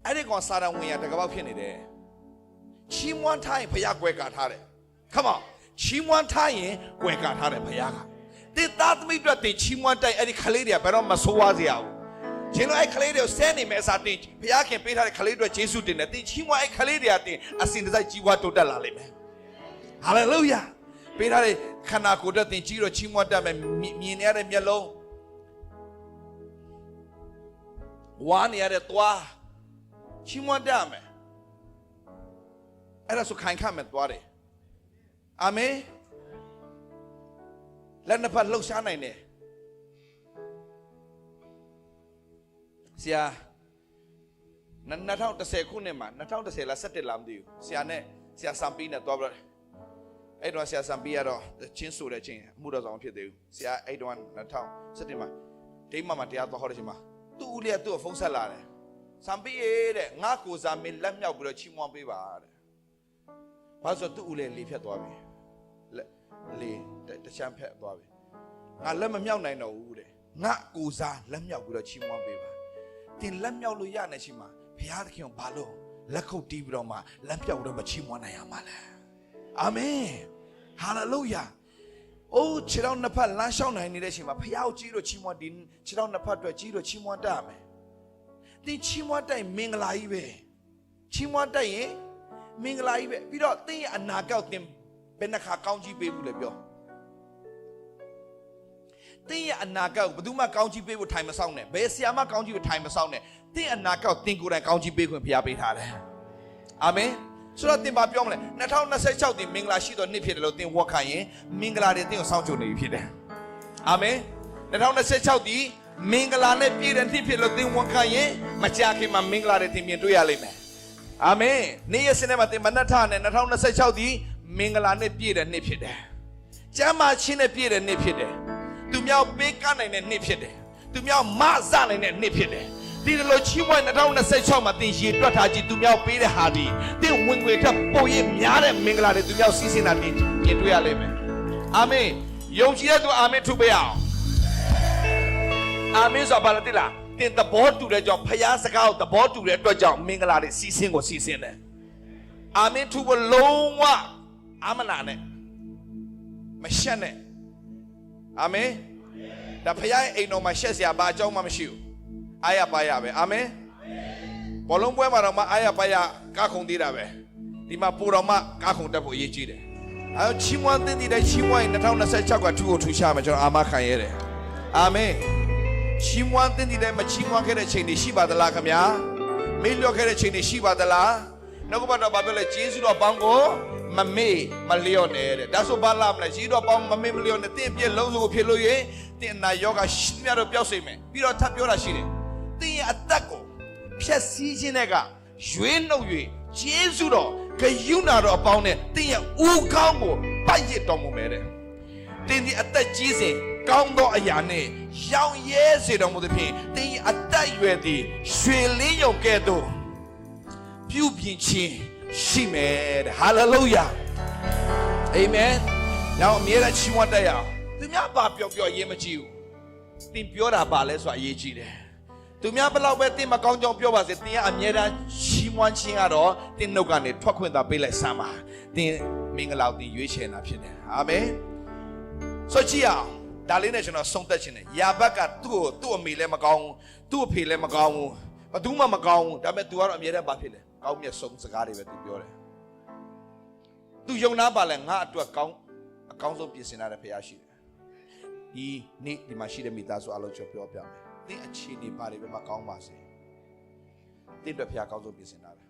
အဲ့ဒီကောင်စာရဝင်ရတကပောက်ဖြစ်နေတယ်ချီးမွမ်းထားရင်ဖျားကွယ်ကာထားတယ် come on ချီးမွမ်းထားရင်ကွယ်ကာထားတယ်ဖျားကတဲ့သားသမီးတို့တင်ချီးမွမ်းတိုင်အဲ့ဒီခလေးတွေကဘယ်တော့မဆိုးဝါးစေရဘူးရှင်တို့အဲ့ခလေးတွေကိုဆဲနေမယ်အစားတင်ဖျားခင်ပေးထားတဲ့ခလေးတွေယေရှုတင်တယ်တင်ချီးမွမ်းအဲ့ခလေးတွေကတင်အစင်တစိုက်ကြီးဝါတိုးတက်လာလိမ့်မယ်ဟာလေလုယာပေးထားတဲ့ခန္ဓာကိုယ်တွေတင်ကြီးတော့ချီးမွမ်းတတ်မယ်မြင်ရတဲ့မျက်လုံးဝါနေရတဲ့သွားချီးမွမ်းတတ်မယ်အဲ့ဒါဆိုခိုင်ခတ်မယ်သွားတယ် အာမင်လက်နှစ်ဖက်လှုပ်ရှားနိုင်တယ်ဆရာ2010ခုနှစ်မှာ2010လား17လားမသိဘူးဆရာနဲ့ဆရာစံပီးနဲ့တွားပြီးတော့အဲ့တော့ဆရာစံပီးကတော့ချင်းဆိုတဲ့ချင်းအမှုတော်ဆောင်ဖြစ်သေးဘူးဆရာအဲ့တော့2017မှာဒိမမှာတရားသွားဟောတဲ့ချိန်မှာသူ့ဦးလေးကသူ့ကိုဖုန်းဆက်လာတယ်စံပီးရဲ့တဲ့ငါကိုစားမင်းလက်မြောက်ပြီးတော့ချီးမွမ်းပေးပါတဲ့ဘာလို့ဆိုသူ့ဦးလေးလေးဖြတ်သွားပြီလေးတချမ်းဖက်သွားပြီငါလက်မမြောက်နိုင်တော့ဘူးတဲ့ငါကိုစားလက်မြောက်ပြီးတော့ချီးမွမ်းပေးပါတင်လက်မြောက်လို့ရနေရှိမှာဘုရားသခင်ဘာလို့လက်ခုပ်တီးပြီးတော့မှလက်ပြောက်တော့မချီးမွမ်းနိုင်ရမှာလဲအာမင်ဟာလေလုယာအိုးခြေတော်နှစ်ဖက်လမ်းလျှောက်နိုင်နေတဲ့အချိန်မှာဘုရားကိုကြီးလို့ချီးမွမ်းဒီခြေတော်နှစ်ဖက်အတွက်ကြီးလို့ချီးမွမ်းတတ်ရမယ်တင်ချီးမွမ်းတိုက်မင်္ဂလာကြီးပဲချီးမွမ်းတိုက်ရင်မင်္ဂလာကြီးပဲပြီးတော့တင်းရဲ့အနာကောက်တင်ဘယ်နှခါကောင်းကြီးပေးဘူးလဲပြောတင်းရဲ့အနာကောက်ဘယ်သူမှကောင်းကြီးပေးဖို့ထိုင်မဆောင်နဲ့ဘယ်ဆရာမှကောင်းကြီးကိုထိုင်မဆောင်နဲ့တင်းအနာကောက်တင်းကိုယ်တိုင်ကောင်းကြီးပေးခွင့်ဘုရားပေးထားတယ်အာမင်ဆိုတော့တင်ပါပြောမလဲ2026တင်မင်္ဂလာရှိသောနှစ်ဖြစ်တယ်လို့တင်ဝတ်ခံရင်မင်္ဂလာတွေတင်းကိုစောင့်ကြိုနေပြီဖြစ်တယ်အာမင်2026ဒီမင်္ဂလာနဲ့ပြည့်တဲ့နှစ်ဖြစ်လို့တင်ဝတ်ခံရင်မကြာခင်မှာမင်္ဂလာတွေတင်မြင်တွေ့ရလိမ့်မယ်အာမင်နေ့ရက်စနေမှာတင်မနက်ထနဲ့2026ဒီမင်္ဂလာနဲ့ပြည့်တဲ့နှစ်ဖြစ်တယ်ကျမ်းမာခြင်းနဲ့ပြည့်တဲ့နှစ်ဖြစ်တယ်သူမြောက်ပေးကနိုင်တဲ့နှစ်ဖြစ်တယ်သူမြောက်မဆနိုင်တဲ့နှစ်ဖြစ်တယ်ဒီလိုချီးမွမ်း2026မှာတင်ရေတွက်ထားကြည့်သူမြောက်ပေးတဲ့ဟာဒီတင်ဝင်ငွေထပ်ပိုရများတဲ့မင်္ဂလာတွေသူမြောက်စီးစင်းတာတင်မြင်တွေ့ရလိမ့်မယ်အာမင်ယုံကြည်တဲ့သူအာမင်ထုပေးအောင်အာမင်ဆိုပါလားတိလားတင်သဘောတူတဲ့ကြောင့်ဖခင်စကားကိုသဘောတူတဲ့အတွက်ကြောင့်မင်္ဂလာတွေစီးစင်းကိုစီးစင်းတယ်အာမင်ထုဖို့လုံးဝအာမနာနဲ့မရှက်နဲ့အာမင်ဒါဖခင်အိမ်တော်မှာရှက်စရာဘာအကြောင်းမှမရှိဘူးအားရပါရပဲအာမင်ဘောလုံးပွဲမှာတော့မှအားရပါရကားခုံသေးတာပဲဒီမှာပူတော်မှကားခုံတက်ဖို့အရေးကြီးတယ်အဲချီးမွမ်းတဲ့ချီးမွမ်း2026ကထူကိုထူရှာမယ်ကျွန်တော်အာမခံရတယ်အာမင်ချီးမွမ်းတဲ့မချီးမွမ်းခဲ့တဲ့ချိန်တွေရှိပါသလားခင်ဗျာမေ့လျော့ခဲ့တဲ့ချိန်တွေရှိပါသလားနောက်ကဘတော့ဘာပြောလဲဂျေဇုတော်ပေါင်းကိုမမေ့မလျော့နဲ့တဲ့ဒါဆိုဘာလာမလဲဂျေဇုတော်ပေါင်းမမေ့မလျော့နဲ့တင့်ပြည့်လုံးစုံကိုဖြစ်လို့ရင်တင့်နာယောဂရှိသမျှတော့ပျောက်စေမယ်ပြီးတော့ထပ်ပြောတာရှိတယ်တင်းရဲ့အသက်ကိုဖြတ်စည်းခြင်းတွေကရွေးနှုတ်၍ဂျေဇုတော်ဂယုဏတော်အပေါင်းနဲ့တင်းရဲ့ဦးခေါင်းကိုပိုက်ရတော်မူမယ်တဲ့တင်းဒီအသက်ကြီးစဉ်ကောင်းသောအရာနဲ့ရောင်ရဲစေတော်မူသဖြင့်တင်းရဲ့အသက်ရွယ်သည်ရွှေလင်းရုံကဲ့သို့ပြုပြင်ခြင်းရှိမယ်တဲ့ဟာလေလုယာအာမင်နောက်အမြဲတမ်းချီးမွမ်းတတ်ရအောင်သူများဘာပြောပြောရေးမကြည့်ဘူးတင်ပြောတာပါလဲဆိုတာအရေးကြီးတယ်သူများဘလောက်ပဲတင်မကောင်းကြောင်းပြောပါစေတင်ကအမြဲတမ်းချီးမွမ်းခြင်းကတော့တင်နှုတ်ကနေထွက်ခွင့်သာပေးလိုက်စမ်းပါတင်မင်္ဂလာတင်ရွေးချယ်တာဖြစ်တယ်အာမင်ဆိုကြည့်အောင်ဒါလေးနဲ့ကျွန်တော်ဆုံးသက်ခြင်းနဲ့ယာဘက်ကသူ့အမေလည်းမကောင်းဘူးသူ့အဖေလည်းမကောင်းဘူးဘယ်သူမှမကောင်းဘူးဒါပေမဲ့ तू ကတော့အမြဲတမ်းဘာဖြစ်လဲကောင်းမြတ်ဆုံးစကားတွေပဲ तू ပြောတယ် तू ယုံနာပါလဲငါအတွက်အကောင်းဆုံးပြင်ဆင်ထားတဲ့ဖခင်ရှိတယ်ဒီနေ့ဒီမှာရှိတဲ့မိသားစုအလုံးချုပ်ပြောပြမယ်သင်အခြေအနေပါတွေပဲမကောင်းပါစေသင်အတွက်ဖခင်အကောင်းဆုံးပြင်ဆင်ထားတယ်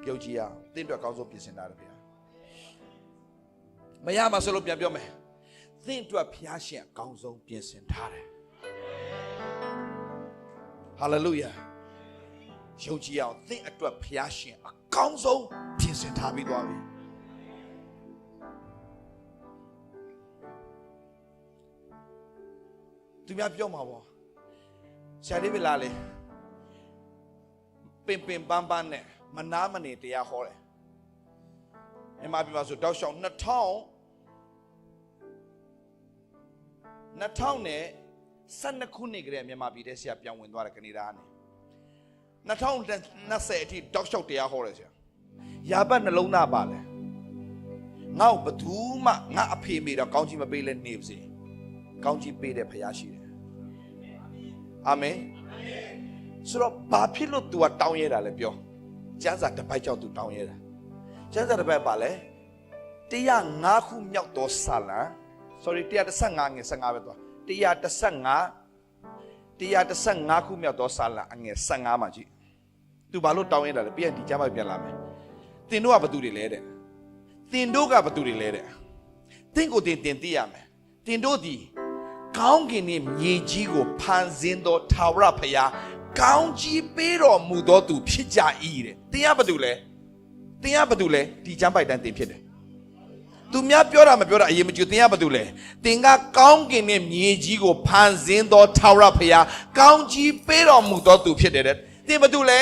ပြောကြည့်အောင်သင်အတွက်အကောင်းဆုံးပြင်ဆင်ထားတယ်ဖခင်မရမှာဆိုလို့ပြန်ပြောမယ်သင်အတွက်ဖခင်ရှင်အကောင်းဆုံးပြင်ဆင်ထားတယ်ဟာလေလုယာယုံကြည်အောင်သင်အတွက်ဖခင်ရှင်အကောင်းဆုံးပြင်ဆင်ထားပြီးသွားပြီသူများပြောမှာပေါ့ဆရာလေးပဲလာလေပင်ပင်ပန်းပန်းနဲ့မနာမနေတရားဟောတယ်မြန်မာပြည်မှာဆိုတောက်လျှောက်2000နဲ့12ခုနှစ်ကလေးမြန်မာပြည်ထဲဆရာပြောင်းဝင်သွားတယ်ကနေဒါကနေ2020အထိတောက်လျှောက်တရားဟောတယ်ဆရာရာဘတ်နှလုံးသားပါလေငါ့ဘသူမှငါအဖေမေတော့ကောင်းချီးမပေးလဲနေပါစေကောင်းချီးပေးတဲ့ဖခင်ရှိတယ်အာမင်ဆိုတော့ဘာဖြစ်လို့ तू တောင်းရတာလဲပြောကျမ်းစာတစ်ပိုက်ကြောင့် तू တောင်းရတာကျမ်းစာတစ်ပိုက်ပါလဲ105ခုမြောက်သောစာလံ sorry 115ငယ်15ပဲသွား115ခုမြောက်သောစာလံအငယ်15မှာကြည့် तू ဘာလို့တောင်းရတာလဲပြန်ဒီကျမ်းပိုက်ပြန်လာမယ်သင်တို့ကဘာသူတွေလဲတဲ့သ တင်တို့ကဘာတူတွေလဲတဲ့တင်ကိုတင်သိရမယ်တင်တို့ဒီကောင်းကင်နဲ့မြေကြီးကိုဖန်ဆင်းသောထာဝရဘုရားကောင်းကြီးပေးတော်မူသောသူဖြစ်ကြ၏တဲ့တင်ကဘာတူလဲတင်ကဘာတူလဲဒီကျမ်းပိုက်တန်းတင်ဖြစ်တယ်သူများပြောတာမပြောတာအရေးမကြီးတင်ကဘာတူလဲတင်ကကောင်းကင်နဲ့မြေကြီးကိုဖန်ဆင်းသောထာဝရဘုရားကောင်းကြီးပေးတော်မူသောသူဖြစ်တယ်တဲ့တင်ဘာတူလဲ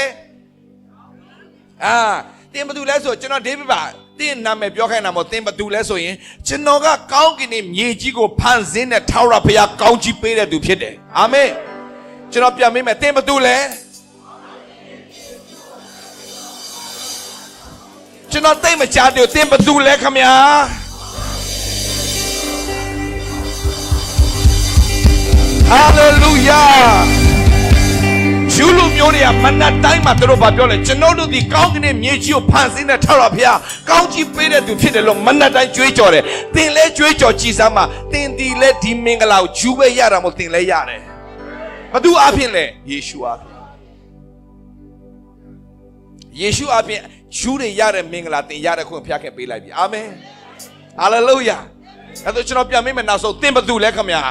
တင်ဘာတူလဲဆိုကျွန်တော်ဒေးဗစ်ပါတင်နာမည်ပြောခိုင်းတာမို့တင်ဘာတူလဲဆိုရင်ကျွန်တော်ကကောင်းကင်နဲ့မြေကြီးကိုဖန်ဆင်းတဲ့ထာဝရဘုရားကောင်းကြီးပေးတဲ့သူဖြစ်တယ်အာမင်ကျွန်တော်ပြန်မေးမယ်တင်ဘာတူလဲကျွန်တော်တိတ်မချတယ်တင်ဘာတူလဲခင်ဗျာဟာလေလုယာကျူးလူမျိုးတွေကမနက်တိုင်းမှာတို့ဘာပြောလဲကျွန်တော်တို့ဒီကောင်းကင်နဲ့မြေကြီးကိုဖန်ဆင်းတဲ့ထာဝရဘုရားကောင်းကြီးပေးတဲ့သူဖြစ်တယ်လို့မနက်တိုင်းကြွေးကြော်တယ်တင်လဲကြွေးကြော်ကြည်စမ်းမှာတင်ဒီလဲဒီမင်္ဂလာကိုဂျူးပဲရတာမို့တင်လဲရတယ်ဘသူအဖြစ်လဲယေရှုအဖြစ်ယေရှုအဖြစ်ဂျူးတွေရတဲ့မင်္ဂလာတင်ရတဲ့ခွင့်ဖျားခဲ့ပေးလိုက်ပြီအာမင်ဟာလေလုယာအဲ့တော့ကျွန်တော်ပြန်မေးမယ်နောက်ဆုံးတင်ဘသူလဲခင်ဗျာ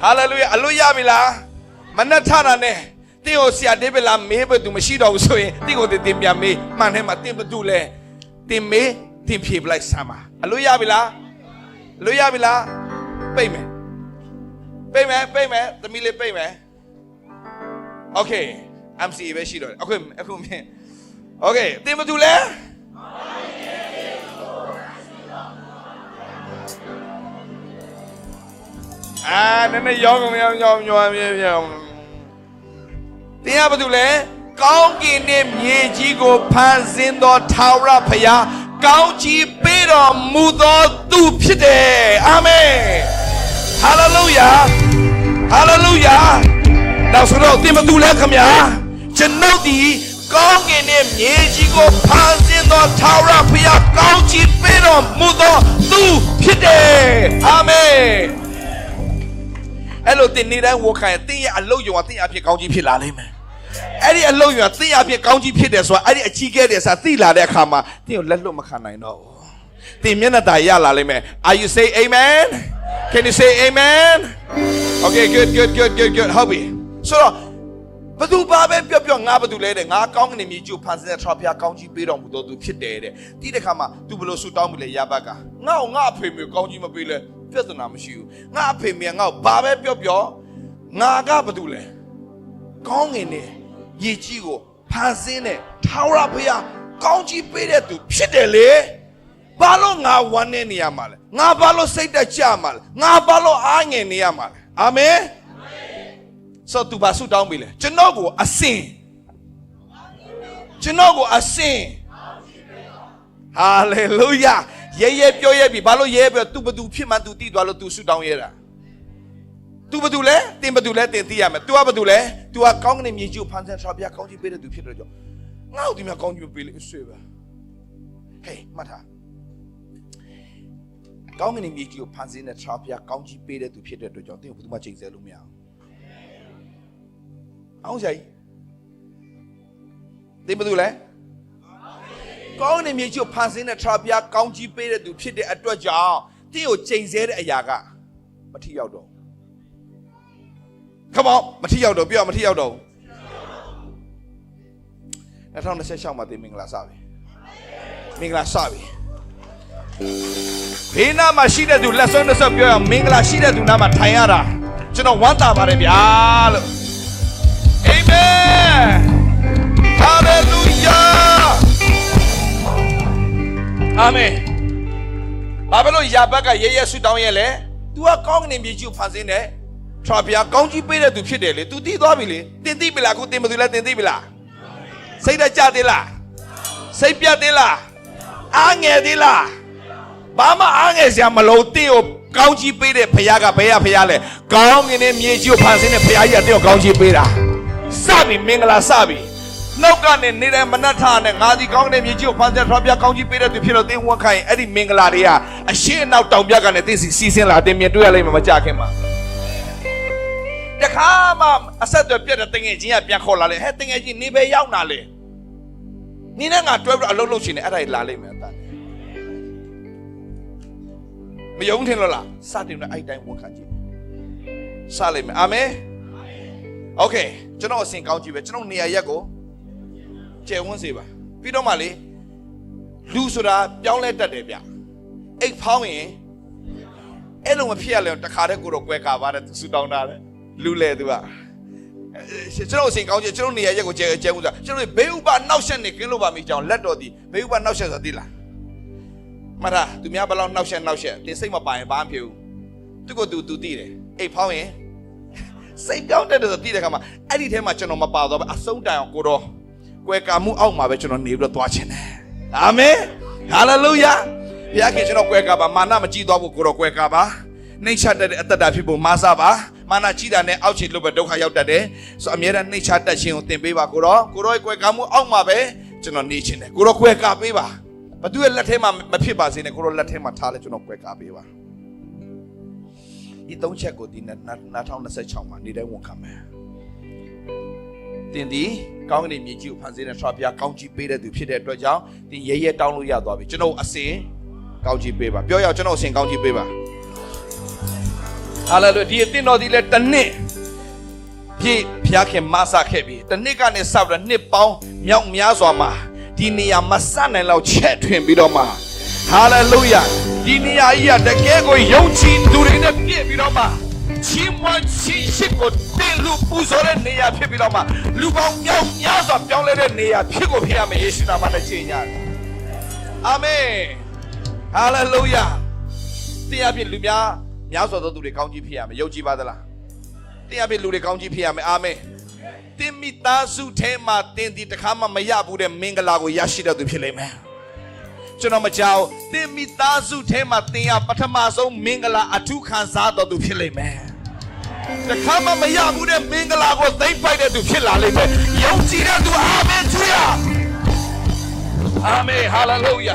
ဟာလေလုယာအလို့ရပြီလားမနှက်ထတာနဲ့တင်းကိုဆရာဒေးဗစ်လာမေးဘသူမရှိတော့ဘူးဆိုရင်တင်းကိုတင်ပြန်မေးမှန်တယ်မှာတင်းဘသူလဲတင်မေးတင်ဖြေပလိုက်စမ်းပါအလို့ရပြီလားအလို့ရပြီလားပိတ်မယ်သမီးလေးပိတ်မယ်โอเค MCA ပဲရှိတော့တယ်အခုမင်းโอเคတင်ဘသူလဲနည်းနည်းရောင်းတင်ရဘာတူလဲကောင်းကင်နဲ့မြေကြီးကိုဖန်ဆင်းသောထာဝရဘုရားကောင်းကြီးပေးတော်မူသောသူဖြစ်တယ်အာမင်ဟာလေလုယာနောက်ဆိုတော့တင်ဘာတူလဲခင်ဗျာကျွန်ုပ်ဒီကောင်းကင်နဲ့မြေကြီးကိုဖန်ဆင်းသောထာဝရဘုရားကောင်းကြီးပေးတော်မူသောသူဖြစ်တယ်အာမင်အဲ့လိုတင်နေတိုင်းဝခိုင်တင်ရဲ့အလုတ်ယုံကတင်အဖြစ်ကောင်းကြီးဖြစ်လာလိမ့်မယ်အဲ့ဒီအလုတ်ယုံကတင်အဖြစ်ကောင်းကြီးဖြစ်တယ်ဆိုတာအဲ့ဒီအကြီးကဲတယ်ဆိုတာသိလာတဲ့အခါမှာတင်ကိုလက်လွတ်မခံနိုင်တော့ဘူးတင်မျက်နှာသာရလာလိမ့်မယ် Are you say amen Can you say amen Okay goodဟုတ်ပြီဆိုတော့ဘသူပါပဲပြောငါဘသူလဲတဲ့ငါကောင်းကင်မြေကြီးကိုဖန်ဆင်းတဲ့ထာဝရဘုရားကောင်းကြီးပေးတော်မူသောသူဖြစ်တယ်တဲ့ဒီတစ်ခါမှာ तू ဘယ်လိုဆူတောင်းမှုလဲရဘက်ကငါ့အဖေမျိုးကောင်းကြီးမပေးလဲပြဿနာမရှိဘူးငါအဖေမြင်ငါ့ဘာပဲပြောငါကဘာတူလဲကောင်းငင်နဲ့ရေကြီးကိုဖန်ဆင်းတဲ့ထာဝရဘုရားကောင်းကြီးပေးတဲ့သူဖြစ်တယ်လေဘာလို့ငါဝမ်းနေနေရမှာလဲငါဘာလို့စိတ်တက်ကြမှာလဲငါဘာလို့အားငယ်နေရမှာလဲအာမင်ဆိုသူဘာဆုတောင်းပြီလဲကျွန်တော်ကိုအစင်ဟာလေလုယာရဲပြောရဲပြီဘာလို့ရဲပြော तू ဘသူဖြစ်မှ तू တည်သွားလို့ तू ဆုတောင်းရဲတာ तू ဘသူလဲတင်ဘသူလဲတင်သိရမယ် तू ကဘသူလဲ तू ကကောင်းကင်မြေကြီးကိုဖန်ဆင်းထားပြကောင်းကြီးပေးတဲ့ तू ဖြစ်တယ်ကြောင့်ငါ့ကိုဒီမှာကောင်းကြီးပေးလေဆွေးပါဟေးမထားကောင်းကင်မြေကြီးကိုဖန်ဆင်းတဲ့ထားပြကောင်းကြီးပေးတဲ့ तू ဖြစ်တဲ့အတွက်ကြောင့်တင်ကိုဘယ်သူမှချိန်ဆလို့မရအောင်ဆိုင်တင်ဘသူလဲကောင်းနေမြေကြီးကိုဖန်ဆင်းတဲ့ထာပြားကောင်းကြီးပေးတဲ့သူဖြစ်တဲ့အတွက်ကြောင့်တင့်ကိုချိန်ဆတဲ့အရာကမထီရောက်တော့ခမောင်းမထီရောက်တော့ပြောမထီရောက်တော့2026မှာတင်မင်္ဂလာစပြီဘေးနားမှာရှိတဲ့သူလက်စွမ်းတစ်ဆက်ပြောရအောင်မင်္ဂလာရှိတဲ့သူနားမှာထိုင်ရတာကျွန်တော်ဝမ်းသာပါတယ်ဗျာလို့အာမင်ဟာလေလုယာအာမင်ဘာလို့ယာဘက်ကရဲဆုတောင်းရဲလဲ तू ကကောင်းကင်မြေကြီးကိုဖန်ဆင်းတယ်ထာဝရကောင်းကြီးပေးတဲ့သူဖြစ်တယ်လေ तू သိသွားပြီလေတင်သိပြီလားခုတင်မသူလဲတင်သိပြီလားစိတ်တကြသေးလားစိတ်ပြတ်သေးလားအားငယ်သေးလားဘာမှအားငယ်စရာမလိုတင်းကိုကောင်းကြီးပေးတဲ့ဘုရားကဘယ်ရဘုရားလဲကောင်းကင်နဲ့မြေကြီးကိုဖန်ဆင်းတဲ့ဘုရားကြီးကတင်းကိုကောင်းကြီးပေးတာစပြီမင်္ဂလာစပြီနှုတ်ကနေနေတဲ့မနက်ထနဲ့ငါဒီကောင်းကင်မြေကြီးကိုဖန်ဆင်းထားပြကောင်းကြီးပေးတဲ့သူဖြစ်တော့တင်းဝန်ခိုင်းအဲ့ဒီမင်္ဂလာတွေကအရှင်းအနောက်တောင်ပြကနေတင်းစီစဉ်လာတင်းမြင်တွေ့ရလိမ့်မယ်မကြခင်မှာတ ခါမှအဆက်အသွယ်ပြတ်တဲ့တငယ်ချင်းကပြန်ခေါ်လာလေဟဲ့တငယ်ချင်းနေပဲရောက်လာလေနေနဲ့ငါတွဲပြီးအလုံးလုံးရှင်နေအဲ့ဒါလာလိမ့်မယ်အတန်မယုံထင်လို့လားစတင်တဲ့အဲ့တိုင်းဝန်ခံကြည့်စလိမ့်မယ်အာမင်โอเคကျွန်တော်အစဉ်ကောင်းကြည့်ပဲကျွန်တော်နေရာရက်ကိုကျယ်ဝန်းစေပါပြီးတော့မှလေလူဆိုတာပြောင်းလဲတတ်တယ်ဗျအိတ်ဖောင်းရင်အဲ့လိုမဖြစ်ရလဲတခါတည်းကိုတော့ကွဲကာပါတယ်သူဆူတောင်းတာလေလူလေသူကကျွန်တော်အစဉ်ကောင်းကြည့်ကျွန်တော်နေရာရက်ကိုကျယ်ဝန်းစားကျွန်တော်ဘေးဥပနောက်ဆက်နေကင်းလို့ပါမိကြောင်လက်တော်ဒီဘေးဥပနောက်ဆက်ဆိုသိလားမလားသူများဘယ်လောက်နောက်ဆက်တင်စိတ်မပိုင်ဘာမှမဖြစ်ဘူးသူကသူသိတယ်အိတ်ဖောင်းရင်စိတ်ပြောင်းတဲ့ဆိုသိတဲ့ခါမှာအဲ့ဒီထဲမှာကျွန်တော်မပါတော့ဘူးအဆုံးတိုင်အောင်ကိုတော့ကွယ်ကာမှုအောက်မှာပဲကျွန်တော်နေပြီးတော့သွားခြင်းတယ်အာမင်ဟာလေလုယာဘုရားခင်ကျွန်တော်ကွယ်ကာပါမာနမကြည့်တော့ဘူးကိုတော့ကွယ်ကာပါနှိမ့်ချတဲ့အတ္တတာဖြစ်ဖို့မာစားပါမာနကြီးတာနဲ့အောက်ခြေလို့ပဲဒုက္ခရောက်တတ်တယ်ဆိုအမြဲတမ်းနှိမ့်ချတတ်ခြင်းကိုသင်ပေးပါကိုတော့ကွယ်ကာမှုအောက်မှာပဲကျွန်တော်နေခြင်းတယ်ကိုတော့ကွယ်ကာပေးပါဘသူရဲ့လက်ထဲမှာမဖြစ်ပါစေနဲ့ကိုတော့လက်ထဲမှာထားလဲကျွန်တော်ကွယ်ကာပေးပါဒီသုံးချက်ကိုဒီ2026မှာနေတိုင်းဝန်ခံမယ်တင်ဒီကောင်းကင်မြေကြီးကိုဖန်ဆင်းတဲ့ထရာပြကောင်းကြီးပေးတဲ့သူဖြစ်တဲ့အတွက်ကြောင့်တင်ရဲရဲတောင်းလို့ရသွားပြီကျွန်တော်အစဉ်ကောင်းကြီးပေးပါပြောရအောင်ကျွန်တော်အစဉ်ကောင်းကြီးပေးပါဟာလေလုယာဒီအတင်တော်ဒီလဲတစ်နှစ်ပြည့်ဖျားခင်မဆခဲ့ပြီတစ်နှစ်ကနေစပြီးတော့နှစ်ပေါင်းမြောက်များစွာမှာဒီနေရာမဆနိုင်လောက်ချက်ထွင်ပြီးတော့မှဟာလေလုယာဒီနေရာကြီးကတကယ်ကိုယုံကြည်သူတွေနဲ့ပြည့်ပြီးတော့မှချီးမွမ်းချီးရှိကိုတင်လူပူဇော်တဲ့နေရာဖြစ်ပြီးတော့မှလူပေါင်းမြောက်များစွာပြောင်းလဲတဲ့နေရာဖြစ်ကိုဖြစ်ရမယ်ယေရှုနာမနဲ့ကြေညာတယ်အာမင်ဟာလေလုယာတရားဖြင့်လူများစွာသောသူတွေကောင်းကြီးဖြစ်ရမယ်ယုံကြည်ပါသလားတရားဖြင့်လူတွေကောင်းကြီးဖြစ်ရမယ်အာမင်တင်မိသားစုထဲမှာတင်ဒီတခါမှမရဘူးတဲ့မင်္ဂလာကိုရရှိတဲ့သူဖြစ်လိမ့်မယ်ကျွန်တော်မကြောက်တင်မိသားစုထဲမှာတင်ရပထမဆုံးမင်္ဂလာအထူးခံစားတော်သူဖြစ်လိမ့်မယ်တခါမှမရဘူးတဲ့မင်္ဂလာကိုသိမ့်ပိုက်တဲ့သူဖြစ်လာလိမ့်မယ်ယုံကြည်တဲ့သူအာမင်ကျွာအာမင်ဟာလေလုယာ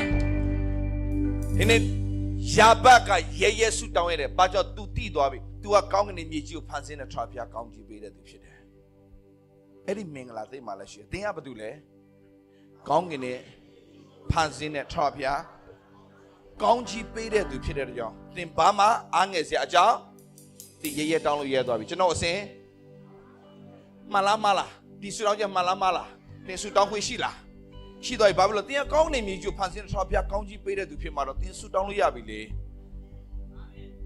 ဒီနေ့ယာဘတ်ကရဲရဲဆုတောင်းရတယ်ဘာကြောင့် तू တိသွားပြီ तू ကကောင်းကင်မြေကြီးကိုဖန်ဆင်းတဲ့ထရာပြကောင်းကြီးပေးတဲ့သူဖြစ်တယ်အဲ့ဒီမင်္ဂလာသိမှလည်းရှိတယ်တင်ကဘာတူလဲကောင်းကင်နဲ့ဖန်ဆင်းတဲ့ထရာပြကောင်းကြီးပေးတဲ့သူဖြစ်တဲ့ကြောင့်သင်ဘာမှအားငယ်စရာအကြောင်းဒီရဲရဲတောင်းလို့ရဲသွားပြီကျွန်တော်အစဉ်မလားဒီဆူတောင်းချက်မလားသင်ဆူတောင်းခွင့်ရှိလားရှိတော့ဘာလို့လဲသင်ကကောင်းနေမြေကြီးကိုဖန်ဆင်းတဲ့ထရာပြကောင်းကြီးပေးတဲ့သူဖြစ်မှာတော့သင်ဆူတောင်းလို့ရပြီလေ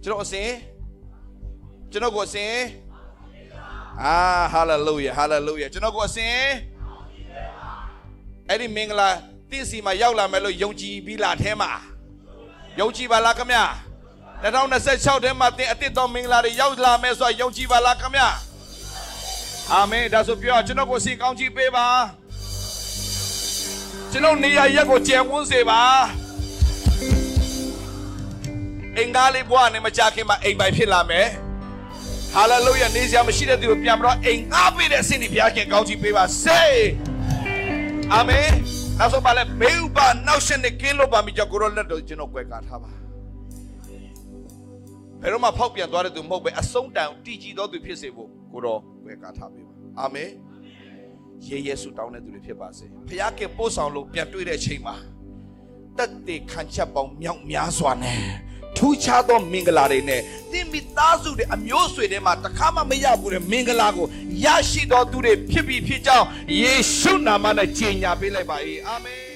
ကျွန်တော်အစဉ်ကျွန်တော်ကိုအစဉ်ဟာလေလုယာကျွန်တော်ကိုအစဉ်အဲ့ဒီမင်္ဂလာသင်စီမှာရောက်လာမယ်လို့ယုံကြည်ပြီးလားအဲမှာယုံကြည်ပါလားခင်ဗျာ2026ထဲမှာသင်အသစ်သောမင်္ဂလာတွေရောက်လာမယ်ဆိုတော့ယုံကြည်ပါလားခင်ဗျာအာမင်ဒါဆိုပြောကျွန်တော်ကိုစီကောင်းကြည့်ပေးပါကျွန်တော်နေရာရက်ကိုကျယ်ဝန်းစေပါအင်္ဂါလေးဘွားနဲ့မကြခင်မှာအိမ်ပိုင်ဖြစ်လာမယ်ဟာလေလုယာနေစရာမရှိတဲ့သူကိုပြန်ပြီးတော့အိမ်ငှားပေးတဲ့အစဉ်ဒီဘုရားခင်ကောင်းကြည့်ပေးပါစေအာမင်နောက်ဆုံးပါလဲဘေးဥပါနောက်ဆက်နေကင်းလို့ပါမိကြောင့်ကိုရောလက်တော်ကျွန်တော်ကွယ်ကာထားပါဘယ်တော့မှဖောက်ပြန်သွားတဲ့သူမဟုတ်ပဲအဆုံးတန်တည်ကြည်သောသူဖြစ်စေဖို့ကိုရောကွယ်ကာထားပေးပါအာမင်ယေရှုတောင်းတဲ့သူတွေဖြစ်ပါစေဘုရားခင်ပို့ဆောင်လို့ပြန်တွေ့တဲ့အချိန်မှာတက်တဲ့ခံချက်ပေါင်းမြောက်များစွာနဲ့ထူးခြားသောမင်္ဂလာတွေနဲ့သင်မိသားစုတွေအမျိုးအဆွေတွေမှာတခါမှမရဘူးတဲ့မင်္ဂလာကိုရရှိတော်သူတွေဖြစ်ပြီးဖြစ်ကြောင်းယေရှုနာမနဲ့ကြေညာပေးလိုက်ပါ၏အာမင်